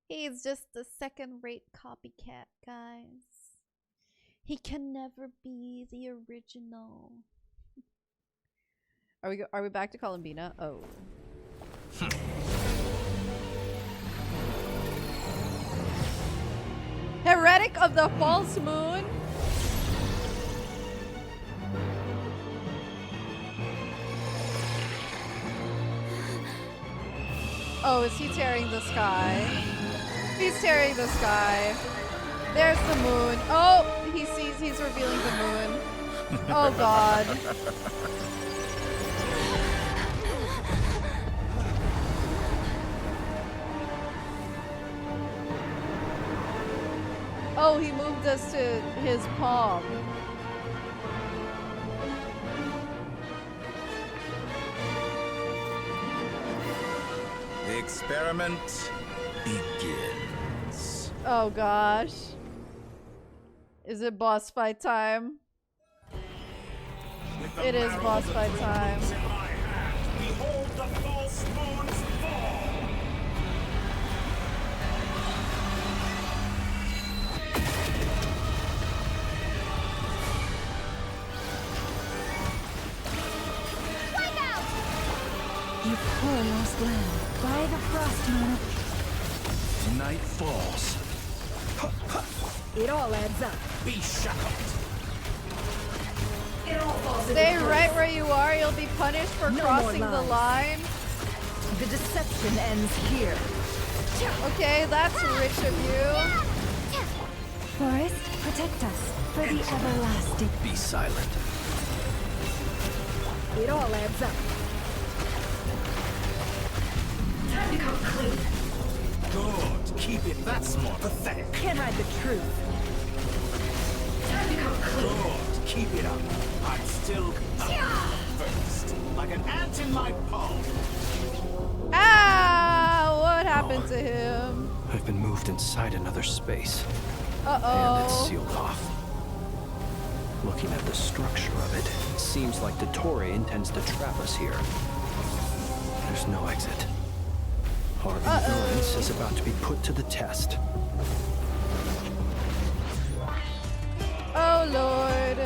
Speaker 2: He's just a second-rate copycat, guys. He can never be the original. Are we back to Colombina? Oh. Heretic of the false moon? Oh, is he tearing the sky? He's tearing the sky. There's the moon. Oh, he's revealing the moon. Oh god. Oh, he moved us to his palm.
Speaker 1: The experiment begins.
Speaker 2: Oh gosh. Is it boss fight time? It is boss fight time.
Speaker 14: Behold the false moon's fall.
Speaker 12: You poor lost land. By the frost moon.
Speaker 14: Night falls.
Speaker 12: It all adds up.
Speaker 14: Be shackled.
Speaker 12: It all falls.
Speaker 2: Stay right where you are. You'll be punished for crossing the line.
Speaker 12: The deception ends here.
Speaker 2: Okay, that's rich of you.
Speaker 12: Forest, protect us for the everlasting.
Speaker 14: Be silent.
Speaker 12: It all adds up. Time to come clean.
Speaker 14: Good. Keep it. That's more pathetic.
Speaker 12: Can't hide the truth. Time to come clean.
Speaker 14: Good. Keep it up. I'm still first. Like an ant in my palm.
Speaker 2: Ah! What happened to him?
Speaker 9: I've been moved inside another space.
Speaker 2: Uh-oh.
Speaker 9: And it's sealed off. Looking at the structure of it, it seems like Dtore intends to trap us here. There's no exit. Our endurance is about to be put to the test.
Speaker 2: Oh lord.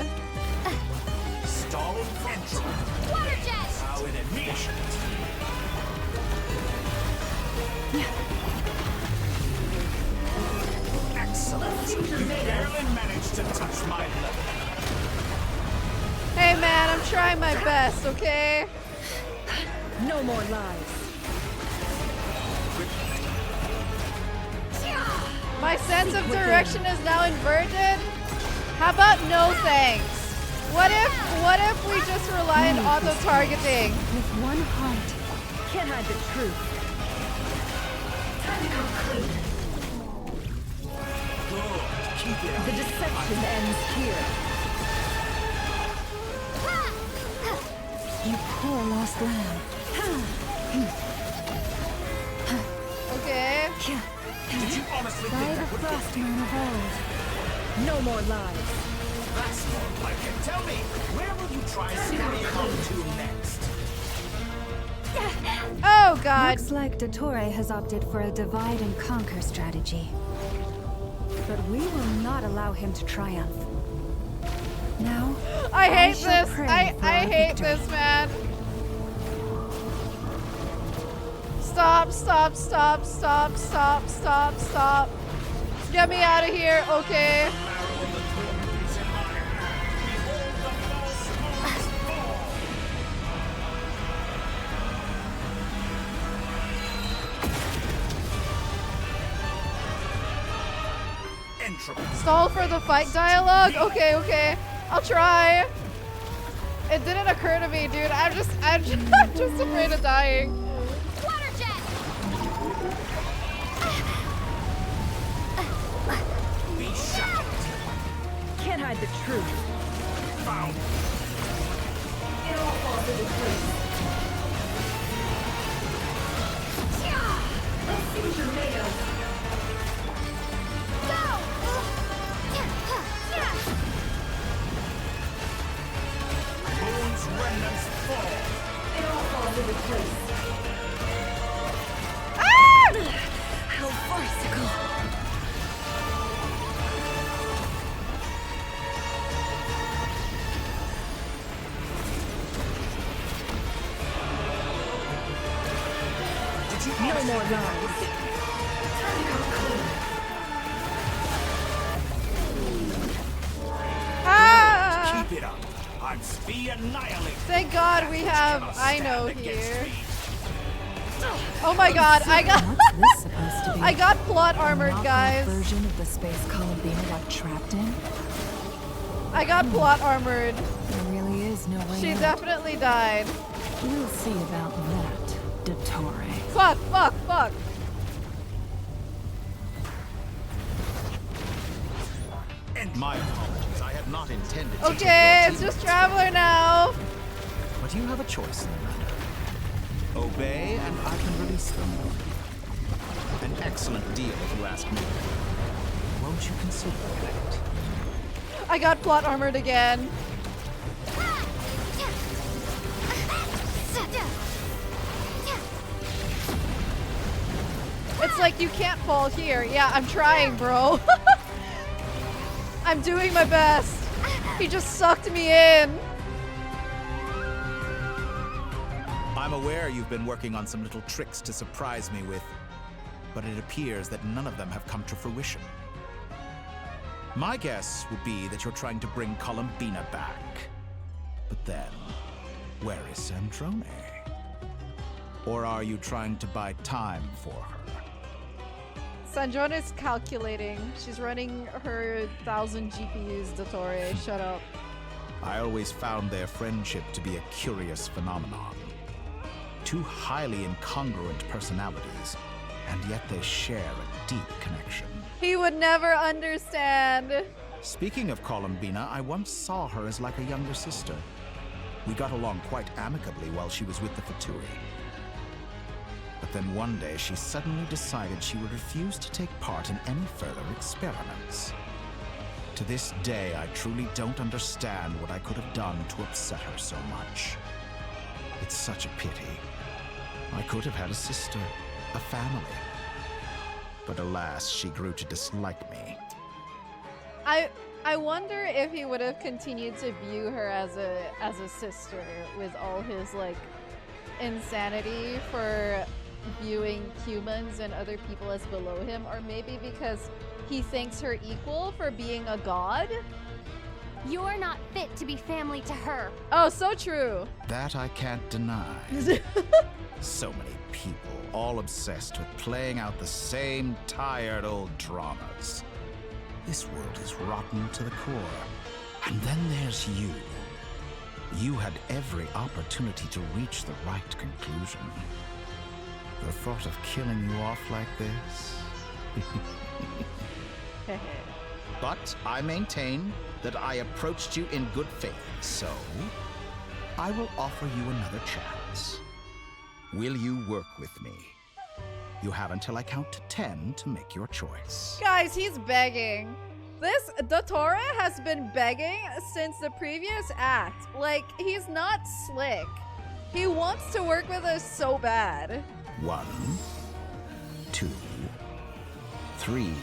Speaker 14: Stalling control.
Speaker 7: Water jet!
Speaker 14: How inefficient. Excellent. You barely managed to touch my level.
Speaker 2: Hey man, I'm trying my best, okay?
Speaker 12: No more lies.
Speaker 2: My sense of direction is now inverted. How about no thanks? What if we just rely on auto-targeting?
Speaker 12: With one heart. Can't hide the truth. Time to come clean.
Speaker 14: Good. Keep it up.
Speaker 12: The deception ends here. You poor lost lamb.
Speaker 2: Okay.
Speaker 14: Did you honestly
Speaker 12: By
Speaker 14: think
Speaker 12: the
Speaker 14: that would
Speaker 12: frost
Speaker 14: get me?
Speaker 12: moon of old. No more lies.
Speaker 14: That's more like it. Tell me, where will you try sneaking along to next?
Speaker 2: Oh god.
Speaker 12: Looks like Dtore has opted for a divide and conquer strategy. But we will not allow him to triumph. Now,
Speaker 2: I hate
Speaker 12: shall
Speaker 2: this.
Speaker 12: pray
Speaker 2: I
Speaker 12: for our
Speaker 2: hate
Speaker 12: victory.
Speaker 2: this, man. Stop, stop, stop, stop, stop, stop, stop. Get me out of here, okay? Stall for the fight dialogue? Okay, okay. I'll try. It didn't occur to me, dude. I'm just afraid of dying.
Speaker 7: Water jet!
Speaker 15: Can't hide the truth.
Speaker 14: Found.
Speaker 15: It all falls into place. Let's see what you're made of.
Speaker 14: Moon's remnants fall.
Speaker 15: It all falls into place. How farcical. No more lies. Time to come clean.
Speaker 2: Ah!
Speaker 14: Keep it up. I'm Sevy annihilated.
Speaker 2: Thank God we have I know here. Oh my God, I got I got plot armored, guys.
Speaker 16: Version of the space Colombina got trapped in.
Speaker 2: I got plot armored.
Speaker 16: There really is no way
Speaker 2: She
Speaker 16: out.
Speaker 2: definitely died.
Speaker 16: We'll see about that, Dtore.
Speaker 2: Fuck, fuck, fuck.
Speaker 1: And my apologies, I had not intended to
Speaker 2: Okay,
Speaker 1: take
Speaker 2: it's
Speaker 1: your
Speaker 2: just
Speaker 1: team.
Speaker 2: Traveler now.
Speaker 1: But you have a choice in the matter. Obey and I can release them. An excellent deal if you ask me. Won't you consider it?
Speaker 2: I got plot armored again. It's like you can't fall here. Yeah, I'm trying, bro. I'm doing my best. He just sucked me in.
Speaker 1: I'm aware you've been working on some little tricks to surprise me with, but it appears that none of them have come to fruition. My guess would be that you're trying to bring Colombina back. But then, where is Sandrone? Or are you trying to buy time for her?
Speaker 2: Sandrone is calculating. She's running her 1,000 GPUs, Dottore. Shut up.
Speaker 1: I always found their friendship to be a curious phenomenon. Two highly incongruent personalities, and yet they share a deep connection.
Speaker 2: He would never understand.
Speaker 1: Speaking of Colombina, I once saw her as like a younger sister. We got along quite amicably while she was with the Fatui. But then one day she suddenly decided she would refuse to take part in any further experiments. To this day, I truly don't understand what I could have done to upset her so much. It's such a pity. I could have had a sister, a family. But alas, she grew to dislike me.
Speaker 2: I wonder if he would have continued to view her as a sister with all his like insanity for viewing humans and other people as below him, or maybe because he thinks her equal for being a god.
Speaker 3: You're not fit to be family to her.
Speaker 2: Oh, so true.
Speaker 1: That I can't deny. So many people, all obsessed with playing out the same tired old dramas. This world is rotten to the core. And then there's you. You had every opportunity to reach the right conclusion. The thought of killing you off like this? But I maintain that I approached you in good faith, so I will offer you another chance. Will you work with me? You have until I count to 10 to make your choice.
Speaker 2: Guys, he's begging. This Dottore has been begging since the previous act. Like, he's not slick. He wants to work with us so bad.
Speaker 1: 1, 2, 3.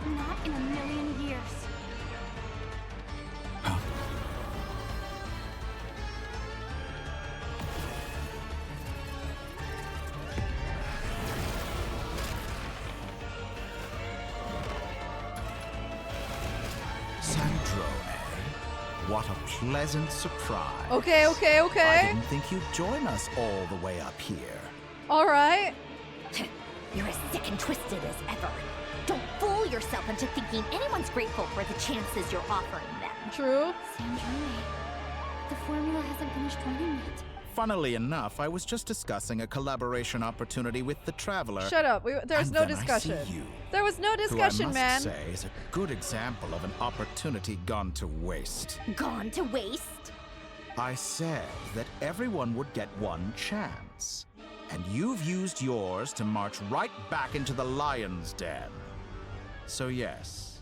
Speaker 3: Not in a million years.
Speaker 1: Sandrone, what a pleasant surprise.
Speaker 2: Okay.
Speaker 1: I didn't think you'd join us all the way up here.
Speaker 2: All right.
Speaker 7: You're as sick and twisted as ever. Don't fool yourself into thinking anyone's grateful for the chances you're offering them.
Speaker 2: True.
Speaker 3: Sandrone, the formula hasn't finished running yet.
Speaker 1: Funnily enough, I was just discussing a collaboration opportunity with the Traveler.
Speaker 2: Shut up. There was
Speaker 1: and
Speaker 2: no
Speaker 1: then
Speaker 2: discussion.
Speaker 1: I see you,
Speaker 2: There was no discussion,
Speaker 1: who I
Speaker 2: man.
Speaker 1: must say is a good example of an opportunity gone to waste.
Speaker 7: Gone to waste?
Speaker 1: I said that everyone would get one chance. And you've used yours to march right back into the lion's den. So yes,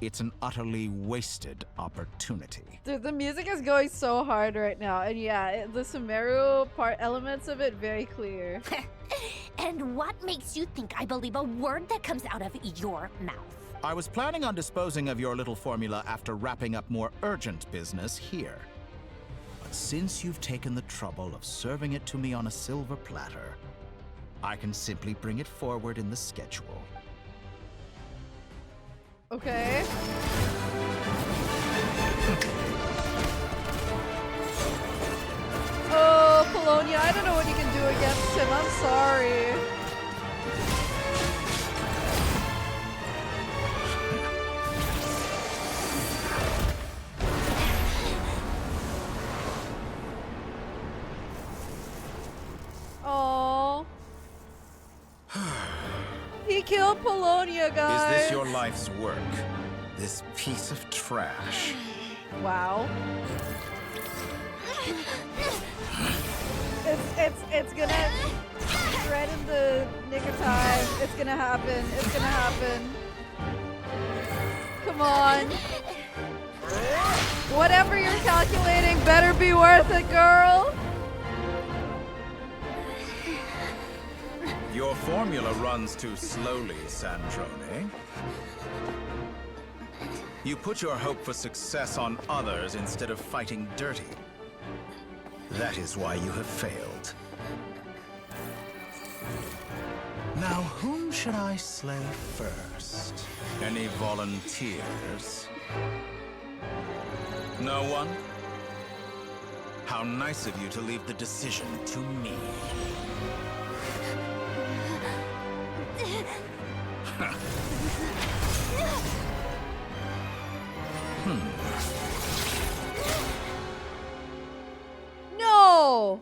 Speaker 1: it's an utterly wasted opportunity.
Speaker 2: Dude, the music is going so hard right now. And yeah, the Sumeru part elements of it very clear.
Speaker 7: And what makes you think I believe a word that comes out of your mouth?
Speaker 1: I was planning on disposing of your little formula after wrapping up more urgent business here. But since you've taken the trouble of serving it to me on a silver platter, I can simply bring it forward in the schedule.
Speaker 2: Okay. Oh, Polonia, I don't know what you can do against him. I'm sorry. Oh. He killed Polonia, guys.
Speaker 1: Is this your life's work? This piece of trash.
Speaker 2: Wow. It's gonna right in the nick of time. It's gonna happen. It's gonna happen. Come on. Whatever you're calculating better be worth it, girl.
Speaker 1: Your formula runs too slowly, Sandrone. You put your hope for success on others instead of fighting dirty. That is why you have failed. Now, whom should I slay first? Any volunteers? No one? How nice of you to leave the decision to me.
Speaker 2: No!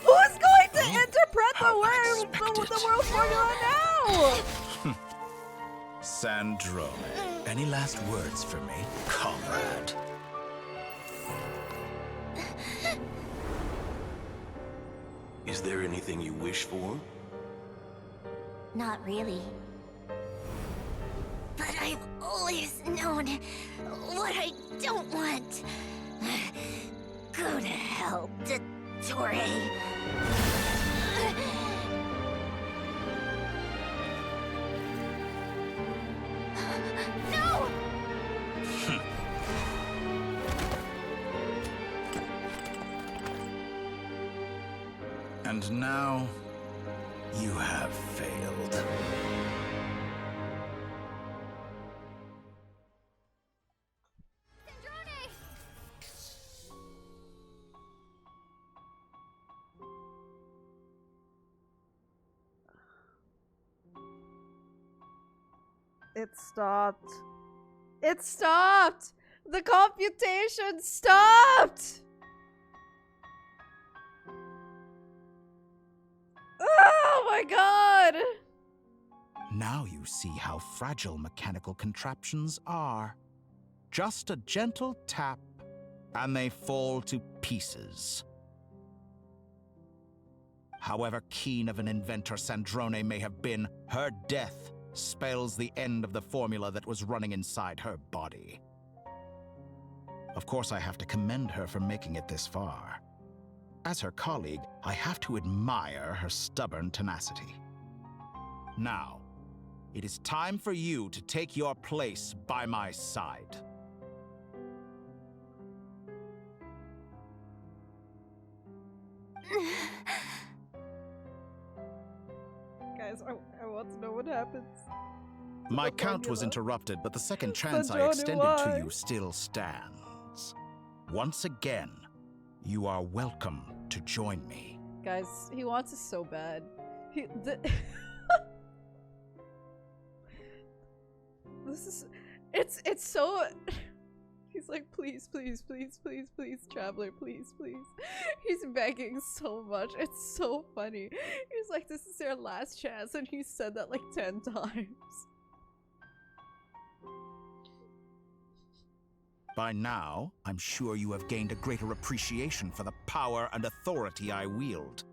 Speaker 2: Who's going to interpret the world formula now?
Speaker 1: Sandrone, any last words for me, comrade?
Speaker 4: Is there anything you wish for?
Speaker 17: Not really. But I've always known what I don't want. Go to hell, Dtore. No!
Speaker 1: And now, you have failed.
Speaker 2: It stopped. It stopped! The computation stopped! Oh my god!
Speaker 1: Now you see how fragile mechanical contraptions are. Just a gentle tap, and they fall to pieces. However keen of an inventor Sandrone may have been, her death spells the end of the formula that was running inside her body. Of course, I have to commend her for making it this far. As her colleague, I have to admire her stubborn tenacity. Now, it is time for you to take your place by my side.
Speaker 2: Guys, I want to know what happens.
Speaker 1: My count was interrupted, but the second chance I
Speaker 2: Sandrone,
Speaker 1: extended
Speaker 2: why?
Speaker 1: to you still stands. Once again, you are welcome to join me.
Speaker 2: Guys, he wants us so bad. this is, it's so, he's like, please, please, please, please, please, traveler, please, please. He's begging so much. It's so funny. He's like, this is their last chance, and he said that like 10 times.
Speaker 1: By now, I'm sure you have gained a greater appreciation for the power and authority I wield.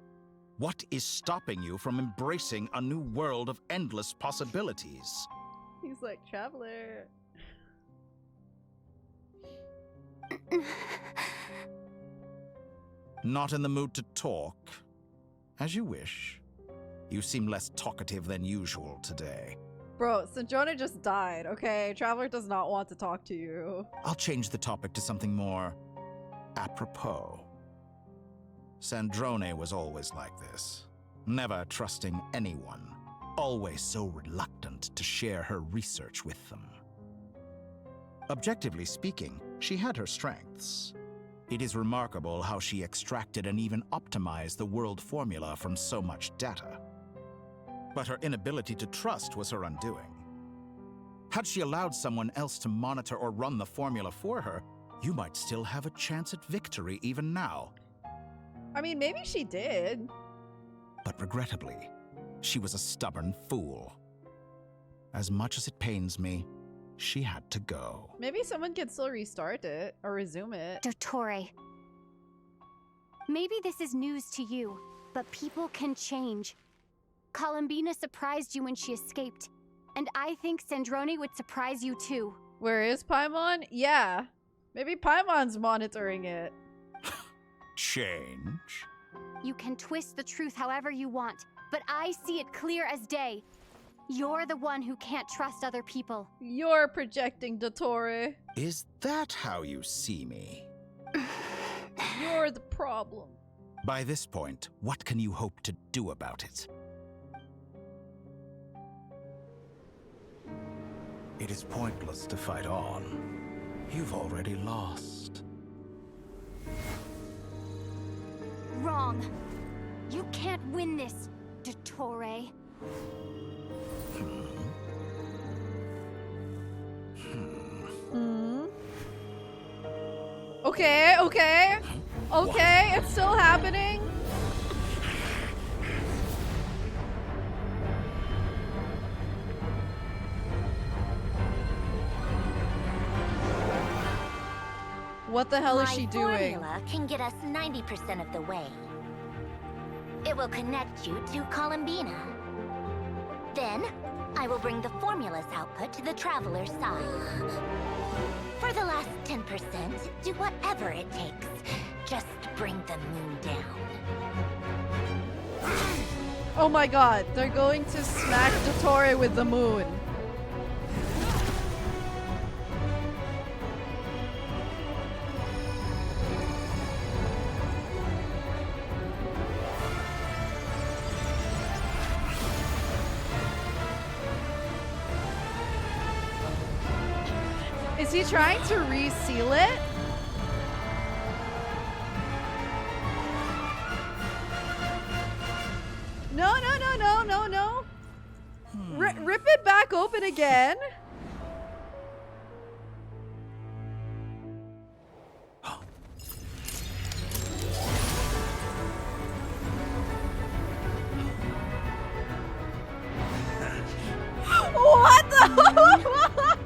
Speaker 1: What is stopping you from embracing a new world of endless possibilities?
Speaker 2: He's like, traveler.
Speaker 1: Not in the mood to talk? As you wish. You seem less talkative than usual today.
Speaker 2: Bro, Sandrone just died, okay? Traveler does not want to talk to you.
Speaker 1: I'll change the topic to something more apropos. Sandrone was always like this, never trusting anyone, always so reluctant to share her research with them. Objectively speaking, she had her strengths. It is remarkable how she extracted and even optimized the world formula from so much data. But her inability to trust was her undoing. Had she allowed someone else to monitor or run the formula for her, you might still have a chance at victory even now.
Speaker 2: I mean, maybe she did.
Speaker 1: But regrettably, she was a stubborn fool. As much as it pains me, she had to go.
Speaker 2: Maybe someone can still restart it or resume it.
Speaker 3: Dottore. Maybe this is news to you, but people can change. Colombina surprised you when she escaped, and I think Sandrone would surprise you too.
Speaker 2: Where is Paimon? Yeah. Maybe Paimon's monitoring it.
Speaker 1: Change?
Speaker 3: You can twist the truth however you want, but I see it clear as day. You're the one who can't trust other people.
Speaker 2: You're projecting, Dtore.
Speaker 1: Is that how you see me?
Speaker 2: You're the problem.
Speaker 1: By this point, what can you hope to do about it? It is pointless to fight on. You've already lost.
Speaker 3: Wrong. You can't win this, Dtore.
Speaker 2: Okay, okay. Okay, it's still happening. What the hell is she doing?
Speaker 7: My formula can get us 90% of the way. It will connect you to Colombina. Then, I will bring the formula's output to the Traveler's side. For the last 10%, do whatever it takes. Just bring the moon down.
Speaker 2: Oh my god, they're going to smack Dtore with the moon. Is he trying to reseal it? No, no, no, no, no, no. Rip it back open again. What the?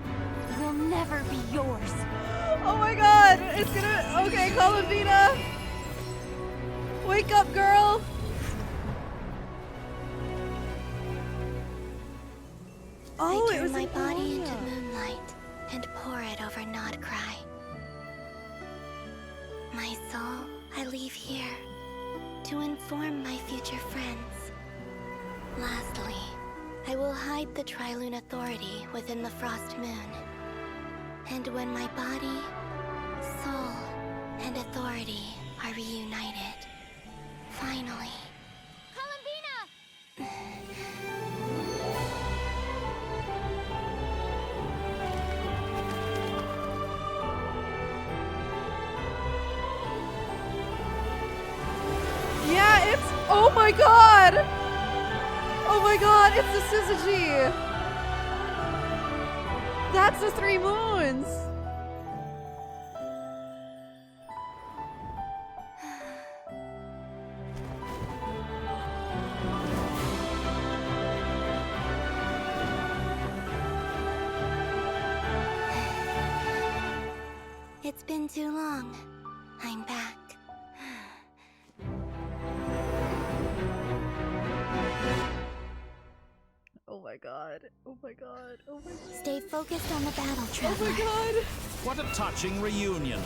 Speaker 3: Will never be yours.
Speaker 2: Oh my god, it's gonna. Okay, Colombina. Wake up, girl. Oh,
Speaker 13: I turn my body into moonlight and pour it over Nod Krai. My soul I leave here to inform my future friends. Lastly, I will hide the Trilune Authority within the Frost Moon. And when my body, soul, and authority are reunited, finally... Colombina!
Speaker 2: Yeah, it's. Oh my god! Oh my god, it's the Syzygy! That's the 3 moons!
Speaker 13: It's been too long. I'm back.
Speaker 2: Oh my god. Oh my god. Oh my god.
Speaker 13: Stay focused on the battle, Traveler.
Speaker 2: Oh my god.
Speaker 14: What a touching reunion.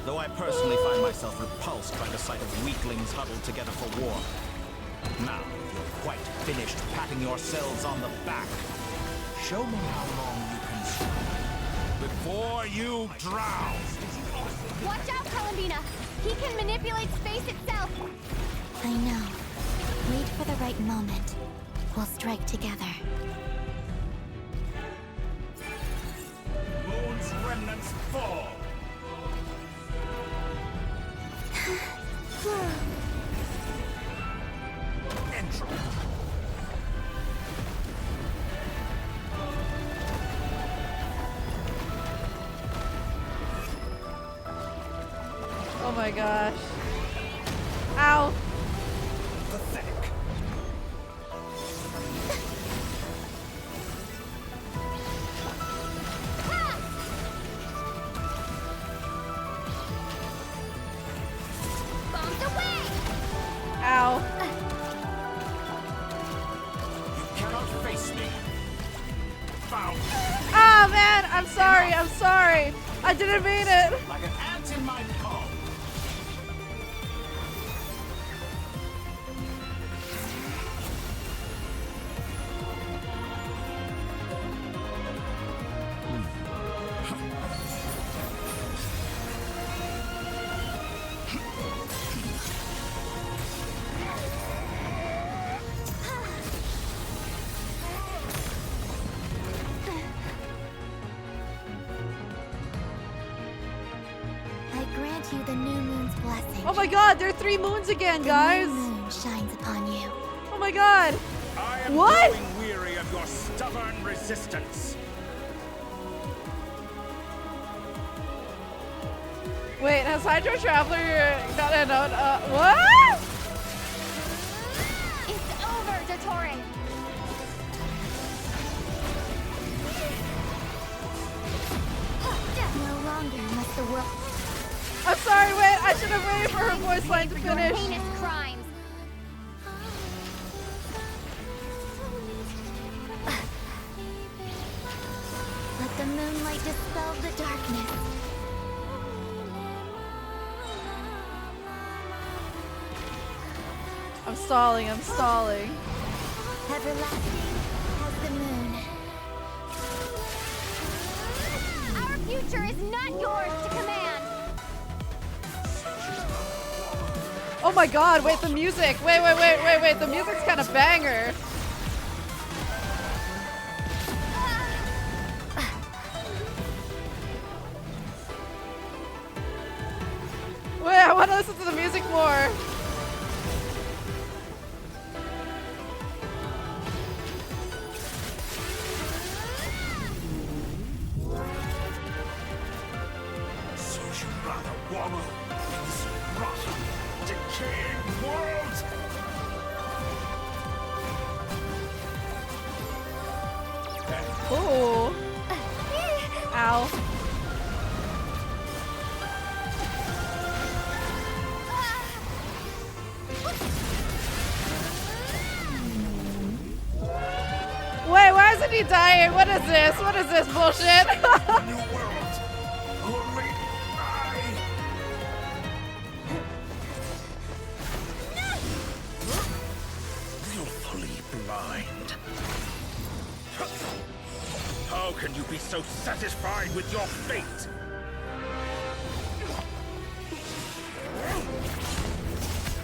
Speaker 14: Though I personally find myself repulsed by the sight of weaklings huddled together for war. Now, you're quite finished patting yourselves on the back. Show me how long you can survive before you drown.
Speaker 3: Watch out, Colombina! He can manipulate space itself!
Speaker 13: I know. Wait for the right moment. We'll strike together.
Speaker 14: Moon's remnants fall. Entry.
Speaker 2: Oh my gosh. Ow.
Speaker 14: Pathetic.
Speaker 3: Bombs away!
Speaker 2: Ow.
Speaker 14: You cannot face me. Found.
Speaker 2: Ah, man! I'm sorry, I'm sorry! I didn't mean it!
Speaker 14: Like an ant in my palm.
Speaker 13: I grant you the new moon's blessing.
Speaker 2: Oh my god, there are 3 moons again, guys!
Speaker 13: The new moon shines upon you.
Speaker 2: Oh my god!
Speaker 14: I am
Speaker 2: What?
Speaker 14: growing weary of your stubborn resistance.
Speaker 2: Wait, has Hydro Traveler got a note? What?
Speaker 3: It's over, Dtore!
Speaker 13: No longer must the world...
Speaker 2: I'm sorry, wait, I should have waited for her voice line to
Speaker 3: Your
Speaker 2: finish.
Speaker 3: heinous crimes!
Speaker 13: Let the moonlight dispel the darkness.
Speaker 2: I'm stalling, I'm stalling.
Speaker 13: Everlasting as the moon.
Speaker 3: Our future is not yours to command!
Speaker 2: Oh my god, wait, the music! Wait, the music's kind of banger. Wait, I want to listen to the music more.
Speaker 14: So you'd rather wallow in this rotten, decaying world?
Speaker 2: Ooh. Ow. Wait, why isn't he dying? What is this? What is this bullshit?
Speaker 14: New world. Only I. Willfully blind. How can you be so satisfied with your fate?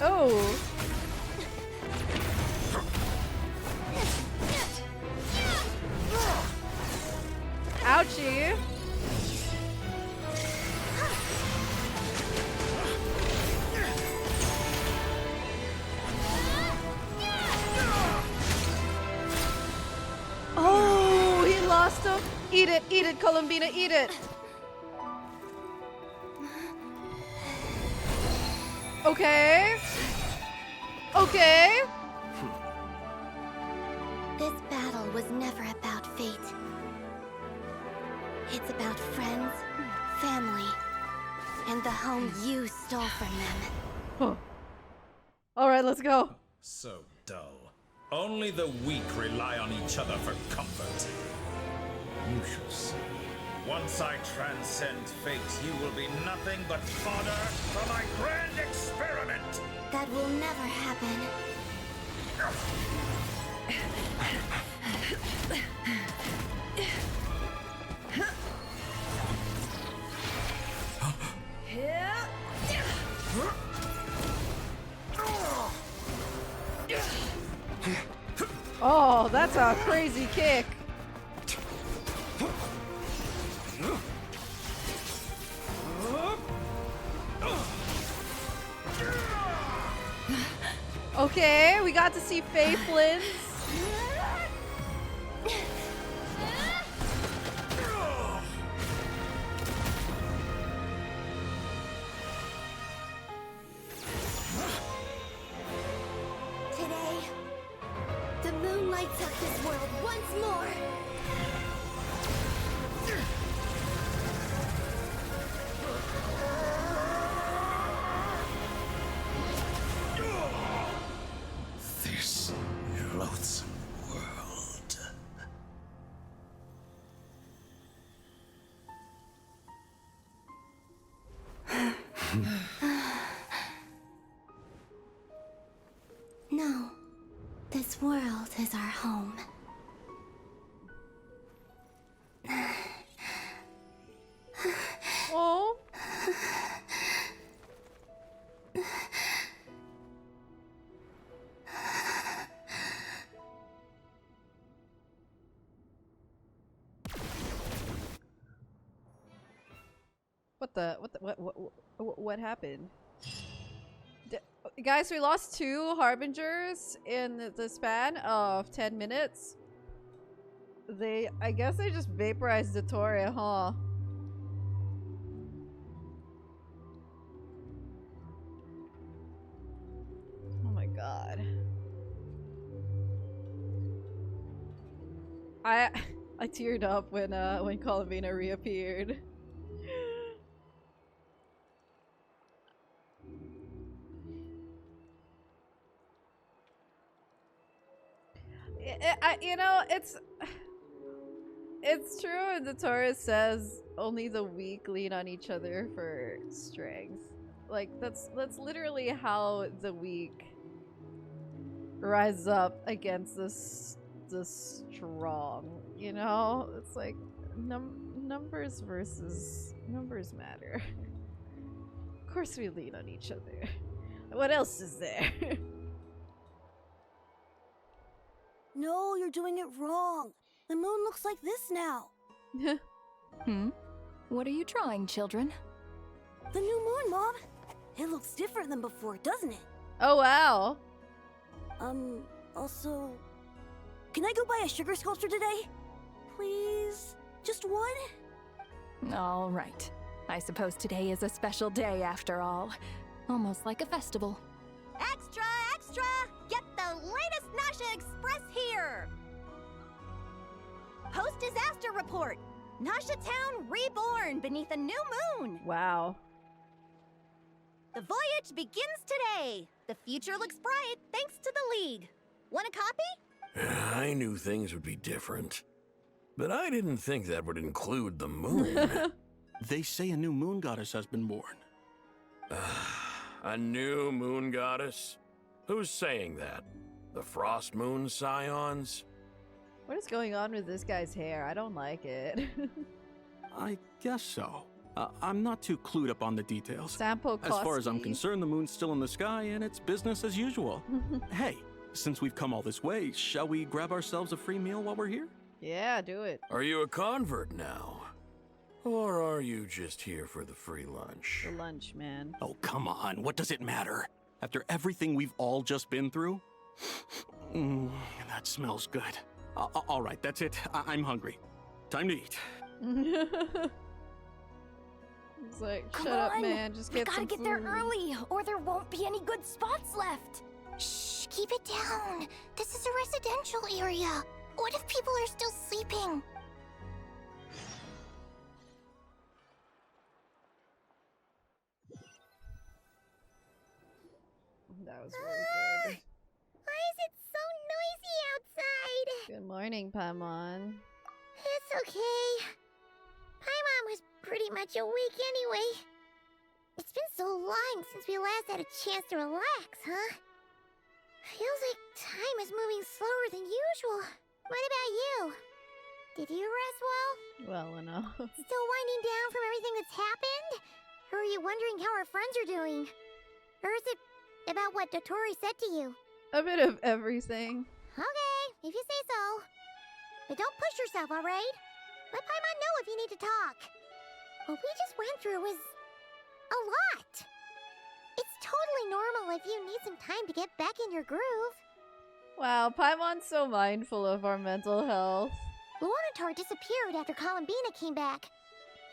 Speaker 2: Oh. Ouchie. Oh, he lost him Eat it, Colombina, eat it. Okay. Okay.
Speaker 13: This battle was never about fate. It's about friends, family, and the home you stole from them.
Speaker 2: All right, let's go.
Speaker 14: So dull. Only the weak rely on each other for comfort. You shall see. Once I transcend fate, you will be nothing but fodder for my grand experiment.
Speaker 13: That will never happen.
Speaker 2: Oh, that's a crazy kick. Okay, we got to see Faye Flynn's.
Speaker 13: Today, the moon lights up this world once more.
Speaker 14: This loathsome world.
Speaker 13: No, this world is our home.
Speaker 2: Oh. What happened? Guys, we lost 2 harbingers in the span of 10 minutes. I guess they just vaporized Dtore, huh? Oh my god. I teared up when Colombina reappeared. You know, it's true, and Dtore says only the weak lean on each other for strength. Like that's literally how the weak rise up against the strong. You know, it's like numbers versus numbers matter. Of course, we lean on each other. What else is there?
Speaker 18: No, you're doing it wrong. The moon looks like this now.
Speaker 10: What are you drawing, children?
Speaker 18: The new moon, Mom. It looks different than before, doesn't it?
Speaker 2: Oh, wow.
Speaker 18: Also, can I go buy a sugar sculpture today? Please? Just one?
Speaker 10: All right. I suppose today is a special day after all. Almost like a festival.
Speaker 17: Extra, extra! Get the latest Nasha Express here! Post-disaster report! Nasha Town reborn beneath a new moon!
Speaker 2: Wow.
Speaker 17: The voyage begins today! The future looks bright thanks to the League. Want a copy?
Speaker 4: I knew things would be different. But I didn't think that would include the moon.
Speaker 22: They say a new moon goddess has been born.
Speaker 4: A new moon goddess? Who's saying that? The Frost Moon Scions?
Speaker 2: What is going on with this guy's hair? I don't like it.
Speaker 22: I guess so. I'm not too clued up on the details.
Speaker 2: Sampo
Speaker 22: As far as I'm concerned, the moon's still in the sky and it's business as usual. Hey, since we've come all this way, shall we grab ourselves a free meal while we're here?
Speaker 2: Yeah, do it.
Speaker 4: Are you a convert now? Or are you just here for the free lunch?
Speaker 2: The lunch, man.
Speaker 22: Oh, come on. What does it matter? After everything we've all just been through? That smells good. All right, that's it. I'm hungry. Time to eat.
Speaker 2: He's like,
Speaker 18: Come
Speaker 2: shut up,
Speaker 18: on.
Speaker 2: man. Just
Speaker 18: We
Speaker 2: get
Speaker 18: gotta
Speaker 2: some
Speaker 18: get
Speaker 2: food.
Speaker 18: there early, or there won't be any good spots left.
Speaker 17: Shh, keep it down. This is a residential area. What if people are still sleeping?
Speaker 2: That was really good.
Speaker 17: Why is it so noisy outside?
Speaker 2: Good morning, Paimon.
Speaker 17: It's okay. Paimon was pretty much awake anyway. It's been so long since we last had a chance to relax, huh? Feels like time is moving slower than usual. What about you? Did you rest well?
Speaker 2: Well enough.
Speaker 17: Still winding down from everything that's happened? Or are you wondering how our friends are doing? Or is it about what Dtore said to you?
Speaker 2: A bit of everything.
Speaker 17: Okay, if you say so. But don't push yourself, alright? Let Paimon know if you need to talk. What we just went through was a lot. It's totally normal if you need some time to get back in your groove.
Speaker 2: Wow, Paimon's so mindful of our mental health.
Speaker 17: Luonatar disappeared after Colombina came back.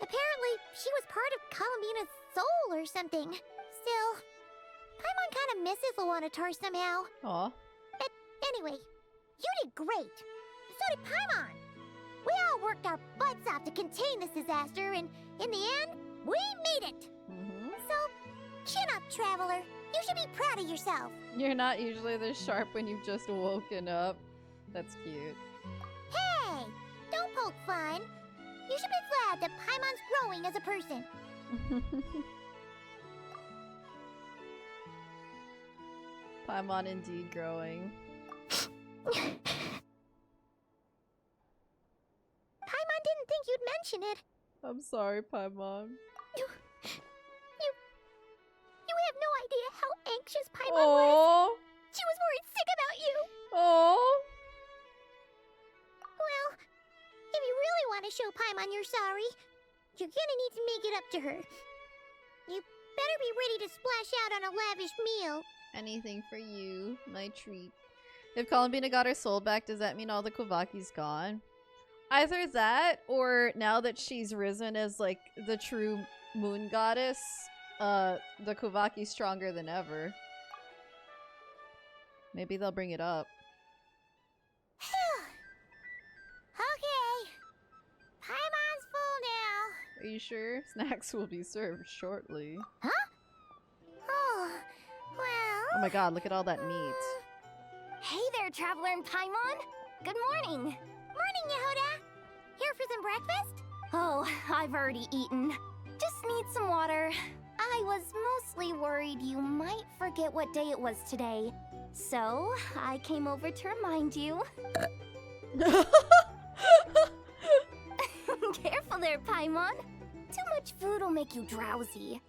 Speaker 17: Apparently, she was part of Columbina's soul or something. Still, Paimon kind of misses Luonatar somehow.
Speaker 2: Aw.
Speaker 17: But anyway, you did great. So did Paimon. We all worked our butts off to contain this disaster, and in the end, we made it. So, chin up, Traveler. You should be proud of yourself.
Speaker 2: You're not usually this sharp when you've just woken up. That's cute.
Speaker 17: Hey, don't poke fun. You should be glad that Paimon's growing as a person.
Speaker 2: Paimon indeed growing.
Speaker 17: Paimon didn't think you'd mention it.
Speaker 2: I'm sorry, Paimon.
Speaker 17: You have no idea how anxious Paimon
Speaker 2: Aww.
Speaker 17: was. She was worried sick about you.
Speaker 2: Oh.
Speaker 17: Well, if you really want to show Paimon you're sorry, you're gonna need to make it up to her. You better be ready to splash out on a lavish meal.
Speaker 2: Anything for you, my treat. If Colombina got her soul back, does that mean all the Kuvaki's gone? Either that, or now that she's risen as like the true moon goddess, the Kuvaki's stronger than ever. Maybe they'll bring it up.
Speaker 17: Okay. Paimon's full now.
Speaker 2: Are you sure? Snacks will be served shortly.
Speaker 17: Huh? Oh, well...
Speaker 2: Oh my god, look at all that meat.
Speaker 3: Hey there, Traveler and Paimon. Good morning.
Speaker 17: Morning, Yehuda. Here for some breakfast?
Speaker 3: Oh, I've already eaten. Just need some water. I was mostly worried you might forget what day it was today. So, I came over to remind you. Careful there, Paimon. Too much food will make you drowsy.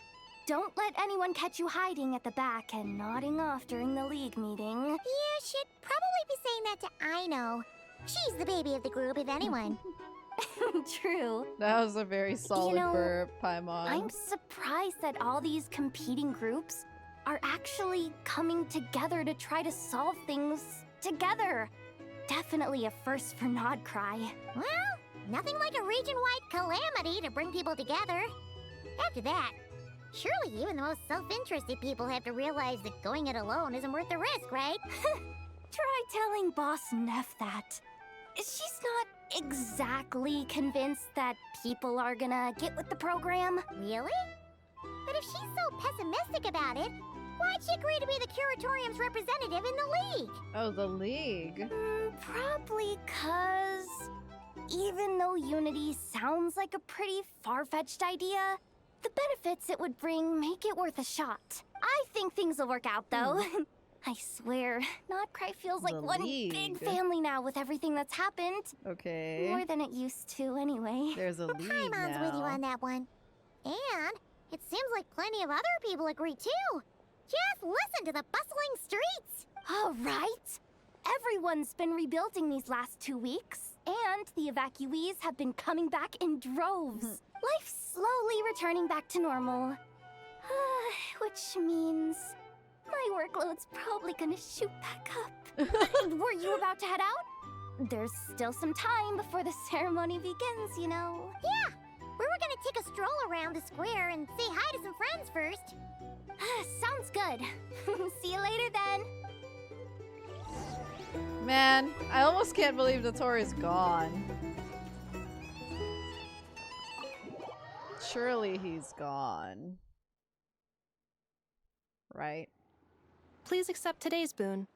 Speaker 3: Don't let anyone catch you hiding at the back and nodding off during the league meeting.
Speaker 17: You should probably be saying that to Aino. She's the baby of the group, if anyone.
Speaker 3: True.
Speaker 2: That was a very solid
Speaker 3: know,
Speaker 2: burp, Paimon.
Speaker 3: I'm surprised that all these competing groups are actually coming together to try to solve things together. Definitely a first for Nod Krai.
Speaker 17: Well, nothing like a region-wide calamity to bring people together. After that, surely even the most self-interested people have to realize that going it alone isn't worth the risk, right?
Speaker 3: Try telling Boss Neff that. She's not exactly convinced that people are gonna get with the program.
Speaker 17: Really? But if she's so pessimistic about it, why'd she agree to be the Curatorium's representative in the League?
Speaker 2: Oh, the League.
Speaker 3: Probably 'cause even though Unity sounds like a pretty far-fetched idea, the benefits it would bring make it worth a shot. I think things will work out, though. I swear, Nod Krai feels like
Speaker 2: The
Speaker 3: one
Speaker 2: League.
Speaker 3: big family now with everything that's happened.
Speaker 2: Okay.
Speaker 3: More than it used to, anyway.
Speaker 2: There's a League
Speaker 17: Paimon's with you
Speaker 2: now.
Speaker 17: on that one. And it seems like plenty of other people agree, too. Just listen to the bustling streets.
Speaker 3: All right. Everyone's been rebuilding these last 2 weeks, and the evacuees have been coming back in droves. Life's slowly returning back to normal. Which means my workload's probably gonna shoot back up. Were you about to head out? there's still some time before the ceremony begins, you know.
Speaker 17: Yeah! We were gonna take a stroll around the square and say hi to some friends first.
Speaker 3: Sounds good. See you later then.
Speaker 2: Man, I almost can't believe Dtore is gone. Surely he's gone. Right?
Speaker 19: Please accept today's boon.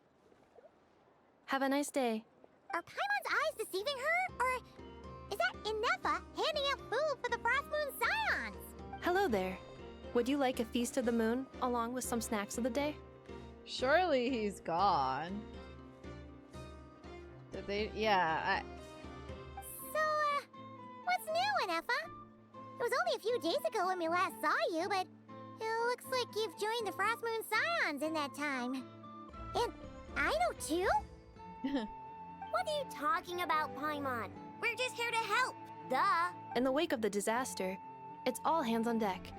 Speaker 19: Have a nice day.
Speaker 17: Are Paimon's eyes deceiving her? Or is that Inefa handing out food for the Frost Moon Scions?
Speaker 19: Hello there. Would you like a feast of the moon along with some snacks of the day?
Speaker 2: Surely he's gone. Did they? Yeah.
Speaker 17: So, what's new, Inefa? It was only a few days ago when we last saw you, but it looks like you've joined the Frost Moon Scions in that time. And I know too?
Speaker 7: What are you talking about, Paimon? We're just here to help. Duh.
Speaker 19: In the wake of the disaster, it's all hands on deck.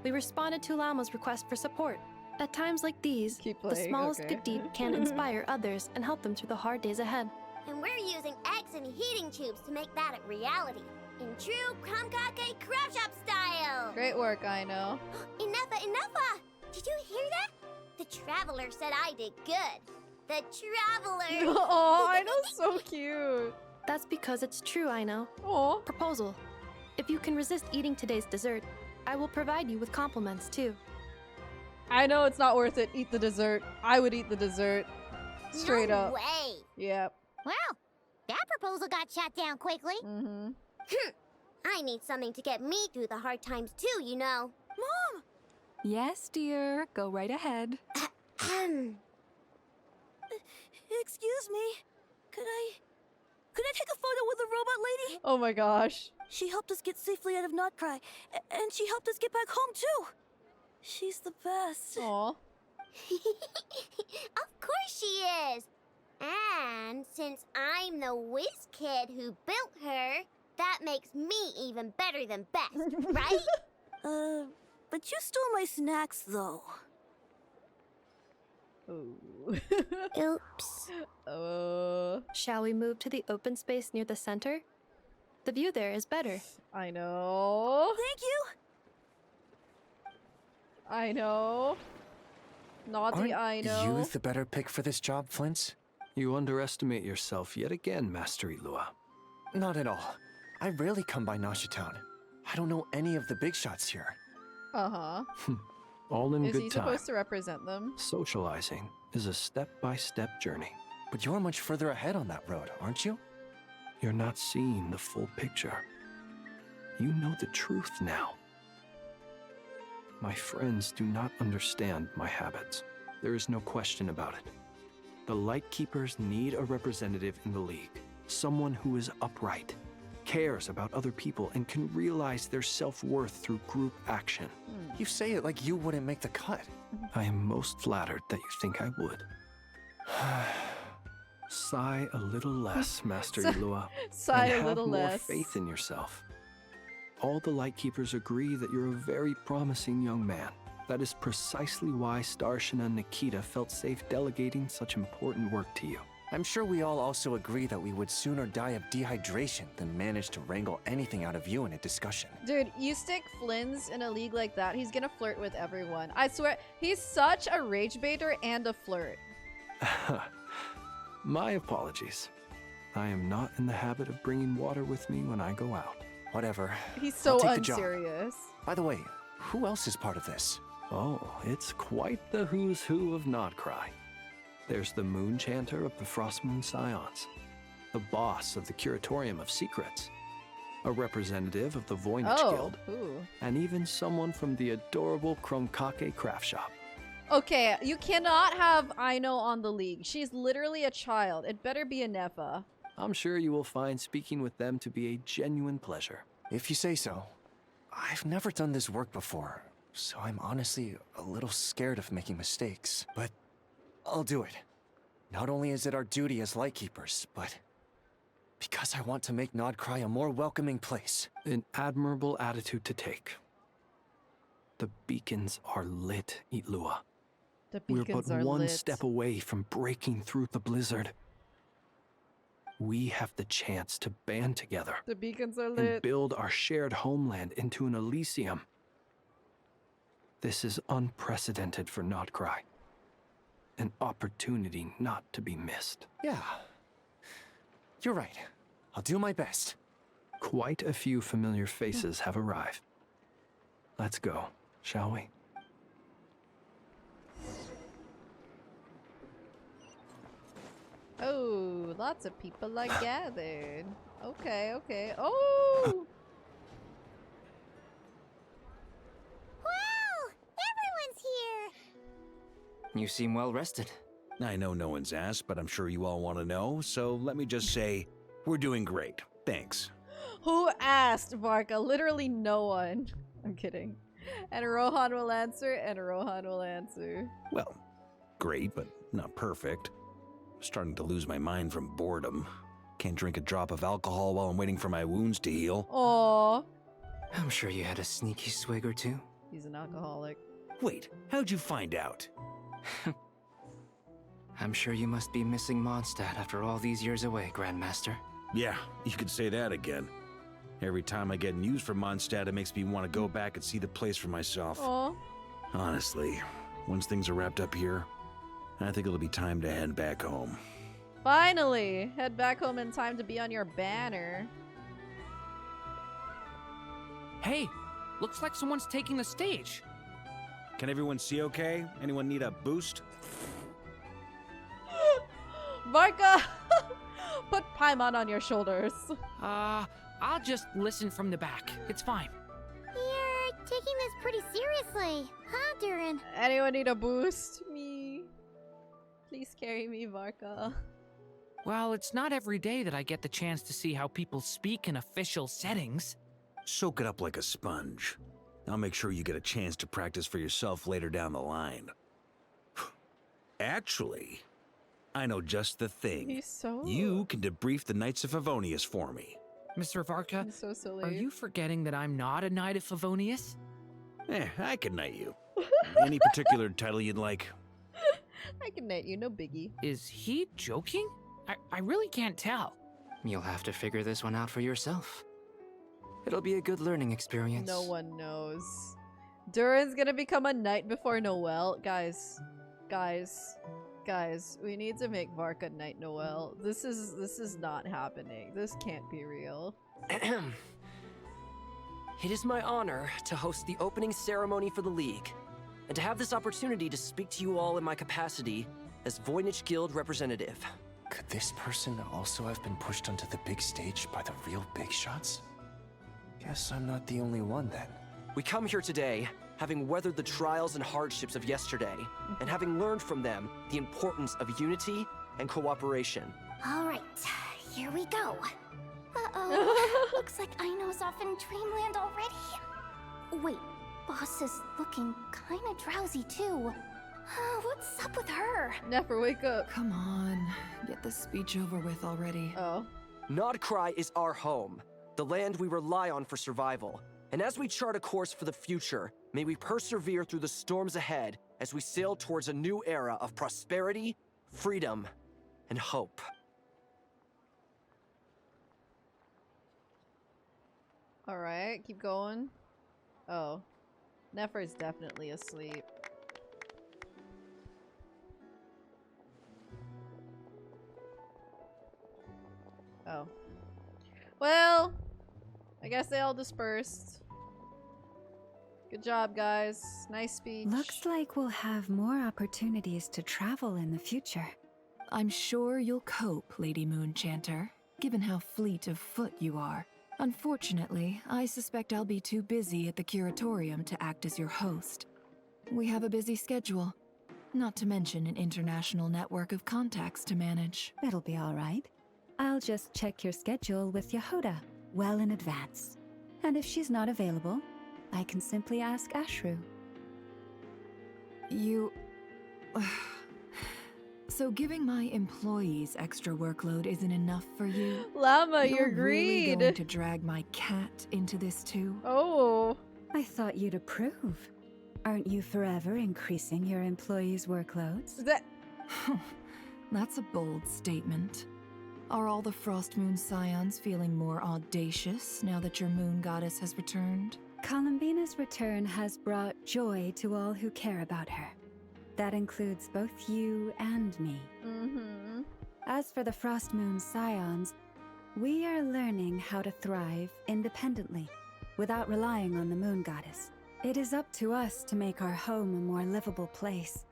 Speaker 19: We responded to Lama's request for support. At times like these, the smallest good deed can inspire others and help them through the hard days ahead.
Speaker 7: And we're using eggs and heating tubes to make that a reality. In true Kamkake craft shop style.
Speaker 2: Great work, I know.
Speaker 7: Enough! Did you hear that? The Traveler said I did good. The Traveler!
Speaker 2: Oh, I know, so cute.
Speaker 19: That's because it's true, I know.
Speaker 2: Oh.
Speaker 19: Proposal. If you can resist eating today's dessert, I will provide you with compliments too.
Speaker 2: I know it's not worth it. Eat the dessert. I would eat the dessert. Straight
Speaker 17: no
Speaker 2: up.
Speaker 17: way.
Speaker 2: Yep.
Speaker 17: Well, that proposal got shot down quickly.
Speaker 2: Mm-hmm.
Speaker 7: I need something to get me through the hard times too, you know.
Speaker 16: Mom! Yes, dear. Go right ahead.
Speaker 18: Excuse me. Could I take a photo with the robot lady?
Speaker 2: Oh my gosh.
Speaker 18: She helped us get safely out of Krai, and she helped us get back home too. She's the best.
Speaker 2: Aw.
Speaker 7: Of course she is. And since I'm the whiz kid who built her, that makes me even better than best, right?
Speaker 18: But you stole my snacks though.
Speaker 2: Ooh.
Speaker 7: Oops.
Speaker 19: Shall we move to the open space near the center? The view there is better.
Speaker 2: I know.
Speaker 18: Thank you.
Speaker 2: I know. Naughty, I know.
Speaker 20: You the better pick for this job, Flint?
Speaker 9: You underestimate yourself yet again, Master Ilua.
Speaker 20: Not at all. I rarely come by Nasha Town. I don't know any of the big shots here.
Speaker 2: Uh-huh.
Speaker 9: All in
Speaker 2: Is
Speaker 9: good
Speaker 2: he
Speaker 9: time.
Speaker 2: supposed to represent them?
Speaker 9: Socializing is a step-by-step journey.
Speaker 20: But you're much further ahead on that road, aren't you?
Speaker 9: You're not seeing the full picture. You know the truth now. My friends do not understand my habits. There is no question about it. The Lightkeepers need a representative in the League. Someone who is upright, cares about other people, and can realize their self-worth through group action.
Speaker 20: You say it like you wouldn't make the cut.
Speaker 9: I am most flattered that you think I would. Sigh a little less, Master Ilua.
Speaker 2: Sigh
Speaker 9: and
Speaker 2: a little
Speaker 9: have more
Speaker 2: less.
Speaker 9: faith in yourself. All the Lightkeepers agree that you're a very promising young man. That is precisely why Starshina and Nikita felt safe delegating such important work to you.
Speaker 20: I'm sure we all also agree that we would sooner die of dehydration than manage to wrangle anything out of you in a discussion.
Speaker 2: Dude, you stick Flynn's in a league like that, he's gonna flirt with everyone. I swear, he's such a rage baiter and a flirt.
Speaker 9: My apologies. I am not in the habit of bringing water with me when I go out.
Speaker 20: Whatever.
Speaker 2: He's so
Speaker 20: I'll take the job.
Speaker 2: unserious.
Speaker 20: By the way, who else is part of this?
Speaker 9: Oh, it's quite the who's who of Krai. There's the Moon Chanter of the Frost Moon Scions, the boss of the Curatorium of Secrets, a representative of the Voynich Guild, and even someone from the adorable Kromkake craft shop.
Speaker 2: Okay, you cannot have Aino on the league. She's literally a child. It better be a Nefa.
Speaker 9: I'm sure you will find speaking with them to be a genuine pleasure.
Speaker 20: If you say so. I've never done this work before, so I'm honestly a little scared of making mistakes. But I'll do it. Not only is it our duty as Lightkeepers, but because I want to make Krai a more welcoming place.
Speaker 9: An admirable attitude to take. The beacons are lit, Ilua.
Speaker 2: The
Speaker 9: We're
Speaker 2: beacons
Speaker 9: but
Speaker 2: are
Speaker 9: one
Speaker 2: lit.
Speaker 9: step away from breaking through the blizzard. We have the chance to band together
Speaker 2: The beacons are
Speaker 9: and
Speaker 2: lit.
Speaker 9: build our shared homeland into an Elysium. This is unprecedented for Not Krai. An opportunity not to be missed.
Speaker 20: Yeah. You're right. I'll do my best.
Speaker 9: Quite a few familiar faces have arrived. Let's go, shall we?
Speaker 2: Oh, lots of people are gathered. Okay, okay. Oh!
Speaker 17: Wow! Everyone's here!
Speaker 6: You seem well rested.
Speaker 14: I know no one's asked, but I'm sure you all want to know, so let me just say, we're doing great. Thanks.
Speaker 2: Who asked, Varka? Literally no one. I'm kidding. And Rohan will answer, and Rohan will answer.
Speaker 14: Well, great, but not perfect. I'm starting to lose my mind from boredom. Can't drink a drop of alcohol while I'm waiting for my wounds to heal.
Speaker 2: Aww.
Speaker 6: I'm sure you had a sneaky swig or two.
Speaker 2: He's an alcoholic.
Speaker 14: Wait, how'd you find out?
Speaker 6: I'm sure you must be missing Mondstadt after all these years away, Grandmaster.
Speaker 14: Yeah, you could say that again. Every time I get news from Mondstadt, it makes me want to go back and see the place for myself.
Speaker 2: Aww.
Speaker 14: Honestly, once things are wrapped up here, I think it'll be time to head back home.
Speaker 2: Finally! Head back home in time to be on your banner.
Speaker 5: Hey, looks like someone's taking the stage.
Speaker 14: Can everyone see okay? Anyone need a boost?
Speaker 2: Varka! Put Paimon on your shoulders.
Speaker 5: I'll just listen from the back. It's fine.
Speaker 17: You're taking this pretty seriously, huh, Durin?
Speaker 2: Anyone need a boost? Me. Please carry me, Varka.
Speaker 5: Well, it's not every day that I get the chance to see how people speak in official settings.
Speaker 14: Soak it up like a sponge. I'll make sure you get a chance to practice for yourself later down the line. Actually, I know just the thing.
Speaker 2: He's so...
Speaker 14: You can debrief the Knights of Favonius for me.
Speaker 5: Mr. Varka,
Speaker 2: He's so silly.
Speaker 5: are you forgetting that I'm not a Knight of Favonius?
Speaker 14: I can knight you. Any particular title you'd like?
Speaker 2: I can knight you, no biggie.
Speaker 5: Is he joking? I really can't tell.
Speaker 6: You'll have to figure this one out for yourself. It'll be a good learning experience.
Speaker 2: No one knows. Durin's gonna become a knight before Noel. Guys, we need to make Varka Knight Noel. This is not happening. This can't be real.
Speaker 8: It is my honor to host the opening ceremony for the League, and to have this opportunity to speak to you all in my capacity as Voynich Guild representative.
Speaker 20: Could this person also have been pushed onto the big stage by the real big shots? Guess I'm not the only one then.
Speaker 8: We come here today, having weathered the trials and hardships of yesterday, and having learned from them the importance of unity and cooperation.
Speaker 17: All right, here we go. Uh-oh. Looks like Aino's off in Dreamland already. Wait, Boss is looking kinda drowsy too. What's up with her?
Speaker 2: Never wake up.
Speaker 16: Come on, get this speech over with already.
Speaker 2: Oh.
Speaker 8: Nod Krai is our home, the land we rely on for survival. And as we chart a course for the future, may we persevere through the storms ahead as we sail towards a new era of prosperity, freedom, and hope.
Speaker 2: Alright, keep going. Oh. Nefer is definitely asleep. Oh. Well, I guess they all dispersed. Good job, guys. Nice speech.
Speaker 12: Looks like we'll have more opportunities to travel in the future.
Speaker 16: I'm sure you'll cope, Lady Moonchanter, given how fleet of foot you are. Unfortunately, I suspect I'll be too busy at the Curatorium to act as your host. We have a busy schedule, not to mention an international network of contacts to manage.
Speaker 12: It'll be all right. I'll just check your schedule with Yehuda well in advance. And if she's not available, I can simply ask Ashru.
Speaker 16: You... So giving my employees extra workload isn't enough for you?
Speaker 2: Llama, you're
Speaker 16: really
Speaker 2: greed.
Speaker 16: going to drag my cat into this too?
Speaker 2: Oh.
Speaker 12: I thought you'd approve. Aren't you forever increasing your employees' workloads?
Speaker 2: That...
Speaker 16: That's a bold statement. Are all the Frost Moon Scions feeling more audacious now that your moon goddess has returned?
Speaker 12: Columbina's return has brought joy to all who care about her. That includes both you and me. As for the Frost Moon Scions, we are learning how to thrive independently, without relying on the moon goddess. It is up to us to make our home a more livable place.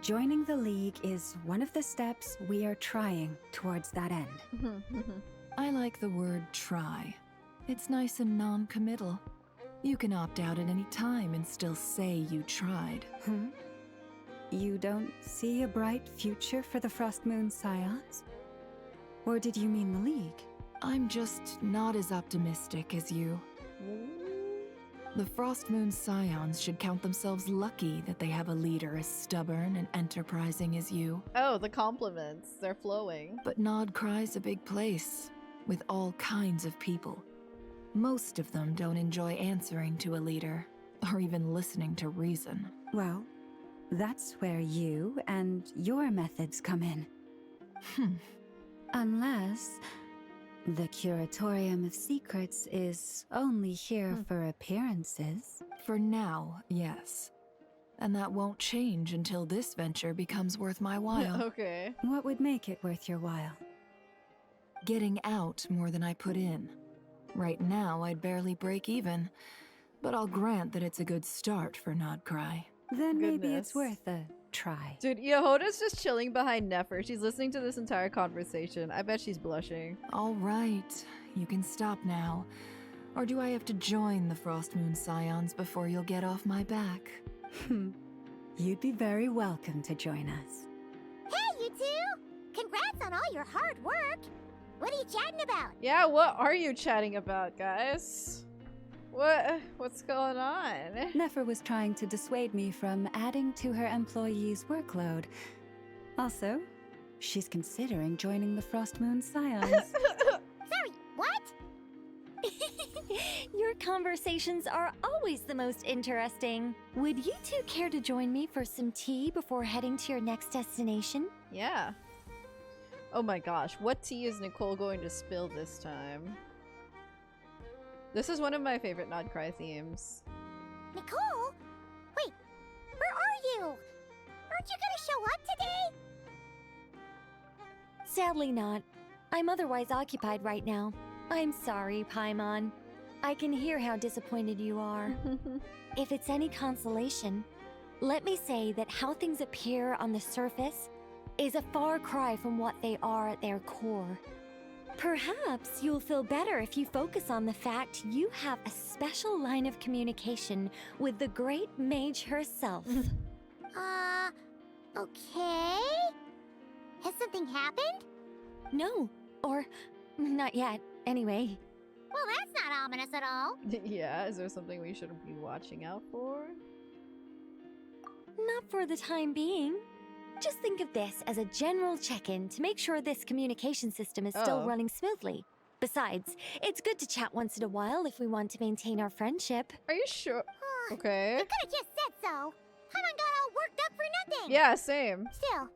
Speaker 12: Joining the League is one of the steps we are trying towards that end.
Speaker 16: I like the word try. It's nice and non-committal. You can opt out at any time and still say you tried.
Speaker 12: You don't see a bright future for the Frost Moon Scions? Or did you mean the League?
Speaker 16: I'm just not as optimistic as you. The Frost Moon Scions should count themselves lucky that they have a leader as stubborn and enterprising as you.
Speaker 2: Oh, the compliments. They're flowing.
Speaker 16: But Nod Krai's a big place, with all kinds of people. Most of them don't enjoy answering to a leader, or even listening to reason.
Speaker 12: Well, that's where you and your methods come in. Unless the Curatorium of Secrets is only here for appearances.
Speaker 16: For now, yes. And that won't change until this venture becomes worth my while.
Speaker 2: Okay.
Speaker 12: What would make it worth your while?
Speaker 16: Getting out more than I put in. Right now, I'd barely break even, but I'll grant that it's a good start for Nod Krai.
Speaker 12: Then maybe it's worth a try.
Speaker 2: Dude, Yehoda's just chilling behind Nefer. She's listening to this entire conversation. I bet she's blushing.
Speaker 16: All right, you can stop now. Or do I have to join the Frost Moon Scions before you'll get off my back?
Speaker 12: You'd be very welcome to join us.
Speaker 17: Hey, you two! Congrats on all your hard work! What are you chatting about?
Speaker 2: Yeah, what are you chatting about, guys? What's going on?
Speaker 12: Nefer was trying to dissuade me from adding to her employees' workload. Also, she's considering joining the Frost Moon Scions.
Speaker 17: Sorry, what?
Speaker 10: Your conversations are always the most interesting. Would you two care to join me for some tea before heading to your next destination?
Speaker 2: Yeah. Oh my gosh, what tea is Nicole going to spill this time? This is one of my favorite Nod Krai themes.
Speaker 17: Nicole? Wait, where are you? Aren't you gonna show up today?
Speaker 10: Sadly not. I'm otherwise occupied right now. I'm sorry, Paimon. I can hear how disappointed you are. If it's any consolation, let me say that how things appear on the surface is a far cry from what they are at their core. Perhaps you'll feel better if you focus on the fact you have a special line of communication with the great mage herself.
Speaker 17: Okay? Has something happened?
Speaker 10: No, or not yet, anyway.
Speaker 17: Well, that's not ominous at all.
Speaker 2: Yeah, is there something we should be watching out for?
Speaker 10: Not for the time being. Just think of this as a general check-in to make sure this communication system is still running smoothly. Besides, it's good to chat once in a while if we want to maintain our friendship.
Speaker 2: Are you sure? Okay.
Speaker 17: You could've just said so. Paimon got all worked up for nothing.
Speaker 2: Yeah, same.
Speaker 17: Still,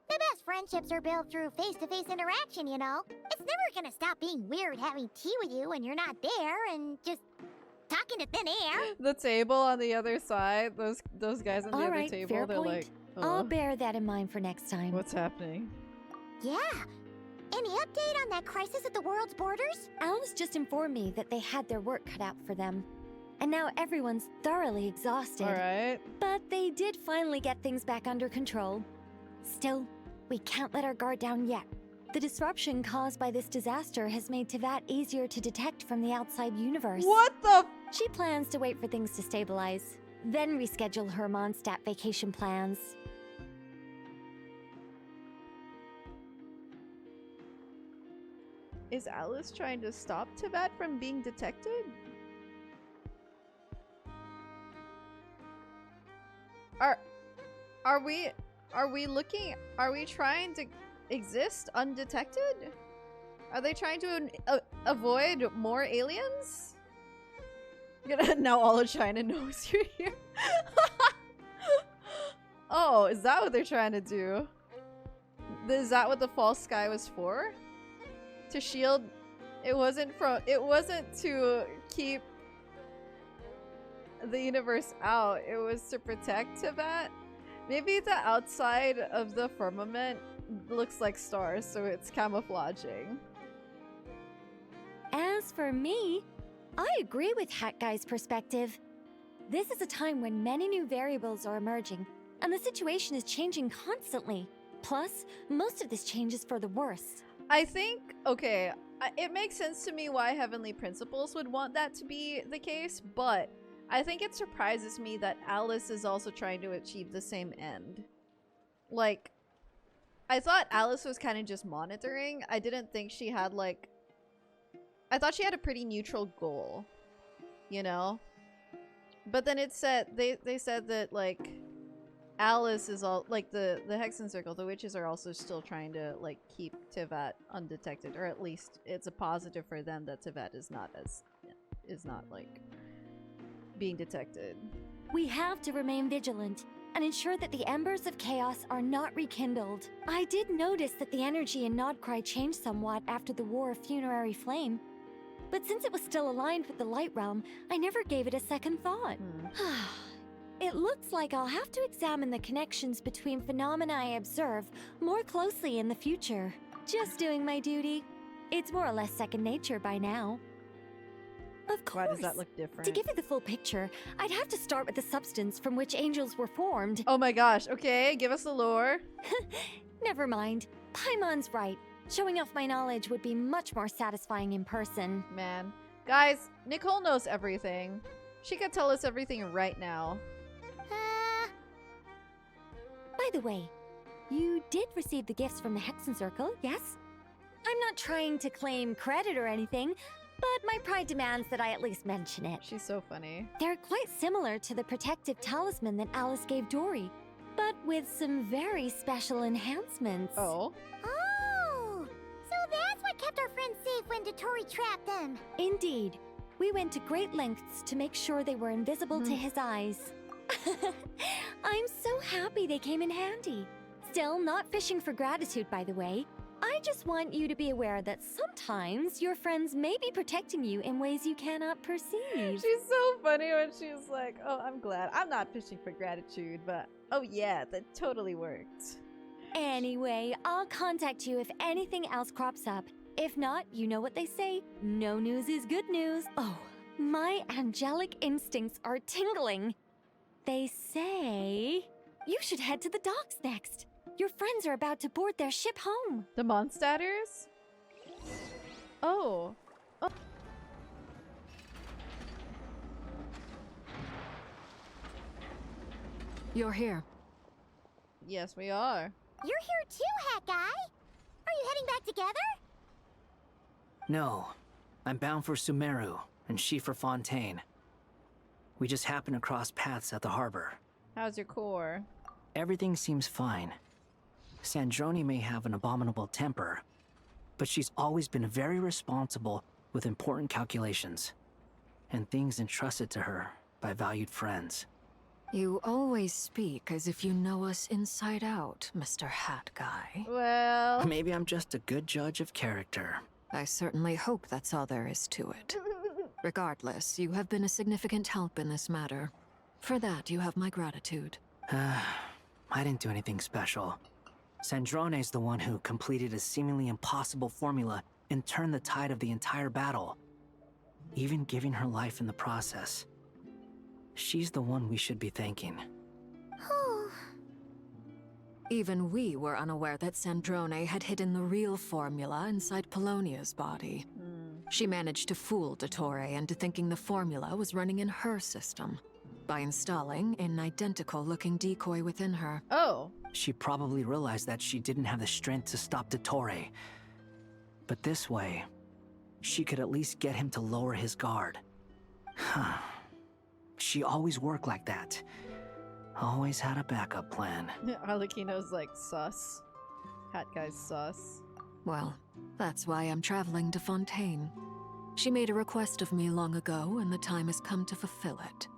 Speaker 17: the best friendships are built through face-to-face interaction, you know? It's never gonna stop being weird having tea with you when you're not there and just talking to thin air.
Speaker 2: The table on the other side, those guys on the other table,
Speaker 10: fair
Speaker 2: they're
Speaker 10: point.
Speaker 2: like,
Speaker 10: I'll bear that in mind for next time.
Speaker 2: what's happening?
Speaker 17: Yeah. Any update on that crisis at the world's borders?
Speaker 10: Alice just informed me that they had their work cut out for them. And now everyone's thoroughly exhausted.
Speaker 2: Alright.
Speaker 10: But they did finally get things back under control. Still, we can't let our guard down yet. The disruption caused by this disaster has made Teyvat easier to detect from the outside universe.
Speaker 2: What the?
Speaker 10: She plans to wait for things to stabilize, then reschedule her Mondstadt vacation plans.
Speaker 2: Is Alice trying to stop Teyvat from being detected? Are we trying to exist undetected? Are they trying to avoid more aliens? Now all of China knows you're here. Oh, is that what they're trying to do? Is that what the false sky was for? to shield. It wasn't to keep the universe out. It was to protect Tibet. Maybe the outside of the firmament looks like stars, so it's camouflaging.
Speaker 10: As for me, I agree with Hat Guy's perspective. This is a time when many new variables are emerging, and the situation is changing constantly. Plus, most of this change is for the worse.
Speaker 2: I think, okay, it makes sense to me why Heavenly Principles would want that to be the case, but I think it surprises me that Alice is also trying to achieve the same end. Like, I thought Alice was kind of just monitoring. I didn't think she had, like... I thought she had a pretty neutral goal, you know? But then it said, they said that, like, Alice is all, like, the Hexen Circle, the witches are also still trying to, like, keep Teyvat undetected, or at least it's a positive for them that Teyvat is not, like, being detected.
Speaker 10: We have to remain vigilant and ensure that the embers of chaos are not rekindled. I did notice that the energy in Krai changed somewhat after the War of Funerary Flame, but since it was still aligned with the Light Realm, I never gave it a second thought. It looks like I'll have to examine the connections between phenomena I observe more closely in the future. Just doing my duty. It's more or less second nature by now. Of course.
Speaker 2: Why does that look different?
Speaker 10: To give you the full picture, I'd have to start with the substance from which angels were formed.
Speaker 2: Oh my gosh, okay, give us the lore.
Speaker 10: Never mind. Paimon's right. Showing off my knowledge would be much more satisfying in person.
Speaker 2: Man. Guys, Nicole knows everything. She could tell us everything right now.
Speaker 10: By the way, you did receive the gifts from the Hexen Circle, yes? I'm not trying to claim credit or anything, but my pride demands that I at least mention it.
Speaker 2: She's so funny.
Speaker 10: They're quite similar to the protective talisman that Alice gave Dtore, but with some very special enhancements.
Speaker 2: Oh?
Speaker 17: Oh! So that's what kept our friends safe when Dtore trapped them.
Speaker 10: Indeed. We went to great lengths to make sure they were invisible to his eyes. I'm so happy they came in handy. Still, not fishing for gratitude, by the way. I just want you to be aware that sometimes your friends may be protecting you in ways you cannot perceive.
Speaker 2: She's so funny when she's like, oh, I'm glad. I'm not fishing for gratitude, but oh yeah, that totally worked.
Speaker 10: Anyway, I'll contact you if anything else crops up. If not, you know what they say, no news is good news. Oh, my angelic instincts are tingling. They say you should head to the docks next. Your friends are about to board their ship home.
Speaker 2: The Mondstadters? Oh.
Speaker 12: You're here.
Speaker 2: Yes, we are.
Speaker 17: You're here too, Hat Guy. Are you heading back together?
Speaker 6: No. I'm bound for Sumeru, and she for Fontaine. We just happened to cross paths at the harbor.
Speaker 2: How's your core?
Speaker 6: Everything seems fine. Sandrone may have an abominable temper, but she's always been very responsible with important calculations, and things entrusted to her by valued friends.
Speaker 12: You always speak as if you know us inside out, Mr. Hat Guy.
Speaker 2: Well...
Speaker 6: Maybe I'm just a good judge of character.
Speaker 12: I certainly hope that's all there is to it. Regardless, you have been a significant help in this matter. For that, you have my gratitude.
Speaker 6: I didn't do anything special. Sandrone's the one who completed a seemingly impossible formula and turned the tide of the entire battle, even giving her life in the process. She's the one we should be thanking.
Speaker 12: Even we were unaware that Sandrone had hidden the real formula inside Polonia's body. She managed to fool Dtore into thinking the formula was running in her system by installing an identical-looking decoy within her.
Speaker 2: Oh.
Speaker 6: She probably realized that she didn't have the strength to stop Dtore. But this way, she could at least get him to lower his guard. She always worked like that. Always had a backup plan.
Speaker 2: Arlecchino's like sus. Hat Guy's sus.
Speaker 12: Well, that's why I'm traveling to Fontaine. She made a request of me long ago, and the time has come to fulfill it.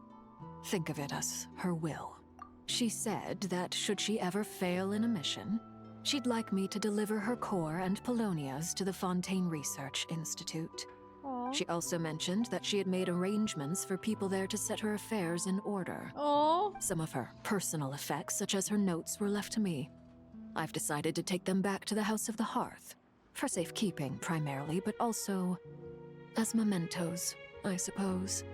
Speaker 12: Think of it as her will. She said that should she ever fail in a mission,
Speaker 11: She'd like me to deliver her core and Polonia's to the Fontaine Research Institute.
Speaker 2: Aww.
Speaker 11: She also mentioned that she had made arrangements for people there to set her affairs in order.
Speaker 2: Aww.
Speaker 11: Some of her personal effects, such as her notes, were left to me. I've decided to take them back to the House of the Hearth. For safekeeping, primarily, but also as mementos, I suppose.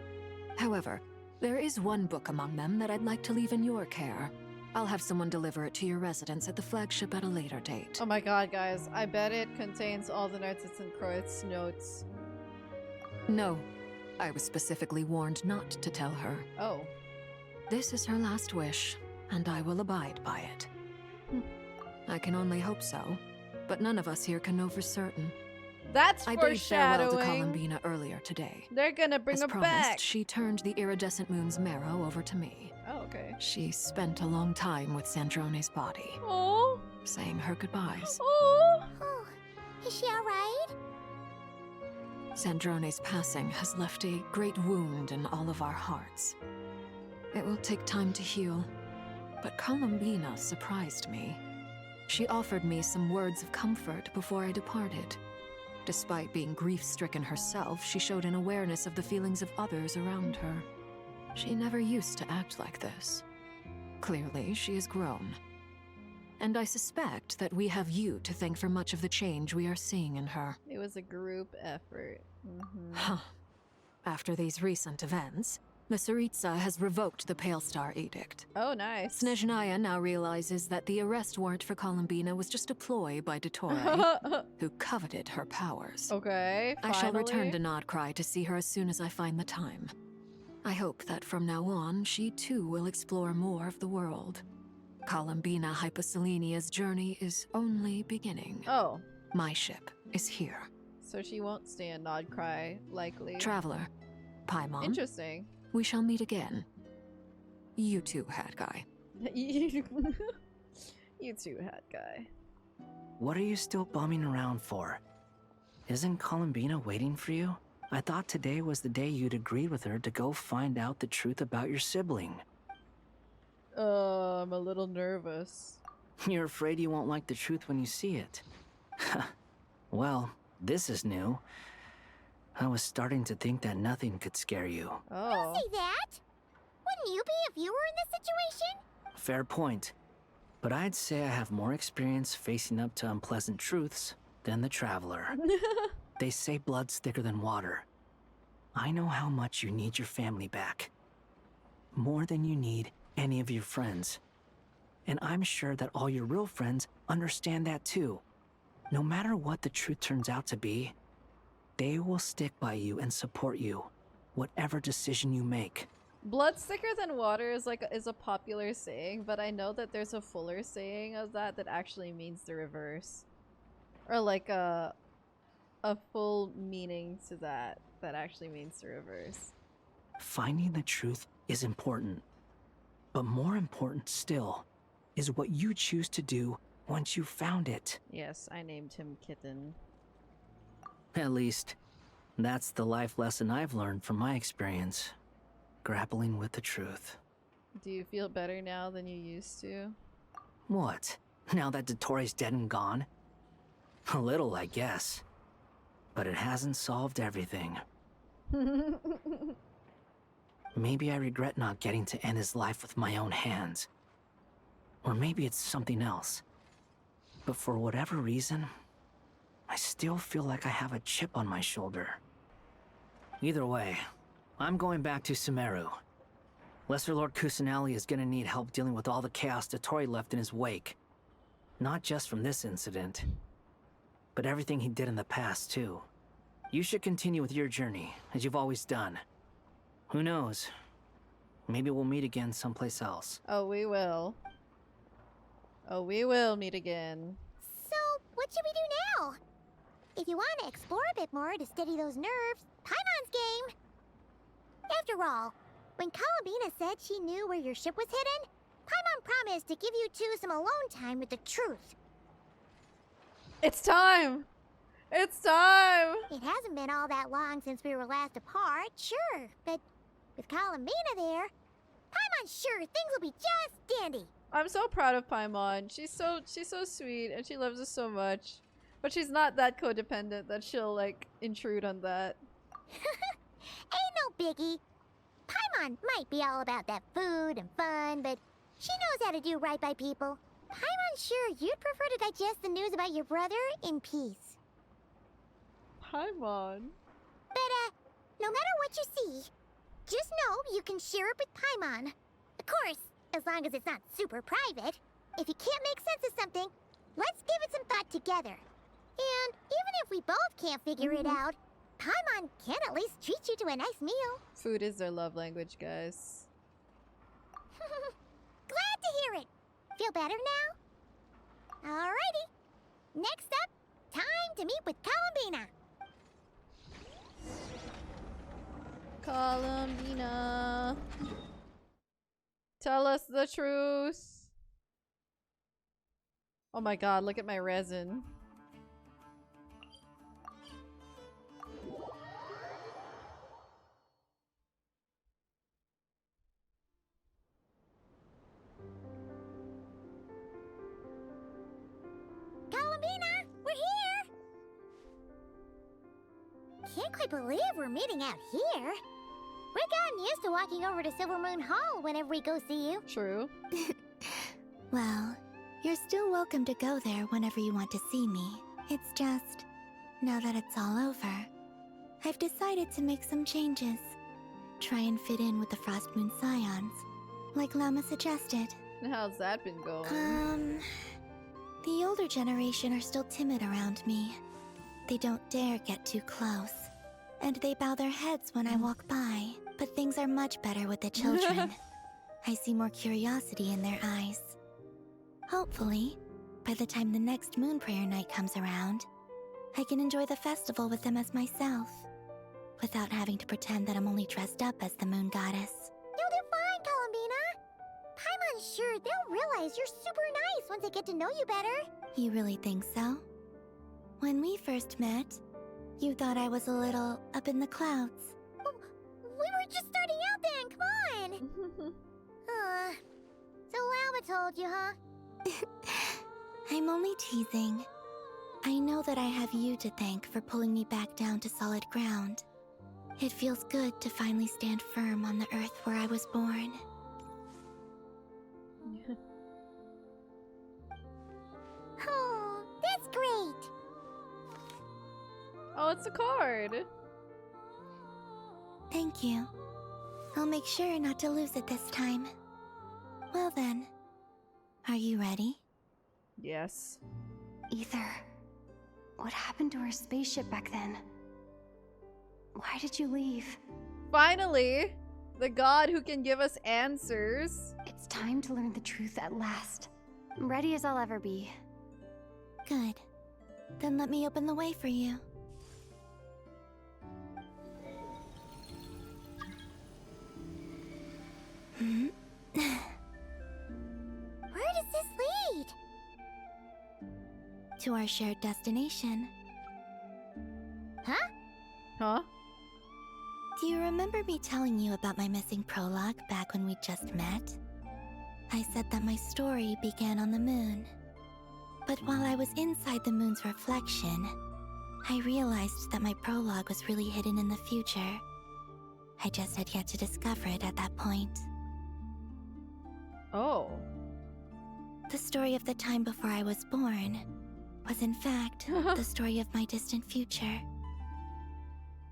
Speaker 11: However, there is one book among them that I'd like to leave in your care. I'll have someone deliver it to your residence at the flagship at a later date.
Speaker 2: Oh my god, guys. I bet it contains all the notes. It's in Croix's notes.
Speaker 11: No. I was specifically warned not to tell her.
Speaker 2: Oh.
Speaker 11: This is her last wish, and I will abide by it. I can only hope so, but none of us here can know for certain.
Speaker 2: That's
Speaker 11: I bade farewell to
Speaker 2: foreshadowing.
Speaker 11: Colombina earlier today.
Speaker 2: They're gonna bring
Speaker 11: As
Speaker 2: her
Speaker 11: promised,
Speaker 2: back.
Speaker 11: she turned the iridescent moon's marrow over to me.
Speaker 2: Oh, okay.
Speaker 11: She spent a long time with Sandrone's body,
Speaker 2: Oh.
Speaker 11: saying her goodbyes.
Speaker 2: Oh.
Speaker 17: Oh, is she alright?
Speaker 11: Sandrone's passing has left a great wound in all of our hearts. It will take time to heal, but Colombina surprised me. She offered me some words of comfort before I departed. Despite being grief-stricken herself, she showed an awareness of the feelings of others around her. She never used to act like this. Clearly, she has grown. And I suspect that we have you to thank for much of the change we are seeing in her.
Speaker 2: It was a group effort. Mm-hmm.
Speaker 11: Huh. After these recent events, the Tsaritsa has revoked the Pale Star Edict.
Speaker 2: Oh, nice.
Speaker 11: Snezhnaya now realizes that the arrest warrant for Colombina was just a ploy by Dtore, who coveted her powers.
Speaker 2: Okay,
Speaker 11: I shall return
Speaker 2: finally.
Speaker 11: to Krai to see her as soon as I find the time. I hope that from now on, she too will explore more of the world. Colombina Hyposelenia's journey is only beginning.
Speaker 2: Oh.
Speaker 11: My ship is here.
Speaker 2: So she won't stay in Cry, likely.
Speaker 11: Traveler, Paimon.
Speaker 2: Interesting.
Speaker 11: We shall meet again. You too, Hat Guy.
Speaker 2: You too, Hat Guy.
Speaker 6: What are you still bumming around for? Isn't Colombina waiting for you? I thought today was the day you'd agreed with her to go find out the truth about your sibling.
Speaker 2: I'm a little nervous.
Speaker 6: You're afraid you won't like the truth when you see it. Well, this is new. I was starting to think that nothing could scare you.
Speaker 2: Oh.
Speaker 17: Don't say that! Wouldn't you be if you were in this situation?
Speaker 6: Fair point. But I'd say I have more experience facing up to unpleasant truths than the Traveler. They say blood's thicker than water. I know how much you need your family back. More than you need any of your friends. And I'm sure that all your real friends understand that too. No matter what the truth turns out to be, they will stick by you and support you, whatever decision you make.
Speaker 2: Blood's thicker than water is a popular saying, but I know that there's a fuller saying of that actually means the reverse. Or like a full meaning to that actually means the reverse.
Speaker 6: Finding the truth is important. But more important still is what you choose to do once you've found it.
Speaker 2: Yes, I named him Kitten.
Speaker 6: At least, that's the life lesson I've learned from my experience. Grappling with the truth.
Speaker 2: Do you feel better now than you used to?
Speaker 6: What? Now that Dtore's dead and gone? A little, I guess. But it hasn't solved everything. Maybe I regret not getting to end his life with my own hands. Or maybe it's something else. But for whatever reason, I still feel like I have a chip on my shoulder. Either way, I'm going back to Sumeru. Lesser Lord Kusanali is gonna need help dealing with all the chaos Dtore left in his wake. Not just from this incident, but everything he did in the past, too. You should continue with your journey, as you've always done. Who knows? Maybe we'll meet again someplace else.
Speaker 2: Oh, we will. Oh, we will meet again.
Speaker 17: So, what should we do now? If you want to explore a bit more to steady those nerves, Paimon's game! After all, when Colombina said she knew where your ship was hidden, Paimon promised to give you two some alone time with the truth.
Speaker 2: It's time! It's time!
Speaker 17: It hasn't been all that long since we were last apart, sure, but with Colombina there, Paimon's sure things will be just dandy.
Speaker 2: I'm so proud of Paimon. She's so sweet and she loves us so much. But she's not that codependent that she'll like intrude on that.
Speaker 17: Ain't no biggie. Paimon might be all about that food and fun, but she knows how to do right by people. Paimon's sure you'd prefer to digest the news about your brother in peace.
Speaker 2: Paimon.
Speaker 17: But, no matter what you see, just know you can share it with Paimon. Of course, as long as it's not super private. If you can't make sense of something, let's give it some thought together. And even if we both can't figure it out, Paimon can at least treat you to a nice meal.
Speaker 2: Food is their love language, guys.
Speaker 17: Glad to hear it. Feel better now? Alrighty. Next up, time to meet with Colombina.
Speaker 2: Colombina. Tell us the truth. Oh my god, look at my resin.
Speaker 17: Colombina, we're here! Can't quite believe we're meeting out here. We've gotten used to walking over to Silver Moon Hall whenever we go see you.
Speaker 2: True.
Speaker 13: Well, you're still welcome to go there whenever you want to see me. It's just, now that it's all over, I've decided to make some changes. Try and fit in with the Frost Moon Scions, like Llama suggested.
Speaker 2: And how's that been going?
Speaker 13: The older generation are still timid around me. They don't dare get too close. And they bow their heads when I walk by. But things are much better with the children. I see more curiosity in their eyes. Hopefully, by the time the next Moon Prayer Night comes around, I can enjoy the festival with them as myself, without having to pretend that I'm only dressed up as the Moon Goddess.
Speaker 17: You'll do fine, Colombina. Paimon's sure they'll realize you're super nice once they get to know you better.
Speaker 13: You really think so? When we first met, you thought I was a little up in the clouds.
Speaker 17: We were just starting out then, come on! So Llama told you, huh?
Speaker 13: I'm only teasing. I know that I have you to thank for pulling me back down to solid ground. It feels good to finally stand firm on the earth where I was born.
Speaker 17: Oh, that's great!
Speaker 2: Oh, it's a card!
Speaker 13: Thank you. I'll make sure not to lose it this time. Well then, are you ready?
Speaker 2: Yes.
Speaker 3: Ether, what happened to our spaceship back then? Why did you leave?
Speaker 2: Finally! The god who can give us answers.
Speaker 3: It's time to learn the truth at last. I'm ready as I'll ever be.
Speaker 13: Good. Then let me open the way for you.
Speaker 17: Where does this lead?
Speaker 13: To our shared destination.
Speaker 17: Huh?
Speaker 2: Huh?
Speaker 13: Do you remember me telling you about my missing prologue back when we just met? I said that my story began on the moon. But while I was inside the moon's reflection, I realized that my prologue was really hidden in the future. I just had yet to discover it at that point.
Speaker 2: Oh.
Speaker 13: The story of the time before I was born was in fact the story of my distant future.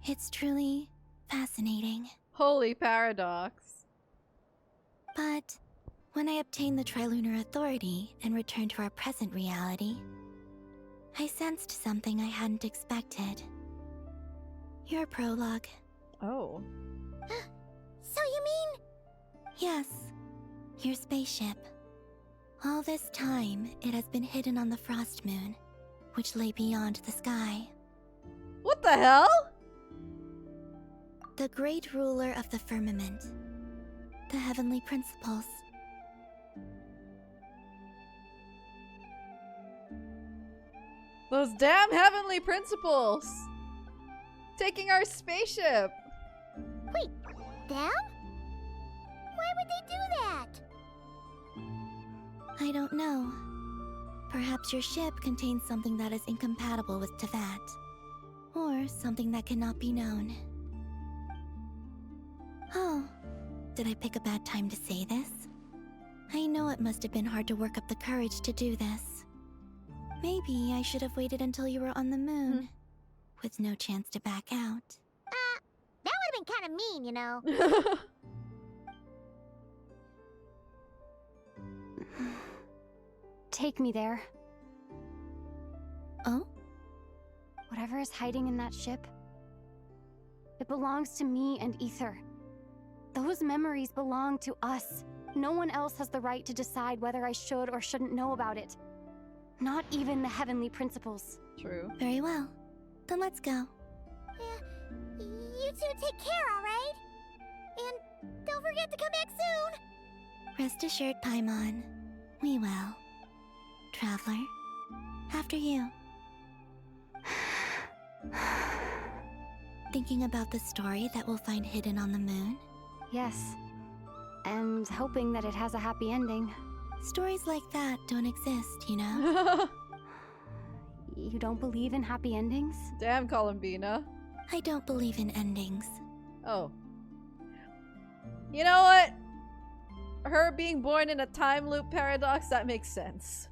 Speaker 13: It's truly fascinating.
Speaker 2: Holy paradox.
Speaker 13: But when I obtained the Trilunar Authority and returned to our present reality, I sensed something I hadn't expected. Your prologue.
Speaker 2: Oh.
Speaker 17: So you mean...
Speaker 13: Yes, your spaceship. All this time, it has been hidden on the Frost Moon, which lay beyond the sky.
Speaker 2: What the hell?
Speaker 13: The great ruler of the firmament. The heavenly principles.
Speaker 2: Those damn heavenly principles! Taking our spaceship!
Speaker 17: Wait, them? Why would they do that?
Speaker 13: I don't know. Perhaps your ship contains something that is incompatible with Teyvat. Or something that cannot be known. Oh, did I pick a bad time to say this? I know it must have been hard to work up the courage to do this. Maybe I should have waited until you were on the moon, with no chance to back out.
Speaker 17: That would've been kinda mean, you know.
Speaker 3: Take me there.
Speaker 13: Oh?
Speaker 3: Whatever is hiding in that ship, it belongs to me and Ether. Those memories belong to us. No one else has the right to decide whether I should or shouldn't know about it. Not even the Heavenly Principles.
Speaker 2: True.
Speaker 13: Very well. Then let's go.
Speaker 17: Yeah, you two take care, alright? And don't forget to come back soon!
Speaker 13: Rest assured, Paimon. We will. Traveler, after you. Thinking about the story that we'll find hidden on the moon?
Speaker 3: Yes. And hoping that it has a happy ending.
Speaker 13: Stories like that don't exist, you know?
Speaker 3: You don't believe in happy endings?
Speaker 2: Damn, Colombina.
Speaker 13: I don't believe in endings.
Speaker 2: Oh. You know what? Her being born in a time loop paradox, that makes sense.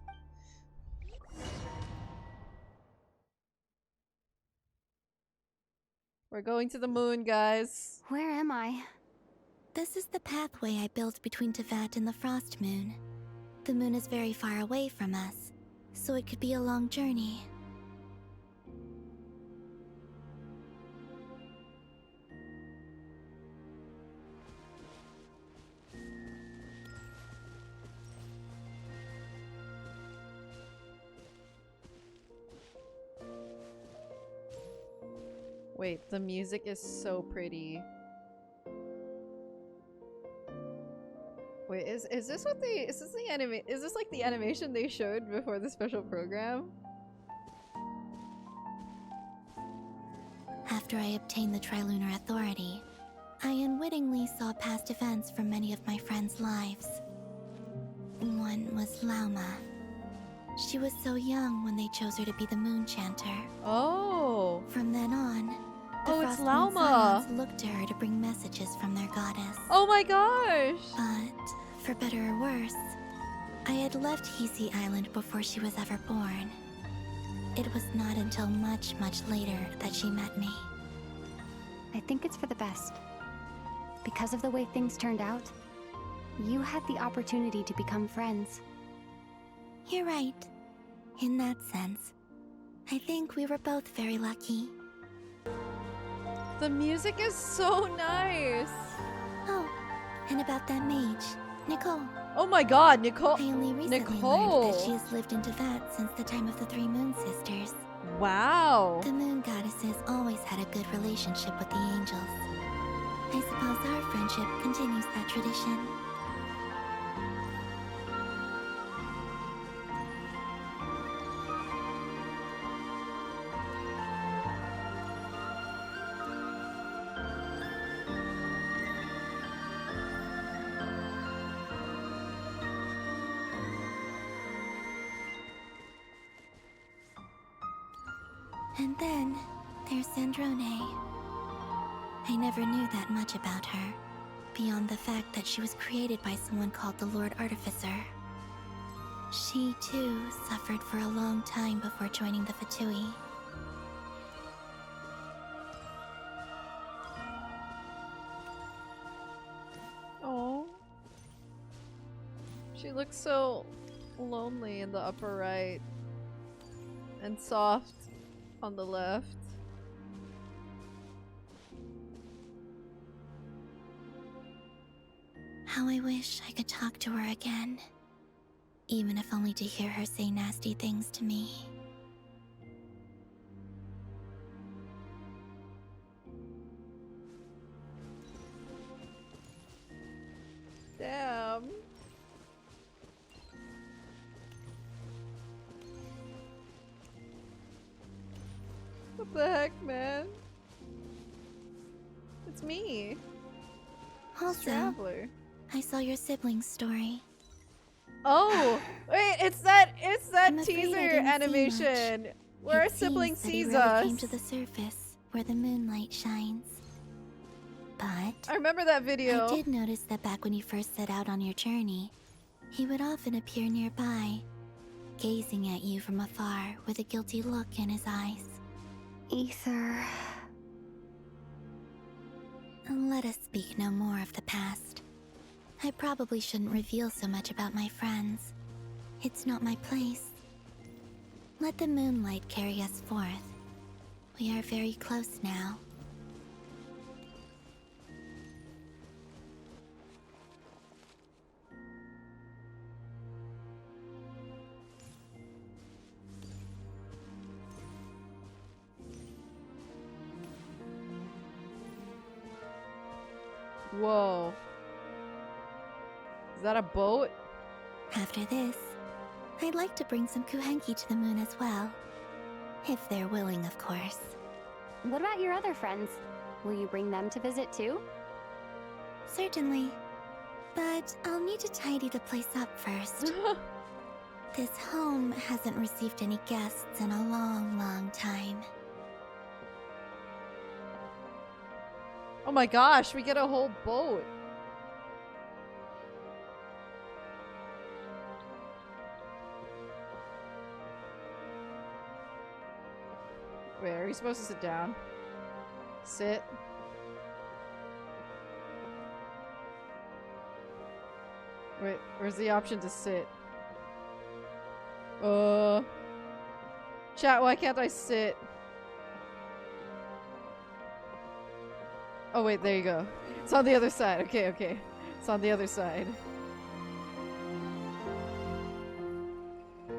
Speaker 2: We're going to the moon, guys.
Speaker 3: Where am I?
Speaker 13: This is the pathway I built between Teyvat and the Frost Moon. The moon is very far away from us, so it could be a long journey.
Speaker 2: Wait, the music is so pretty. Wait, is this what they is this like the animation they showed before the special program?
Speaker 13: After I obtained the Trilunar Authority, I unwittingly saw past events from many of my friends' lives. One was Lauma. She was so young when they chose her to be the Moon Chanter.
Speaker 2: Oh.
Speaker 13: From then on, the
Speaker 2: it's
Speaker 13: Frost Moon
Speaker 2: Lauma.
Speaker 13: Scions looked to her to bring messages from their goddess.
Speaker 2: Oh my gosh!
Speaker 13: But, for better or worse, I had left Hisi Island before she was ever born. It was not until much, much later that she met me.
Speaker 3: I think it's for the best. Because of the way things turned out, you had the opportunity to become friends.
Speaker 13: You're right. In that sense, I think we were both very lucky.
Speaker 2: The music is so nice.
Speaker 13: Oh, and about that mage, Nicole.
Speaker 2: Oh my god, Nicole.
Speaker 13: I only recently learned that she has lived in Teyvat since the time of the Three Moon Sisters.
Speaker 2: Wow.
Speaker 13: The moon goddesses always had a good relationship with the angels. I suppose our friendship continues that tradition. And then, there's Sandrone. I never knew that much about her, beyond the fact that she was created by someone called the Lord Artificer. She, too, suffered for a long time before joining the Fatui.
Speaker 2: Oh. She looks so lonely in the upper right. And soft on the left.
Speaker 13: How I wish I could talk to her again. Even if only to hear her say nasty things to me.
Speaker 2: Damn. What the heck, man? It's me.
Speaker 13: Also,
Speaker 2: Traveler.
Speaker 13: I saw your siblings' story.
Speaker 2: Oh, wait, it's that
Speaker 13: I'm afraid I
Speaker 2: teaser
Speaker 13: didn't see
Speaker 2: animation
Speaker 13: much.
Speaker 2: where our
Speaker 13: It
Speaker 2: sibling
Speaker 13: seems that he
Speaker 2: sees
Speaker 13: really
Speaker 2: us.
Speaker 13: came to the surface where the moonlight shines. But
Speaker 2: I remember that video.
Speaker 13: I did notice that back when you first set out on your journey, he would often appear nearby, gazing at you from afar with a guilty look in his eyes.
Speaker 10: Ether.
Speaker 13: Let us speak no more of the past. I probably shouldn't reveal so much about my friends. It's not my place. Let the moonlight carry us forth. We are very close now.
Speaker 2: Whoa. Is that a boat?
Speaker 13: After this, I'd like to bring some kuhenki to the moon as well. If they're willing, of course.
Speaker 3: What about your other friends? Will you bring them to visit too?
Speaker 13: Certainly. But I'll need to tidy the place up first. This home hasn't received any guests in a long, long time.
Speaker 2: Oh my gosh, we get a whole boat. Wait, are you supposed to sit down? Sit. Wait, where's the option to sit? Chat, why can't I sit? Oh wait, there you go. It's on the other side. Okay, okay. It's on the other side.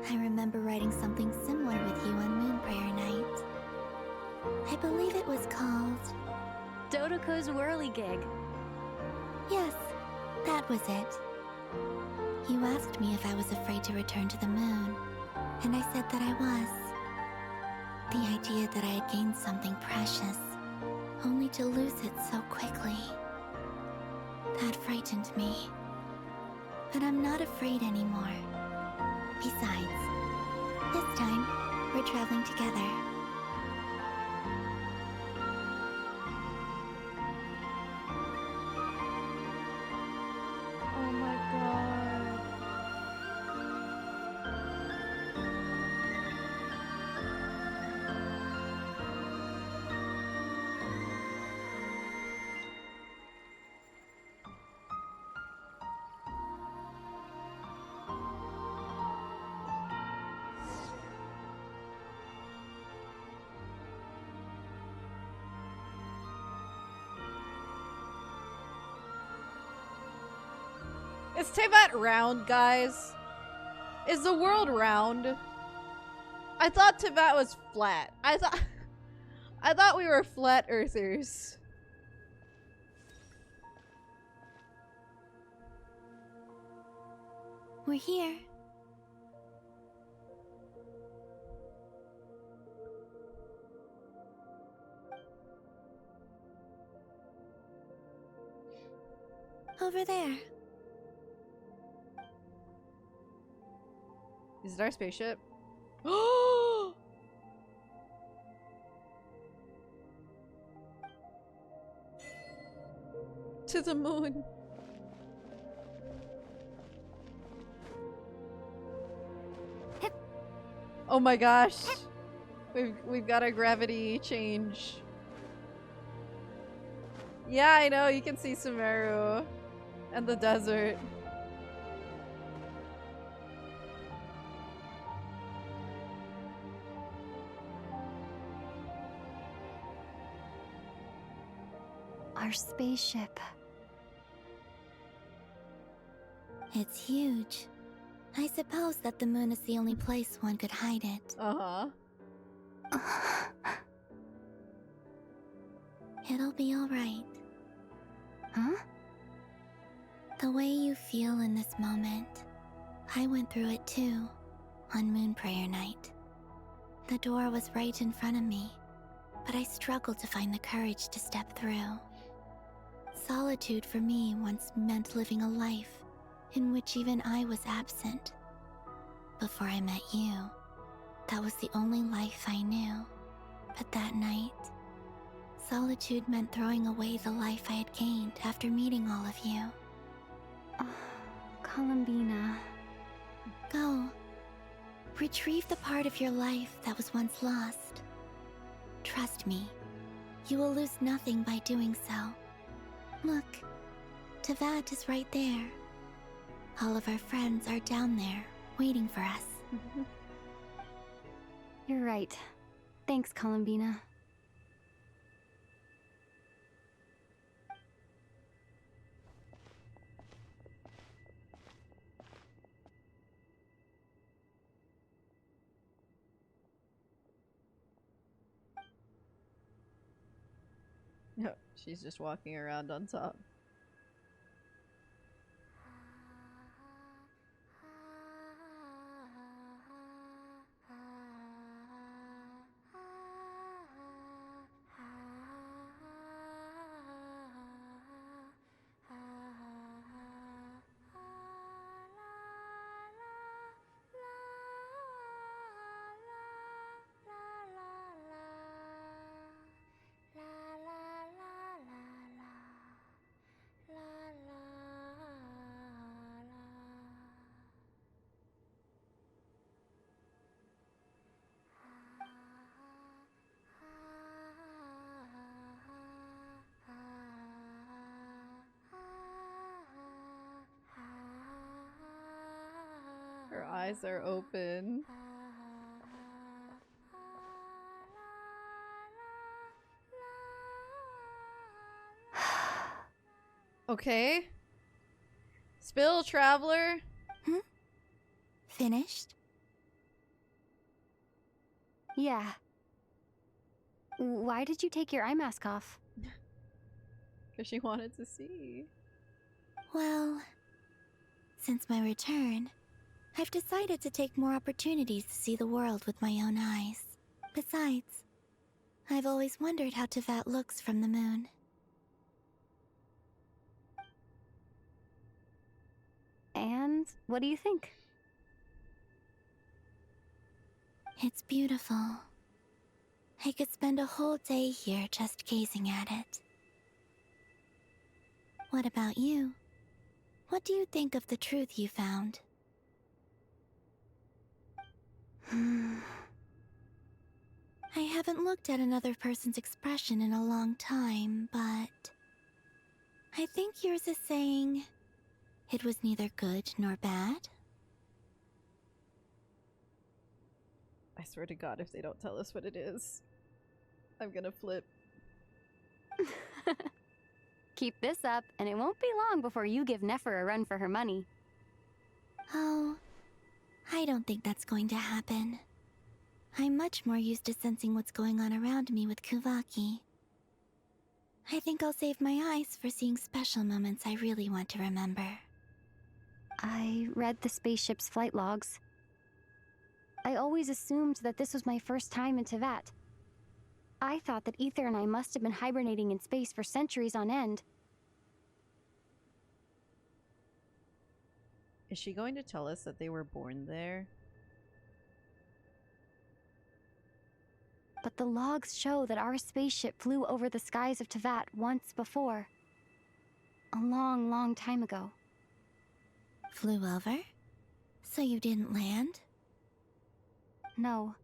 Speaker 13: I remember writing something similar with you on Moon Prayer Night. I believe it was called...
Speaker 3: Dodoko's Whirligig.
Speaker 13: Yes, that was it. You asked me if I was afraid to return to the moon, and I said that I was. The idea that I had gained something precious, only to lose it so quickly. That frightened me. But I'm not afraid anymore. Besides, this time, we're traveling together.
Speaker 2: Oh my god. Is Teyvat round, guys? Is the world round? I thought Teyvat was flat. I thought we were flat earthers.
Speaker 13: We're here. Over there.
Speaker 2: Is it our spaceship? To the moon. Oh my gosh. We've got a gravity change. Yeah, I know. You can see Sumeru and the desert.
Speaker 10: Our spaceship.
Speaker 13: It's huge. I suppose that the moon is the only place one could hide it.
Speaker 2: Uh-huh.
Speaker 13: It'll be alright.
Speaker 10: Huh?
Speaker 13: The way you feel in this moment, I went through it too, on Moon Prayer Night. The door was right in front of me, but I struggled to find the courage to step through. Solitude for me once meant living a life in which even I was absent. Before I met you, that was the only life I knew. But that night, solitude meant throwing away the life I had gained after meeting all of you.
Speaker 10: Oh, Colombina.
Speaker 13: Go. Retrieve the part of your life that was once lost. Trust me, you will lose nothing by doing so. Look, Teyvat is right there. All of our friends are down there, waiting for us.
Speaker 10: You're right. Thanks, Colombina.
Speaker 2: No, she's just walking around on top. Her eyes are open. Okay. Spill, traveler.
Speaker 13: Finished?
Speaker 10: Yeah. Why did you take your eye mask off?
Speaker 2: Because she wanted to see.
Speaker 13: Well, since my return, I've decided to take more opportunities to see the world with my own eyes. Besides, I've always wondered how Teyvat looks from the moon.
Speaker 10: And what do you think?
Speaker 13: It's beautiful. I could spend a whole day here just gazing at it. What about you? What do you think of the truth you found? I haven't looked at another person's expression in a long time, but I think yours is saying it was neither good nor bad.
Speaker 2: I swear to God, if they don't tell us what it is, I'm gonna flip.
Speaker 10: Keep this up, and it won't be long before you give Nefer a run for her money.
Speaker 13: Oh, I don't think that's going to happen. I'm much more used to sensing what's going on around me with Kuvaki. I think I'll save my eyes for seeing special moments I really want to remember.
Speaker 10: I read the spaceship's flight logs. I always assumed that this was my first time in Teyvat. I thought that Ether and I must have been hibernating in space for centuries on end.
Speaker 2: Is she going to tell us that they were born there?
Speaker 10: But the logs show that our spaceship flew over the skies of Teyvat once before. A long, long time ago.
Speaker 13: Flew over? So you didn't land?
Speaker 10: No.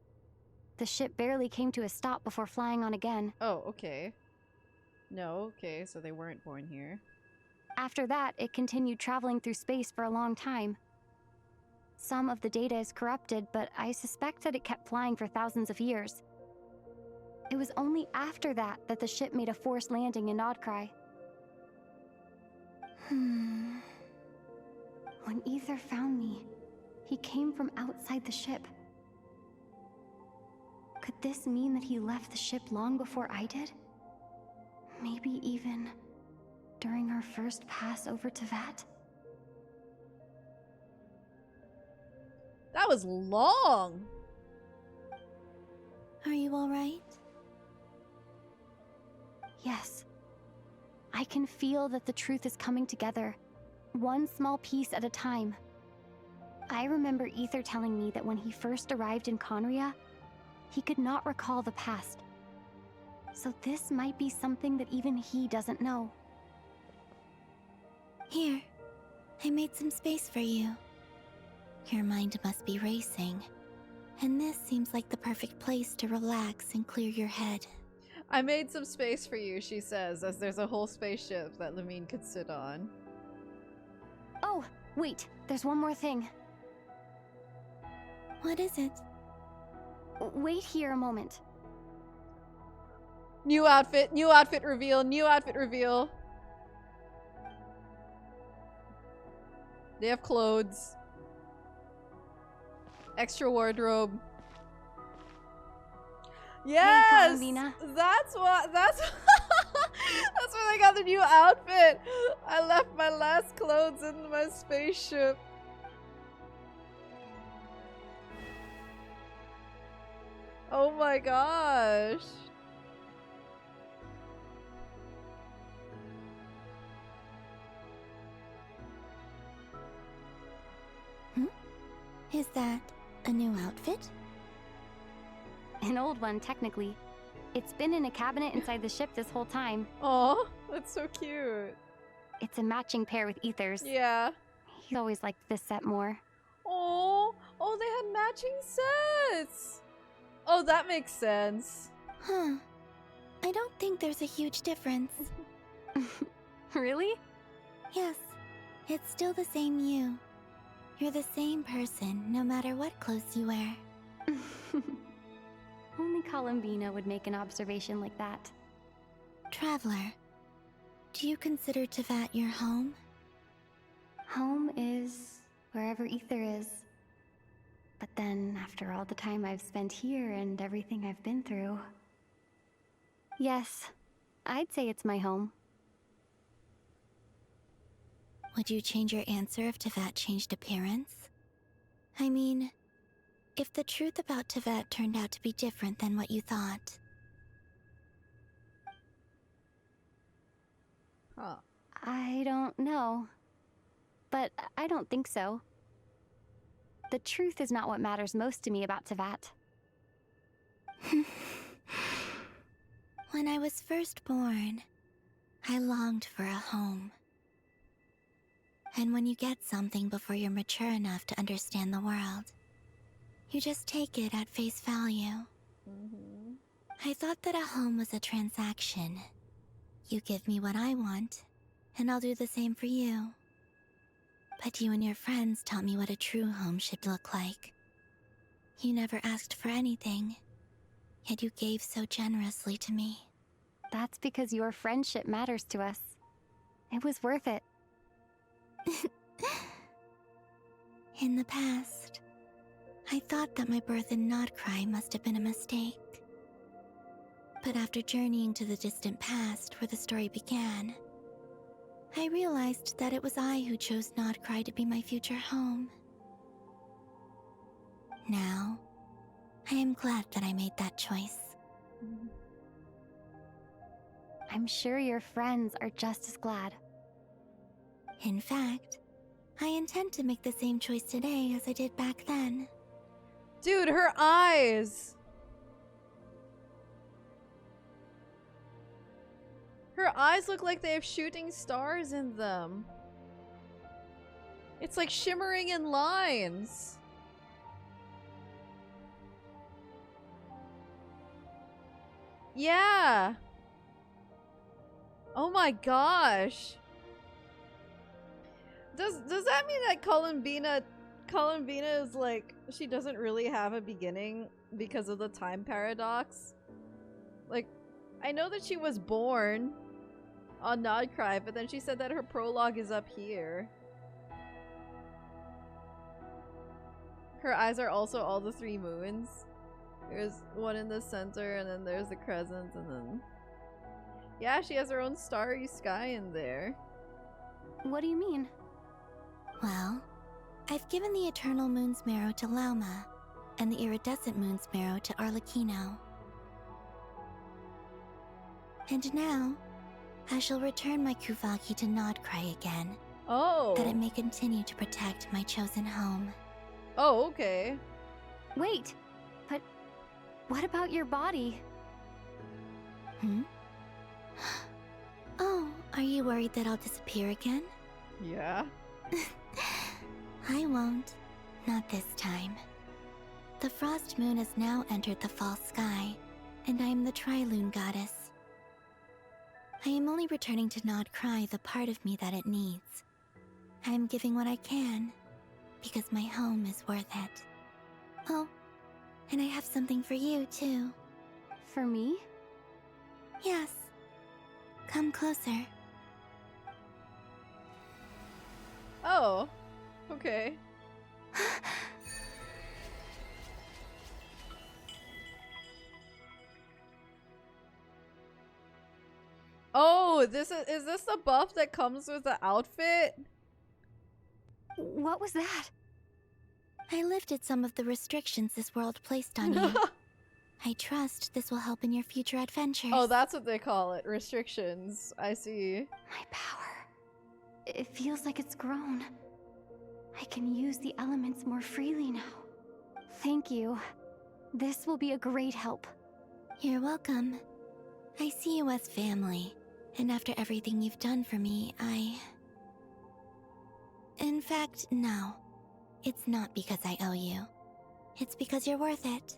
Speaker 10: The ship barely came to a stop before flying on again.
Speaker 2: Oh, okay. No, okay, so they weren't born here.
Speaker 10: After that, it continued traveling through space for a long time. Some of the data is corrupted, but I suspect that it kept flying for thousands of years. It was only after that that the ship made a forced landing in Krai. When Ether found me, he came from outside the ship. Could this mean that he left the ship long before I did? Maybe even during our first pass over Teyvat?
Speaker 2: That was long!
Speaker 13: Are you alright?
Speaker 10: Yes. I can feel that the truth is coming together.
Speaker 3: one small piece at a time. I remember Ether telling me that when he first arrived in Conria, he could not recall the past. So this might be something that even he doesn't know.
Speaker 13: Here, I made some space for you. Your mind must be racing, and this seems like the perfect place to relax and clear your head.
Speaker 2: I made some space for you, she says, as there's a whole spaceship that Lamine could sit on.
Speaker 3: Oh, wait, there's one more thing.
Speaker 13: What is it?
Speaker 3: Wait here a moment.
Speaker 2: New outfit reveal, new outfit reveal. They have clothes. Extra wardrobe. Yes!
Speaker 3: Hey, Colombina.
Speaker 2: That's that's where they got the new outfit. I left my last clothes in my spaceship. Oh my gosh.
Speaker 13: Is that a new outfit?
Speaker 3: An old one, technically. It's been in a cabinet inside the ship this whole time.
Speaker 2: Oh, that's so cute.
Speaker 3: It's a matching pair with Ether's.
Speaker 2: Yeah.
Speaker 3: He always liked this set more.
Speaker 2: Oh, they had matching sets. Oh, that makes sense.
Speaker 13: Huh. I don't think there's a huge difference.
Speaker 3: Really?
Speaker 13: Yes. It's still the same you. You're the same person, no matter what clothes you wear.
Speaker 3: Only Colombina would make an observation like that.
Speaker 13: Traveler, do you consider Teyvat your home?
Speaker 3: Home is wherever Ether is. But then, after all the time I've spent here and everything I've been through... Yes, I'd say it's my home.
Speaker 13: Would you change your answer if Teyvat changed appearance? I mean, if the truth about Teyvat turned out to be different than what you thought.
Speaker 2: Huh.
Speaker 3: I don't know. But I don't think so. The truth is not what matters most to me about Teyvat.
Speaker 13: When I was first born, I longed for a home. And when you get something before you're mature enough to understand the world, you just take it at face value. I thought that a home was a transaction. You give me what I want, and I'll do the same for you. But you and your friends taught me what a true home should look like. You never asked for anything, yet you gave so generously to me.
Speaker 3: That's because your friendship matters to us. It was worth it.
Speaker 13: In the past, I thought that my birth in Krai must have been a mistake. But after journeying to the distant past where the story began, I realized that it was I who chose Krai to be my future home. Now, I am glad that I made that choice.
Speaker 3: I'm sure your friends are just as glad.
Speaker 13: In fact, I intend to make the same choice today as I did back then.
Speaker 2: Dude, her eyes! Her eyes look like they have shooting stars in them. It's like shimmering in lines. Yeah. Oh my gosh. Does that mean that Colombina is like, she doesn't really have a beginning because of the time paradox? Like, I know that she was born on Krai, but then she said that her prologue is up here. Her eyes are also all the 3 moons. There's one in the center, and then there's the crescent, and then... Yeah, she has her own starry sky in there.
Speaker 3: What do you mean?
Speaker 13: Well, I've given the Eternal Moon's marrow to Lauma, and the Iridescent Moon's marrow to Arlecchino. And now, I shall return my Kuvaki to Krai again,
Speaker 2: Oh.
Speaker 13: That it may continue to protect my chosen home.
Speaker 2: Oh, okay.
Speaker 3: Wait, but what about your body?
Speaker 13: Oh, are you worried that I'll disappear again?
Speaker 2: Yeah.
Speaker 13: I won't. Not this time. The Frost Moon has now entered the fall sky, and I am the Trilune Goddess. I am only returning to nod Krai the part of me that it needs. I am giving what I can, because my home is worth it. Oh, and I have something for you, too.
Speaker 3: For me?
Speaker 13: Yes. Come closer.
Speaker 2: Oh, okay. Oh, is this the buff that comes with the outfit?
Speaker 3: What was that?
Speaker 13: I lifted some of the restrictions this world placed on you. I trust this will help in your future adventures.
Speaker 2: Oh, that's what they call it. Restrictions. I see.
Speaker 3: My power. It feels like it's grown. I can use the elements more freely now. Thank you. This will be a great help.
Speaker 13: You're welcome. I see you as family, and after everything you've done for me, In fact, no. It's not because I owe you. It's because you're worth it.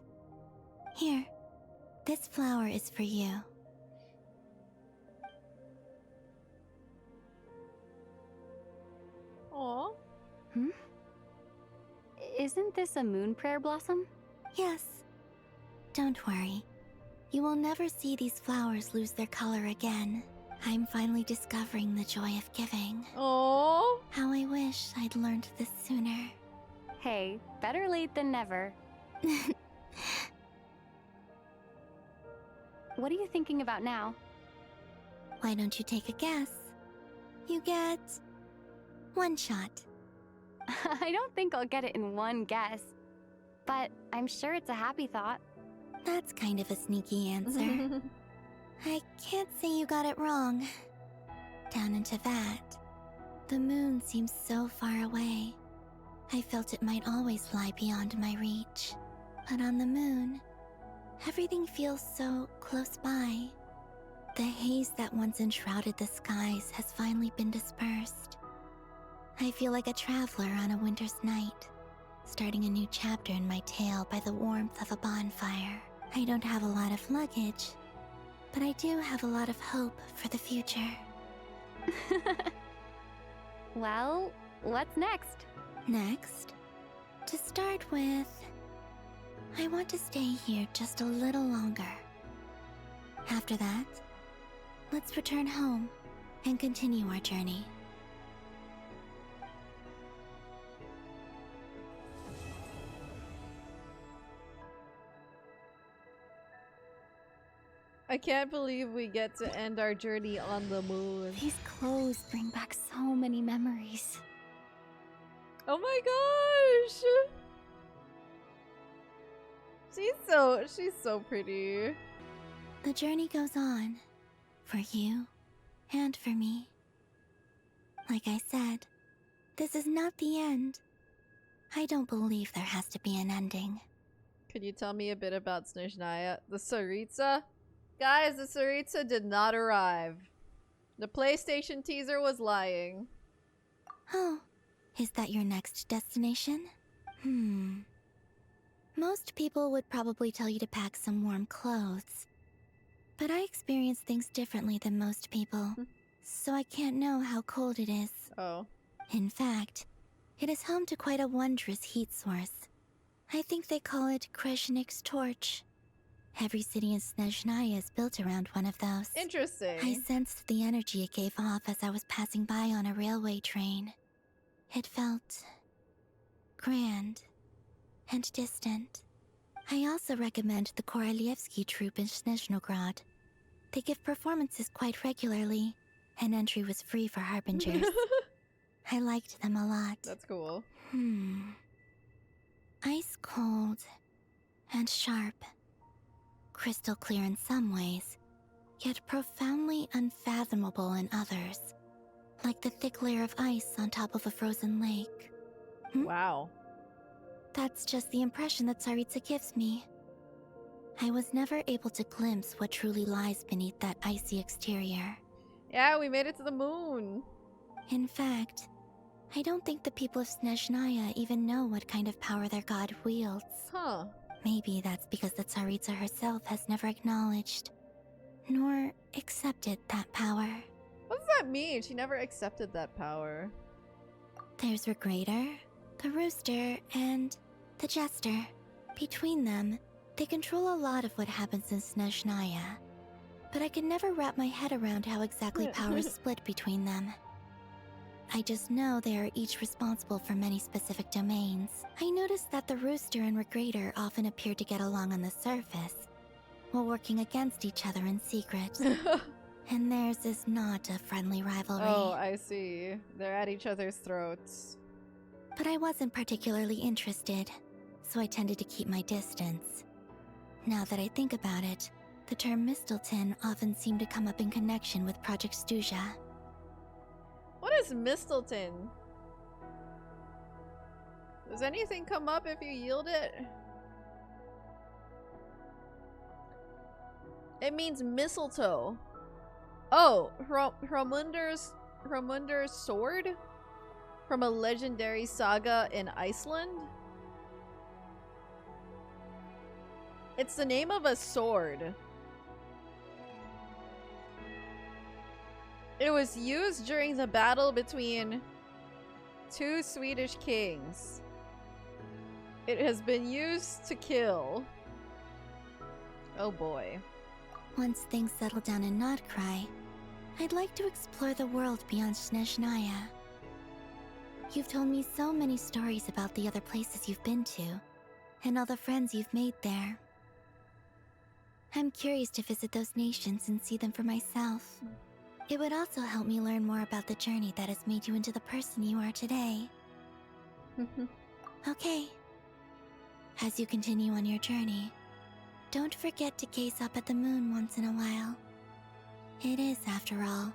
Speaker 13: Here, this flower is for you.
Speaker 2: Aw.
Speaker 3: Isn't this a moon prayer blossom?
Speaker 13: Yes. Don't worry. You will never see these flowers lose their color again. I'm finally discovering the joy of giving.
Speaker 2: Oh.
Speaker 13: How I wish I'd learned this sooner.
Speaker 3: Hey, better late than never. What are you thinking about now?
Speaker 13: Why don't you take a guess? You get 1 shot.
Speaker 3: I don't think I'll get it in one guess. But I'm sure it's a happy thought.
Speaker 13: That's kind of a sneaky answer. I can't say you got it wrong. Down into that, the moon seems so far away. I felt it might always lie beyond my reach. But on the moon, everything feels so close by. The haze that once enshrouded the skies has finally been dispersed. I feel like a traveler on a winter's night, starting a new chapter in my tale by the warmth of a bonfire. I don't have a lot of luggage, but I do have a lot of hope for the future.
Speaker 3: Well, what's next?
Speaker 13: Next, to start with, I want to stay here just a little longer. After that, let's return home and continue our journey.
Speaker 2: I can't believe we get to end our journey on the moon.
Speaker 3: These clothes bring back so many memories.
Speaker 2: Oh my gosh! She's so pretty.
Speaker 13: The journey goes on, for you and for me. Like I said, this is not the end. I don't believe there has to be an ending.
Speaker 2: Can you tell me a bit about Snezhnaya? The Tsaritsa? Guys, the Tsaritsa did not arrive. The PlayStation teaser was lying.
Speaker 13: Oh, is that your next destination? Most people would probably tell you to pack some warm clothes. But I experience things differently than most people, so I can't know how cold it is.
Speaker 2: Oh.
Speaker 13: In fact, it is home to quite a wondrous heat source. I think they call it Kreshnik's torch. Every city in Snezhnaya is built around one of those.
Speaker 2: Interesting.
Speaker 13: I sensed the energy it gave off as I was passing by on a railway train. It felt grand and distant. I also recommend the Korolievsky troupe in Snezhnograd. They give performances quite regularly, and entry was free for harbingers. I liked them a lot.
Speaker 2: That's cool.
Speaker 13: Ice cold and sharp. Crystal clear in some ways, yet profoundly unfathomable in others. like the thick layer of ice on top of a frozen lake.
Speaker 2: Wow.
Speaker 13: That's just the impression that Tsaritsa gives me. I was never able to glimpse what truly lies beneath that icy exterior.
Speaker 2: Yeah, we made it to the moon.
Speaker 13: In fact, I don't think the people of Snezhnaya even know what kind of power their god wields.
Speaker 2: Huh.
Speaker 13: Maybe that's because the Tsaritsa herself has never acknowledged, nor accepted that power.
Speaker 2: What does that mean? She never accepted that power.
Speaker 13: There's Regrator, the Rooster, and the Jester. Between them, they control a lot of what happens in Snezhnaya. But I can never wrap my head around how exactly power is split between them. I just know they are each responsible for many specific domains. I noticed that the Rooster and Regrator often appear to get along on the surface, while working against each other in secret. And theirs is not a friendly rivalry.
Speaker 2: Oh, I see. They're at each other's throats.
Speaker 13: But I wasn't particularly interested, so I tended to keep my distance. Now that I think about it, the term Mistelton often seemed to come up in connection with Project Stuja.
Speaker 2: What is Mistelton? Does anything come up if you yield it? It means mistletoe. Oh, Hromunder's sword? From a legendary saga in Iceland? It's the name of a sword. It was used during the battle between two Swedish kings. It has been used to kill. Oh boy.
Speaker 13: Once things settle down in Krai, I'd like to explore the world beyond Snezhnaya. You've told me so many stories about the other places you've been to, and all the friends you've made there. I'm curious to visit those nations and see them for myself. It would also help me learn more about the journey that has made you into the person you are today. Okay. As you continue on your journey, don't forget to gaze up at the moon once in a while. It is, after all,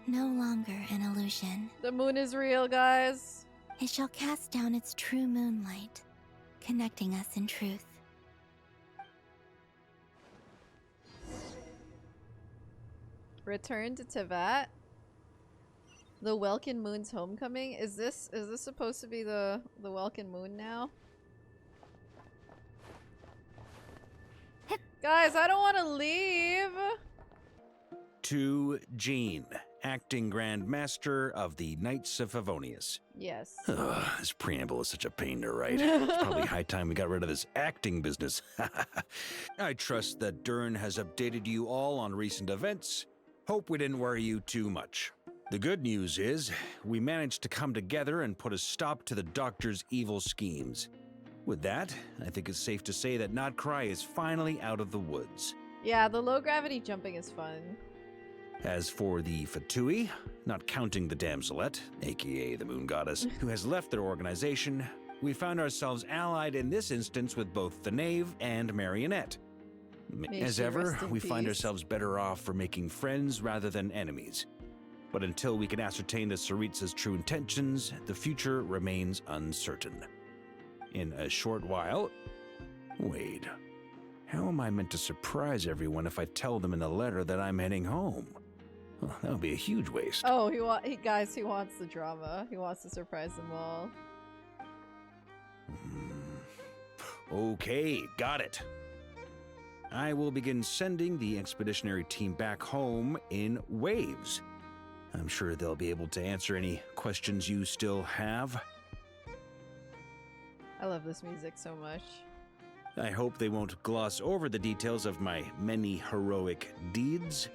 Speaker 13: no longer an illusion.
Speaker 2: The moon is real, guys.
Speaker 13: It shall cast down its true moonlight, connecting us in truth.
Speaker 2: Return to Tevat. The Welkin moon's homecoming. Is this supposed to be the Welkin moon now? Guys, I don't want to leave.
Speaker 14: To Jean, acting Grand Master of the Knights of Favonius.
Speaker 2: Yes.
Speaker 14: This preamble is such a pain to write. It's probably high time we got rid of this acting business. I trust that Dern has updated you all on recent events. Hope we didn't worry you too much. The good news is, we managed to come together and put a stop to the Doctor's evil schemes. With that, I think it's safe to say that Krai is finally out of the woods.
Speaker 2: Yeah, the low gravity jumping is fun.
Speaker 14: As for the Fatui, not counting the Damselette, aka the Moon Goddess, who has left their organization, we found ourselves allied in this instance with both the Knave and Marionette. As ever, we find ourselves better off for making friends rather than enemies. But until we can ascertain the Tsaritsa's true intentions, the future remains uncertain. In a short while... Wait. How am I meant to surprise everyone if I tell them in the letter that I'm heading home? Well, that would be a huge waste.
Speaker 2: Oh, he wants the drama. He wants to surprise them all.
Speaker 14: Okay, got it. I will begin sending the expeditionary team back home in waves. I'm sure they'll be able to answer any questions you still have.
Speaker 2: I love this music so much.
Speaker 14: I hope they won't gloss over the details of my many heroic deeds.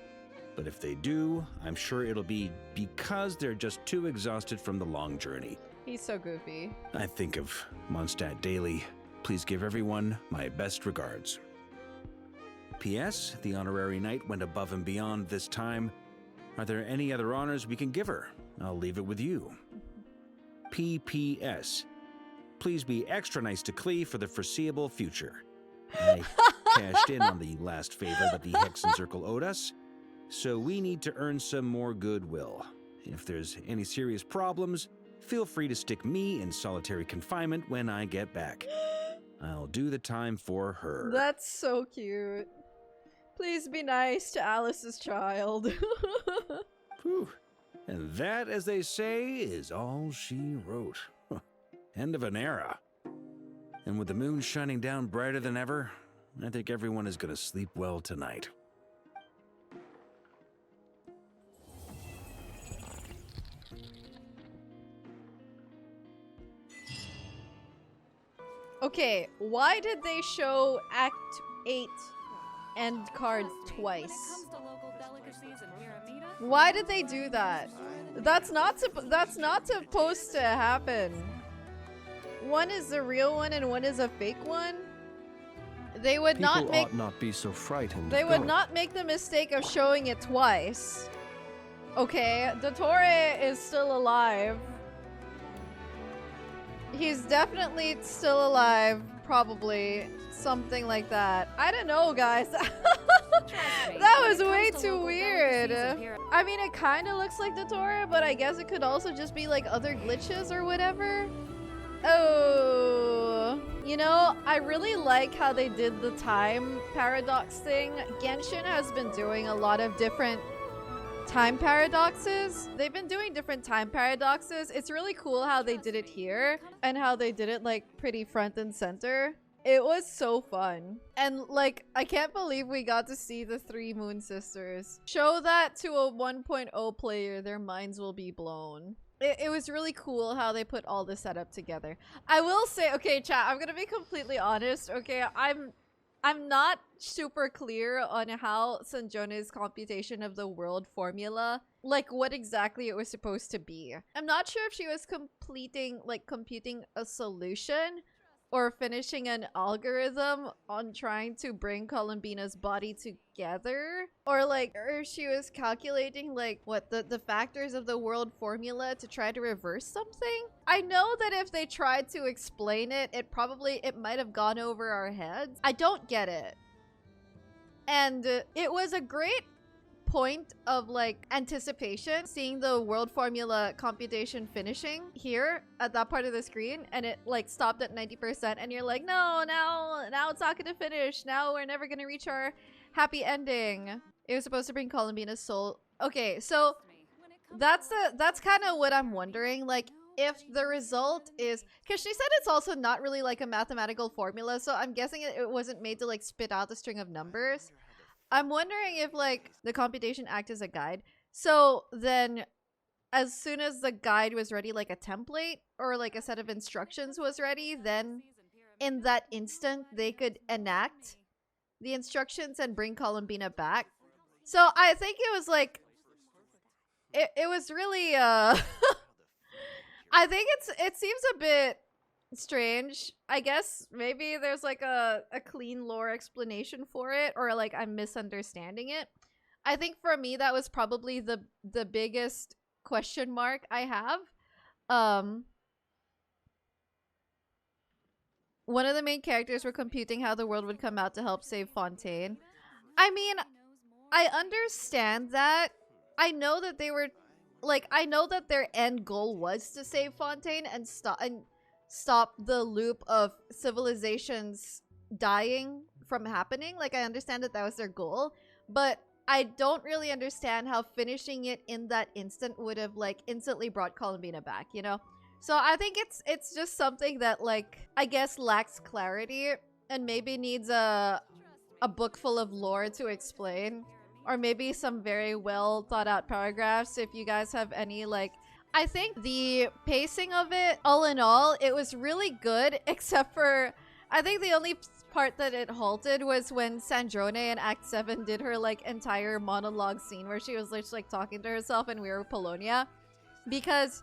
Speaker 14: But if they do, I'm sure it'll be because they're just too exhausted from the long journey.
Speaker 2: He's so goofy.
Speaker 14: I think of Mondstadt daily. Please give everyone my best regards. P.S. The honorary knight went above and beyond this time. Are there any other honors we can give her? I'll leave it with you. P.P.S. Please be extra nice to Klee for the foreseeable future. I cashed in on the last favor that the Hexen Circle owed us, so we need to earn some more goodwill.
Speaker 15: If there's any serious problems, feel free to stick me in solitary confinement when I get back. I'll do the time for her.
Speaker 2: That's so cute. Please be nice to Alice's child.
Speaker 15: Whew. And that, as they say, is all she wrote. End of an era. And with the moon shining down brighter than ever, I think everyone is going to sleep well tonight.
Speaker 2: Okay, why did they show Act 8 end card twice? Why did they do that? That's not supposed to happen. One is the real one and one is a fake one. They would not make
Speaker 9: ought not be so frightened.
Speaker 2: They would not make the mistake of showing it twice. Okay, Dtore is still alive. He's definitely still alive, probably. Something like that. I don't know, guys. That was way too weird. I mean, it kind of looks like Dottore, but I guess it could also just be like other glitches or whatever. Oh, you know, I really like how they did the time paradox thing. Genshin has been doing a lot of different time paradoxes. They've been doing different time paradoxes. It's really cool how they did it here and how they did it like pretty front and center. It was so fun. And like, I can't believe we got to see the 3 Moon Sisters. Show that to a 1.0 player, their minds will be blown. It was really cool how they put all the setup together. I will say, okay, chat, I'm gonna be completely honest, okay? I'm not super clear on how Sandrone's computation of the world formula, like what exactly it was supposed to be. I'm not sure if she was computing a solution or finishing an algorithm on trying to bring Columbina's body together, or she was calculating like what the factors of the world formula to try to reverse something. I know that if they tried to explain it, it might have gone over our heads. I don't get it. And it was a great point of like anticipation, seeing the world formula computation finishing here at that part of the screen, and it like stopped at 90%, and you're like, no, now it's not gonna finish. Now we're never gonna reach our happy ending. It was supposed to bring Columbina's soul. Okay, so that's kind of what I'm wondering, like if the result is, because she said it's also not really like a mathematical formula, so I'm guessing it wasn't made to like spit out a string of numbers. I'm wondering if like the computation acts as a guide. So then as soon as the guide was ready, like a template or like a set of instructions was ready, then in that instant they could enact the instructions and bring Columbina back. So I think it was like it was really I think it seems a bit strange. I guess maybe there's like a clean lore explanation for it, or like I'm misunderstanding it. I think for me that was probably the biggest question mark I have. One of the main characters were computing how the world would come out to help save Fontaine. I mean, I understand that. I know that they were like, I know that their end goal was to save Fontaine and stop the loop of civilizations dying from happening. Like, I understand that was their goal, but I don't really understand how finishing it in that instant would have like instantly brought Columbina back, you know? So I think it's just something that like, I guess lacks clarity and maybe needs a book full of lore to explain, or maybe some very well thought out paragraphs. If you guys have any like, I think the pacing of it, all in all, it was really good, except for, I think the only part that it halted was when Sandrone in Act 7 did her like entire monologue scene where she was literally like talking to herself and we were Polonia. Because,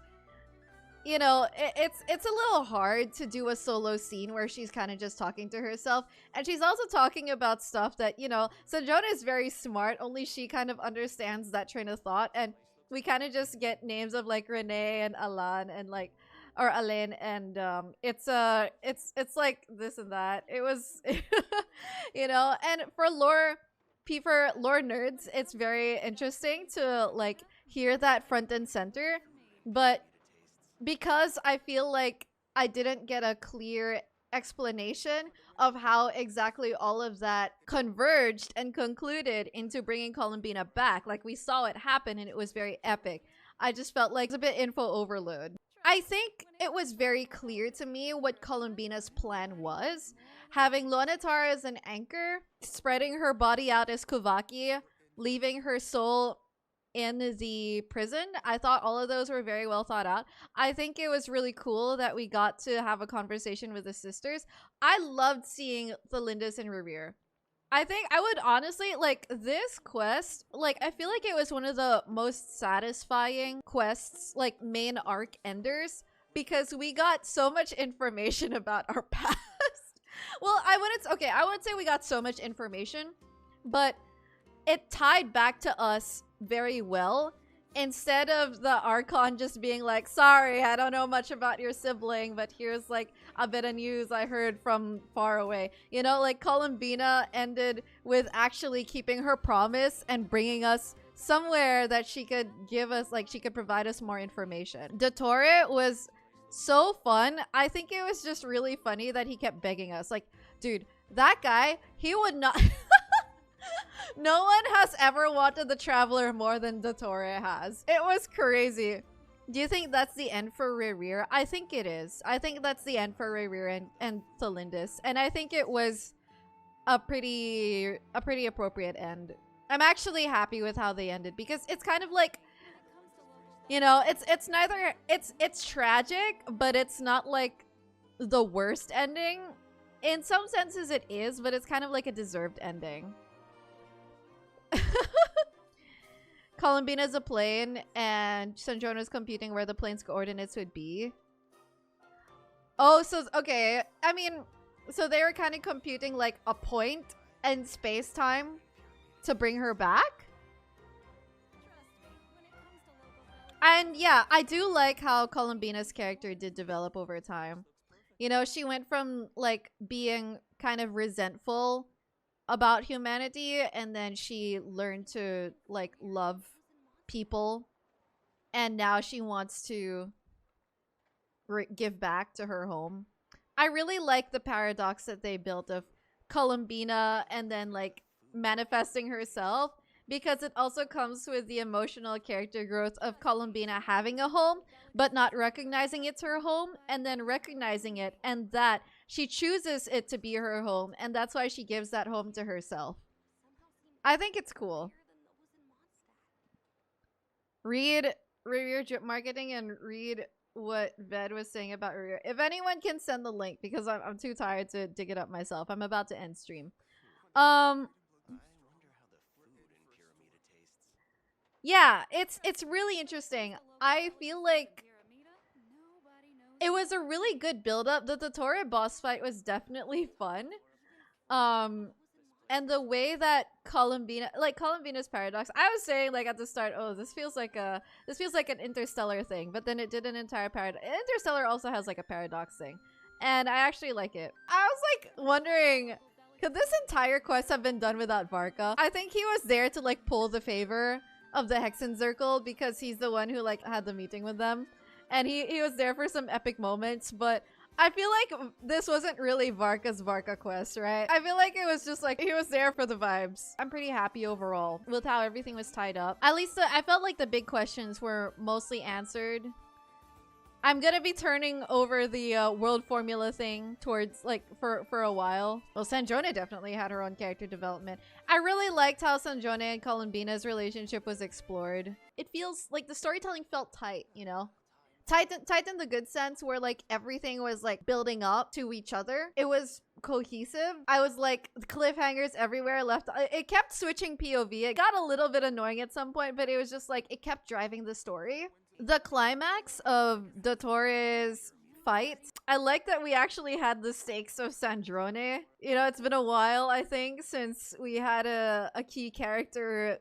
Speaker 2: you know, it's a little hard to do a solo scene where she's kind of just talking to herself. And she's also talking about stuff that, you know, Sandrone is very smart, only she kind of understands that train of thought. And we kind of just get names of like Renee and Alan and like, or Alain, and it's like this and that. It was, you know, and for lore For lore nerds, it's very interesting to like hear that front and center, but because I feel like I didn't get a clear explanation of how exactly all of that converged and concluded into bringing Colombina back. Like, we saw it happen and it was very epic. I just felt like it was a bit info overload. I think it was very clear to me what Colombina's plan was. Having Luonatar as an anchor, spreading her body out as Kuvaki, leaving her soul in the prison. I thought all of those were very well thought out. I think it was really cool that we got to have a conversation with the sisters. I loved seeing Tholindis and Rier. I think I would honestly, like, this quest, like, I feel like it was one of the most satisfying quests, like, main arc enders, because we got so much information about our past. Well, I wouldn't say we got so much information, but it tied back to us very well, instead of the Archon just being like, sorry, I don't know much about your sibling, but here's like a bit of news I heard from far away. You know, like Colombina ended with actually keeping her promise and bringing us somewhere that she could give us, like, she could provide us more information. Dtore was so fun. I think it was just really funny that he kept begging us. Like, dude, that guy, he would not... No one has ever wanted the Traveler more than Dtore has. It was crazy. Do you think that's the end for Rier? I think it is. I think that's the end for Rier and Tholindis. And I think it was a pretty appropriate end. I'm actually happy with how they ended, because it's kind of like, you know, it's neither, it's tragic, but it's not like the worst ending. In some senses it is, but it's kind of like a deserved ending. Colombina's a plane, and Sandrone's computing where the plane's coordinates would be. Oh, so, okay. I mean, so they were kind of computing, like, a point in space-time to bring her back? And, yeah, I do like how Colombina's character did develop over time. You know, she went from, like, being kind of resentful about humanity, and then she learned to, like, love people, and now she wants to give back to her home. I really like the paradox that they built of Colombina and then, like, manifesting herself, because it also comes with the emotional character growth of Colombina having a home but not recognizing it's her home, and then recognizing it, and that she chooses it to be her home, and that's why she gives that home to herself. I think it's cool. Read Rier drip marketing and read what Ved was saying about Rier. If anyone can send the link, because I'm too tired to dig it up myself. I'm about to end stream. Yeah, it's really interesting. I feel like it was a really good build-up. The Dtore boss fight was definitely fun. And the way that Colombina's paradox, I was saying, like, at the start, oh, this feels like an Interstellar thing, but then it did an entire paradox. Interstellar also has, like, a paradox thing, and I actually like it. I was, like, wondering, could this entire quest have been done without Varka? I think he was there to, like, pull the favor of the Hexen Circle, because he's the one who, like, had the meeting with them, and he was there for some epic moments, but I feel like this wasn't really Varka's Varka quest, right? I feel like it was just like he was there for the vibes. I'm pretty happy overall with how everything was tied up. At least I felt like the big questions were mostly answered. I'm gonna be turning over the world formula thing towards, like, for a while. Well, Sandrone definitely had her own character development. I really liked how Sandrone and Colombina's relationship was explored. It feels like the storytelling felt tight, you know? Tight in the good sense, where, like, everything was, like, building up to each other. It was cohesive. I was, like, cliffhangers everywhere left. It kept switching POV. It got a little bit annoying at some point, but it was just, like, it kept driving the story. The climax of Dottore's fight, I like that we actually had the stakes of Sandrone. You know, it's been a while, I think, since we had a key character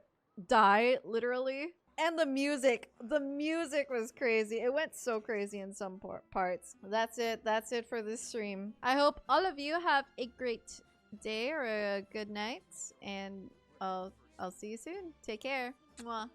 Speaker 2: die, literally. And the music was crazy. It went so crazy in some parts. That's it for this stream. I hope all of you have a great day or a good night, and I'll see you soon. Take care. Mwah.